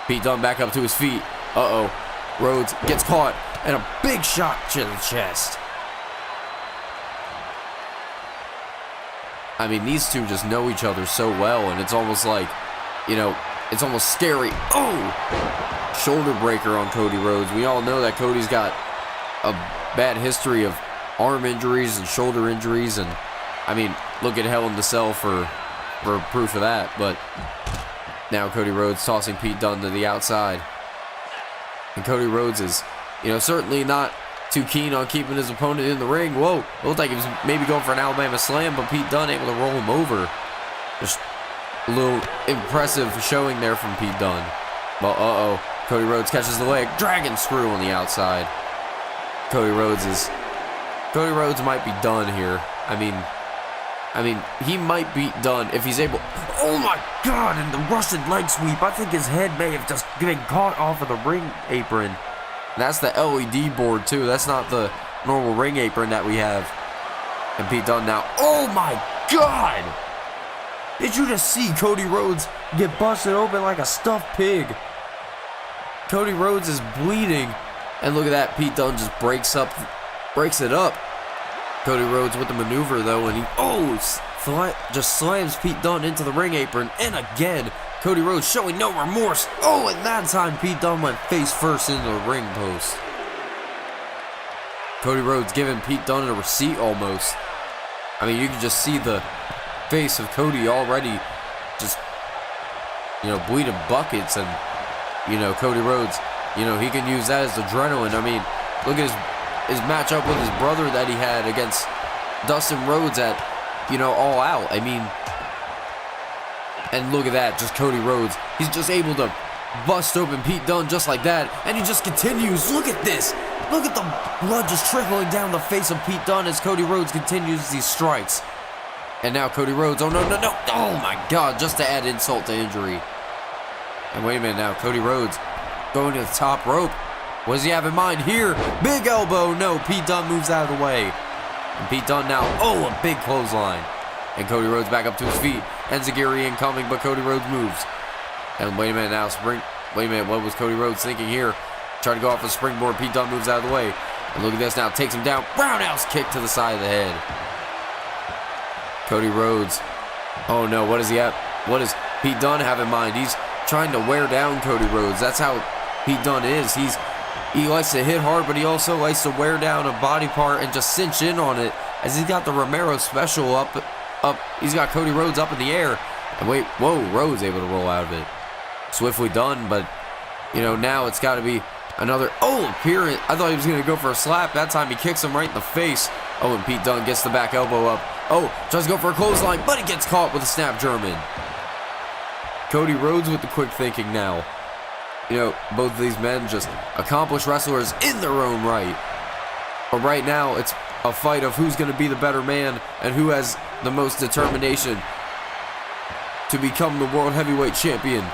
Speaker 1: Pete Dunne back up to his feet. Rhodes gets caught. And a big shot to the chest. I mean, these two just know each other so well, and it's almost like, it's almost scary. Shoulder breaker on Cody Rhodes. We all know that Cody's got a bad history of arm injuries and shoulder injuries, and I mean, look at Hell in the Cell for proof of that. But now Cody Rhodes tossing Pete Dunne to the outside. And Cody Rhodes is, certainly not too keen on keeping his opponent in the ring. Whoa, it looked like he was maybe going for an Alabama slam, but Pete Dunne able to roll him over. Just a little impressive showing there from Pete Dunne. Well, Cody Rhodes catches the leg, dragon screw on the outside. Cody Rhodes might be done here. I mean, he might be done if he's able. Oh my God! And the Russian leg sweep. I think his head may have just been caught off of the ring apron. That's the LED board too. That's not the normal ring apron that we have. And Pete Dunne now. Oh my God! Did you just see Cody Rhodes get busted open like a stuffed pig? Cody Rhodes is bleeding. And look at that. Pete Dunne just breaks it up. Cody Rhodes with the maneuver though, and he just slams Pete Dunne into the ring apron. And again, Cody Rhodes showing no remorse. And that time Pete Dunne went face first into the ring post. Cody Rhodes giving Pete Dunne a receipt almost. I mean, you can just see the face of Cody already just, bleeding buckets. And, Cody Rhodes, he can use that as adrenaline. I mean, look at his matchup with his brother that he had against Dustin Rhodes at, All Out. I mean, and look at that, just Cody Rhodes. He's just able to bust open Pete Dunne just like that, and he just continues. Look at this. Look at the blood just trickling down the face of Pete Dunne as Cody Rhodes continues these strikes. And now Cody Rhodes, no. Oh my God, just to add insult to injury. And wait a minute now, Cody Rhodes going to the top rope. What does he have in mind here? Big elbow. No, Pete Dunne moves out of the way. And Pete Dunne now, a big clothesline. And Cody Rhodes back up to his feet. Enziguri incoming, but Cody Rhodes moves. And wait a minute now, what was Cody Rhodes thinking here? Trying to go off a springboard, Pete Dunne moves out of the way. And look at this now, takes him down. Roundhouse kick to the side of the head. Cody Rhodes. Oh no, what does he have? What does Pete Dunne have in mind? He's trying to wear down Cody Rhodes. That's how Pete Dunne is. He likes to hit hard, but he also likes to wear down a body part and just cinch in on it. As he's got the Romero special up. He's got Cody Rhodes up in the air. And wait, Rhodes able to roll out of it. Swiftly done, but, now it's got to be another, appearance. I thought he was going to go for a slap. That time he kicks him right in the face. And Pete Dunne gets the back elbow up. Tries to go for a clothesline, but he gets caught with a snap German. Cody Rhodes with the quick thinking now. both of these men just accomplished wrestlers in their own right. But right now, it's a fight of who's going to be the better man and who has the most determination to become the World Heavyweight Champion.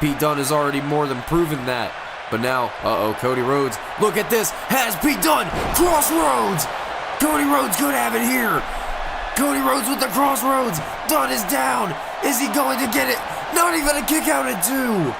Speaker 1: Pete Dunne has already more than proven that. But now, Cody Rhodes, look at this, has Pete Dunne, crossroads! Cody Rhodes could have it here. Cody Rhodes with the crossroads. Dunne is down. Is he going to get it? Not even a kick out at 2.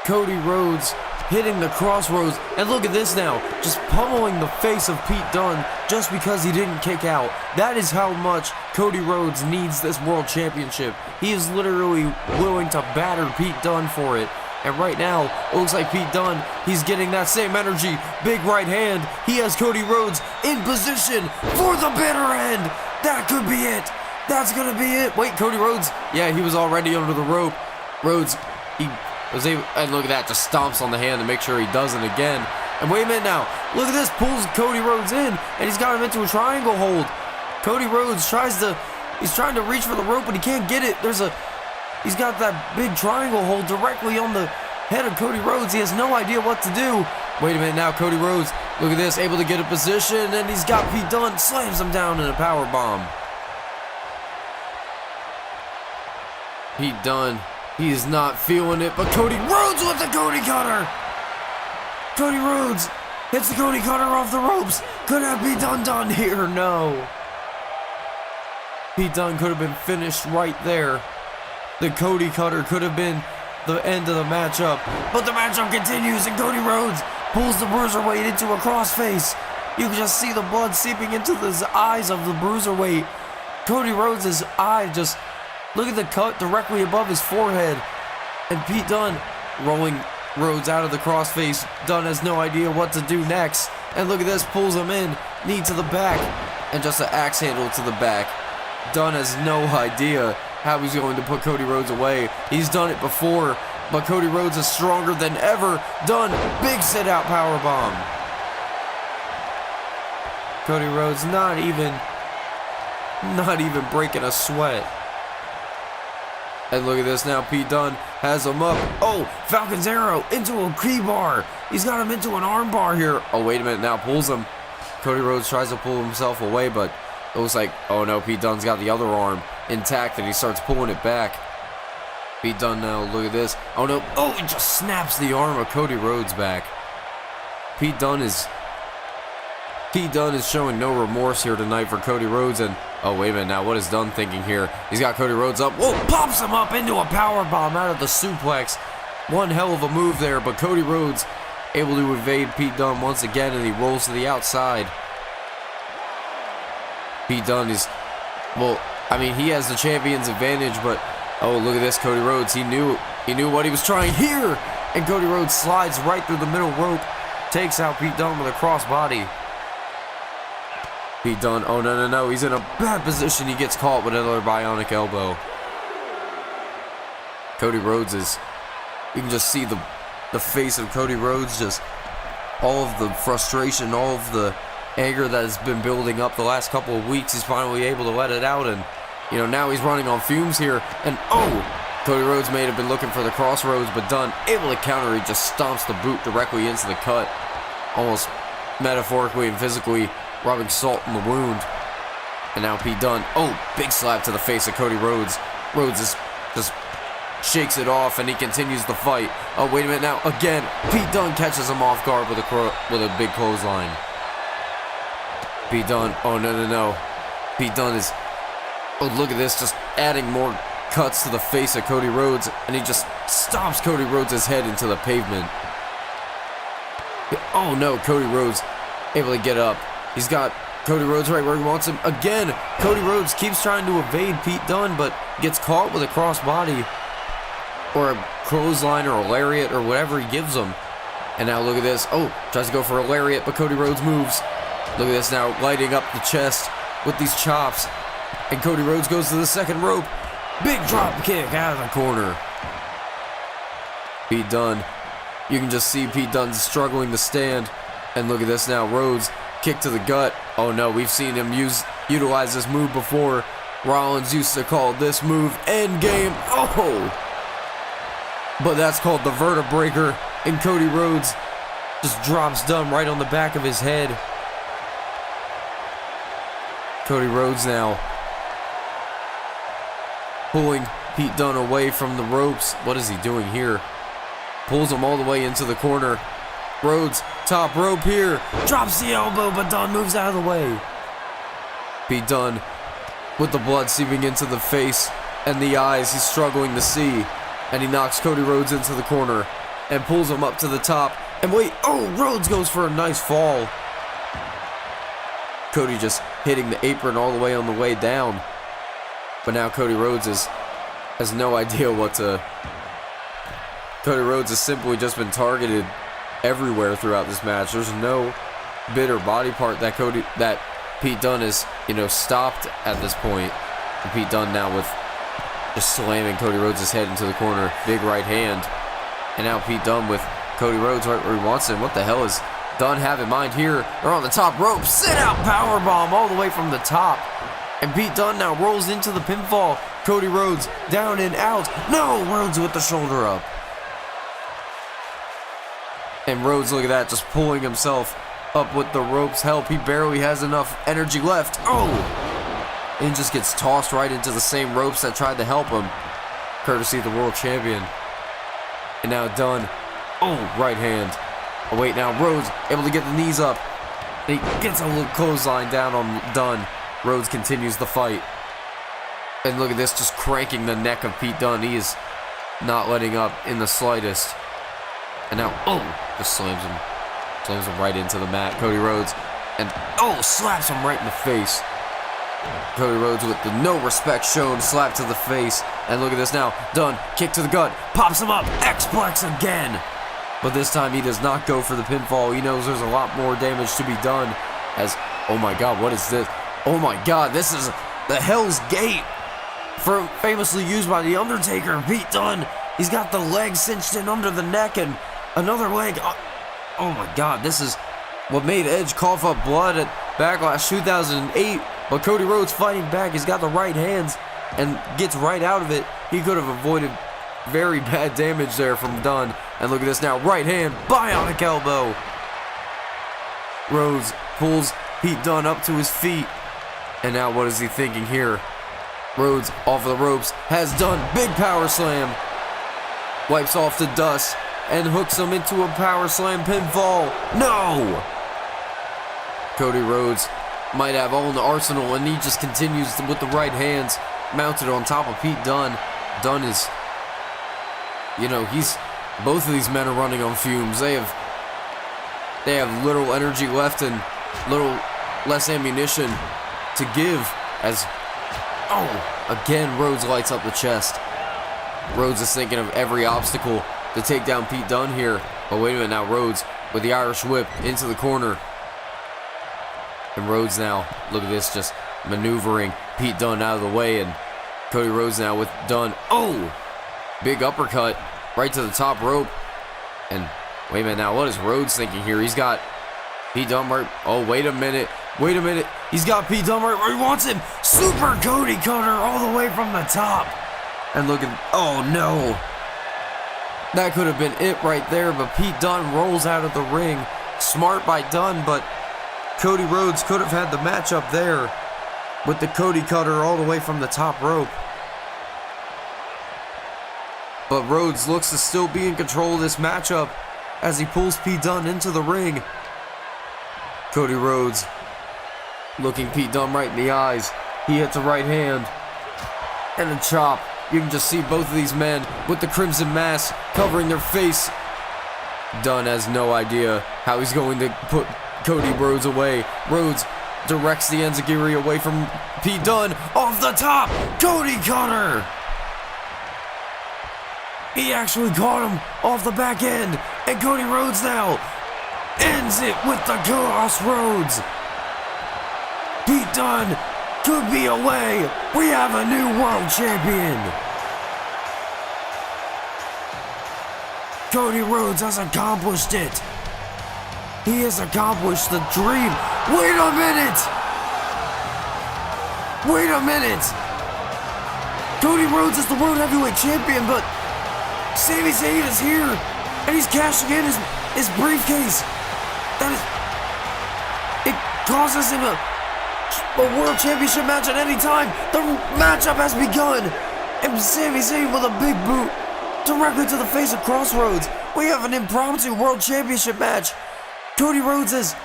Speaker 1: Cody Rhodes hitting the crossroads. And look at this now. Just pummeling the face of Pete Dunne just because he didn't kick out. That is how much Cody Rhodes needs this world championship. He is literally willing to batter Pete Dunne for it. And right now, it looks like Pete Dunne, he's getting that same energy. Big right hand. He has Cody Rhodes in position for the bitter end. That could be it. That's going to be it. Wait, Cody Rhodes. Yeah, he was already under the rope. Rhodes, he was able, and look at that, just stomps on the hand to make sure he doesn't again. And wait a minute now. Look at this, pulls Cody Rhodes in, and he's got him into a triangle hold. Cody Rhodes he's trying to reach for the rope, but he can't get it. He's got that big triangle hold directly on the head of Cody Rhodes. He has no idea what to do. Wait a minute now, Cody Rhodes, look at this, able to get a position, and he's got Pete Dunne, slams him down in a power bomb. Pete Dunne, he is not feeling it, but Cody Rhodes with the Cody Cutter. Cody Rhodes hits the Cody Cutter off the ropes. Could have Pete Dunne done here? No. Pete Dunne could have been finished right there. The Cody Cutter could have been the end of the matchup, but the matchup continues, and Cody Rhodes pulls the Bruiserweight into a crossface. You can just see the blood seeping into the eyes of the Bruiserweight. Cody Rhodes' eye just, look at the cut directly above his forehead. And Pete Dunne rolling Rhodes out of the crossface. Dunne has no idea what to do next. And look at this, pulls him in, knee to the back, and just an axe handle to the back. Dunne has no idea how he's going to put Cody Rhodes away. He's done it before, but Cody Rhodes is stronger than ever. Dunne, big sit-out powerbomb. Cody Rhodes not even breaking a sweat. And look at this now, Pete Dunne has him up. Oh, Falcon's Arrow into a key bar. He's got him into an arm bar here. Oh, wait a minute, now pulls him. Cody Rhodes tries to pull himself away, but it looks like, oh no, Pete Dunne's got the other arm intact, and he starts pulling it back. Pete Dunne now, look at this. Oh no, oh, he just snaps the arm of Cody Rhodes back. Pete Dunne is showing no remorse here tonight for Cody Rhodes, and oh, wait a minute now, what is Dunne thinking here? He's got Cody Rhodes up. Whoa, pops him up into a powerbomb out of the suplex. One hell of a move there, but Cody Rhodes able to evade Pete Dunne once again, and he rolls to the outside. Pete Dunne is, well, I mean, he has the champion's advantage, but oh, look at this, Cody Rhodes. He knew what he was trying here, and Cody Rhodes slides right through the middle rope, takes out Pete Dunne with a crossbody. Pete Dunne, oh no, he's in a bad position. He gets caught with another bionic elbow. Cody Rhodes is, you can just see the face of Cody Rhodes, just all of the frustration, all of the anger that has been building up the last couple of weeks. He's finally able to let it out, and now he's running on fumes here. And oh, Cody Rhodes may have been looking for the crossroads, but Dunne able to counter. He just stomps the boot directly into the cut, almost metaphorically and physically rubbing salt in the wound. And now Pete Dunne, oh, big slap to the face of Cody Rhodes. Rhodes just shakes it off, and he continues the fight. Oh, wait a minute now, again, Pete Dunne catches him off guard with a big clothesline. Pete Dunne, oh no. Pete Dunne is, oh, look at this, just adding more cuts to the face of Cody Rhodes, and he just stomps Cody Rhodes' head into the pavement. Oh no, Cody Rhodes able to get up. He's got Cody Rhodes right where he wants him. Again, Cody Rhodes keeps trying to evade Pete Dunne, but gets caught with a crossbody or a clothesline or a lariat or whatever he gives him. And now look at this. Oh, tries to go for a lariat, but Cody Rhodes moves. Look at this now, lighting up the chest with these chops. And Cody Rhodes goes to the second rope. Big drop kick out of the corner. Pete Dunne. You can just see Pete Dunne struggling to stand. And look at this now, Rhodes. Kick to the gut. Oh no, we've seen him utilize this move before. Rollins used to call this move endgame. Oh! But that's called the vertebraker, and Cody Rhodes just drops Dunne right on the back of his head. Cody Rhodes now pulling Pete Dunne away from the ropes. What is he doing here? Pulls him all the way into the corner. Rhodes, top rope here. Drops the elbow, but Dunne moves out of the way. Pete Dunne with the blood seeping into the face and the eyes he's struggling to see. And he knocks Cody Rhodes into the corner and pulls him up to the top. And wait, oh, Rhodes goes for a nice fall. Cody just hitting the apron all the way on the way down. But now Cody Rhodes has no idea what to... Cody Rhodes has simply just been targeted everywhere throughout this match. There's no bit or body part that Pete Dunne is, stopped at this point. And Pete Dunne now with just slamming Cody Rhodes' head into the corner. Big right hand. And now Pete Dunne with Cody Rhodes right where he wants him. What the hell is Dunne have in mind here? They're on the top rope. Sit out powerbomb all the way from the top. And Pete Dunne now rolls into the pinfall. Cody Rhodes down and out. No, Rhodes with the shoulder up. And Rhodes, look at that, just pulling himself up with the ropes. Help, he barely has enough energy left. Oh! And just gets tossed right into the same ropes that tried to help him. Courtesy of the world champion. And now Dunne. Oh, right hand. Oh, wait, now Rhodes able to get the knees up. And he gets a little clothesline down on Dunne. Rhodes continues the fight. And look at this, just cranking the neck of Pete Dunne. He is not letting up in the slightest. And now, just slams him right into the mat. Cody Rhodes, and slaps him right in the face. Cody Rhodes with the no respect shown, slap to the face. And look at this now, Dunne, kick to the gut, pops him up, X-Plex again. But this time he does not go for the pinfall. He knows there's a lot more damage to be done. As, oh my God, what is this? Oh my God, this is the Hell's Gate. Famously used by The Undertaker. Pete Dunne, he's got the leg cinched in under the neck and another leg. Oh my God, this is what made Edge cough up blood at Backlash 2008. But Cody Rhodes fighting back. He's got the right hands and gets right out of it. He could have avoided very bad damage there from Dunne. And look at this now, right hand, bionic elbow. Rhodes pulls Pete Dunne up to his feet. And now what is he thinking here? Rhodes off of the ropes, has Dunne, big power slam. Wipes off the dust and hooks him into a power slam pinfall. No! Cody Rhodes might have all in the arsenal, and he just continues with the right hands mounted on top of Pete Dunne. Dunne is, both of these men are running on fumes. They have little energy left and little less ammunition to give as, again, Rhodes lights up the chest. Rhodes is thinking of every obstacle to take down Pete Dunne here. But wait a minute now, Rhodes with the Irish whip into the corner. And Rhodes now, look at this, just maneuvering Pete Dunne out of the way. And Cody Rhodes now with Dunne. Big uppercut right to the top rope. And wait a minute now, what is Rhodes thinking here? He's got Pete Dunne right. Wait a minute. He's got Pete Dunne right where he wants him. Super Cody cutter all the way from the top. And look at, no. That could have been it right there, but Pete Dunne rolls out of the ring. Smart by Dunne, but Cody Rhodes could have had the match up there with the Cody cutter all the way from the top rope. But Rhodes looks to still be in control of this matchup as he pulls Pete Dunne into the ring. Cody Rhodes looking Pete Dunne right in the eyes. He hits a right hand and a chop. You can just see both of these men with the crimson mask covering their face. Dunne has no idea how he's going to put Cody Rhodes away. Rhodes directs the enziguri away from Pete Dunne. Off the top, Cody cutter. He actually caught him off the back end. And Cody Rhodes now ends it with the crossroads. Pete Dunne could be away. We have a new world champion. Cody Rhodes has accomplished it. He has accomplished the dream. Wait a minute. Cody Rhodes is the world heavyweight champion, but Sami Zayn is here, and he's cashing in his briefcase. It causes him a World Championship match at any time. The matchup has begun, and Sami Zayn with a big boot directly to the face of Crossroads. We have an impromptu World Championship match. Cody Rhodes has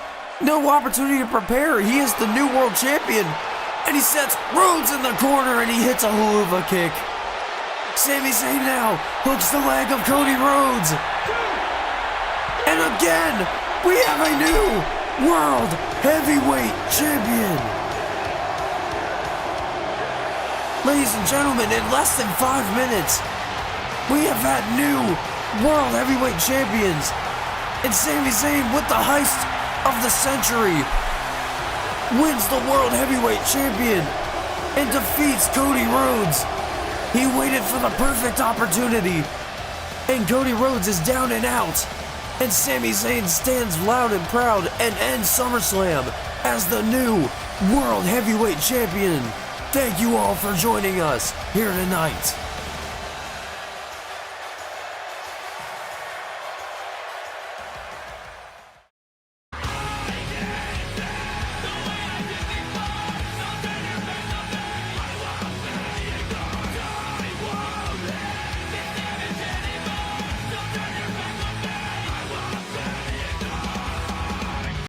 Speaker 1: no opportunity to prepare. He is the new World Champion, and he sets Rhodes in the corner, and he hits a hula kick. Sami Zayn now hooks the leg of Cody Rhodes. And again, we have a new World Heavyweight Champion. Ladies and gentlemen, in less than 5 minutes, we have had new World Heavyweight Champions. And Sami Zayn, with the heist of the century, wins the World Heavyweight Champion and defeats Cody Rhodes. He waited for the perfect opportunity, and Cody Rhodes is down and out. And Sami Zayn stands loud and proud and ends SummerSlam as the new World Heavyweight Champion. Thank you all for joining us here tonight.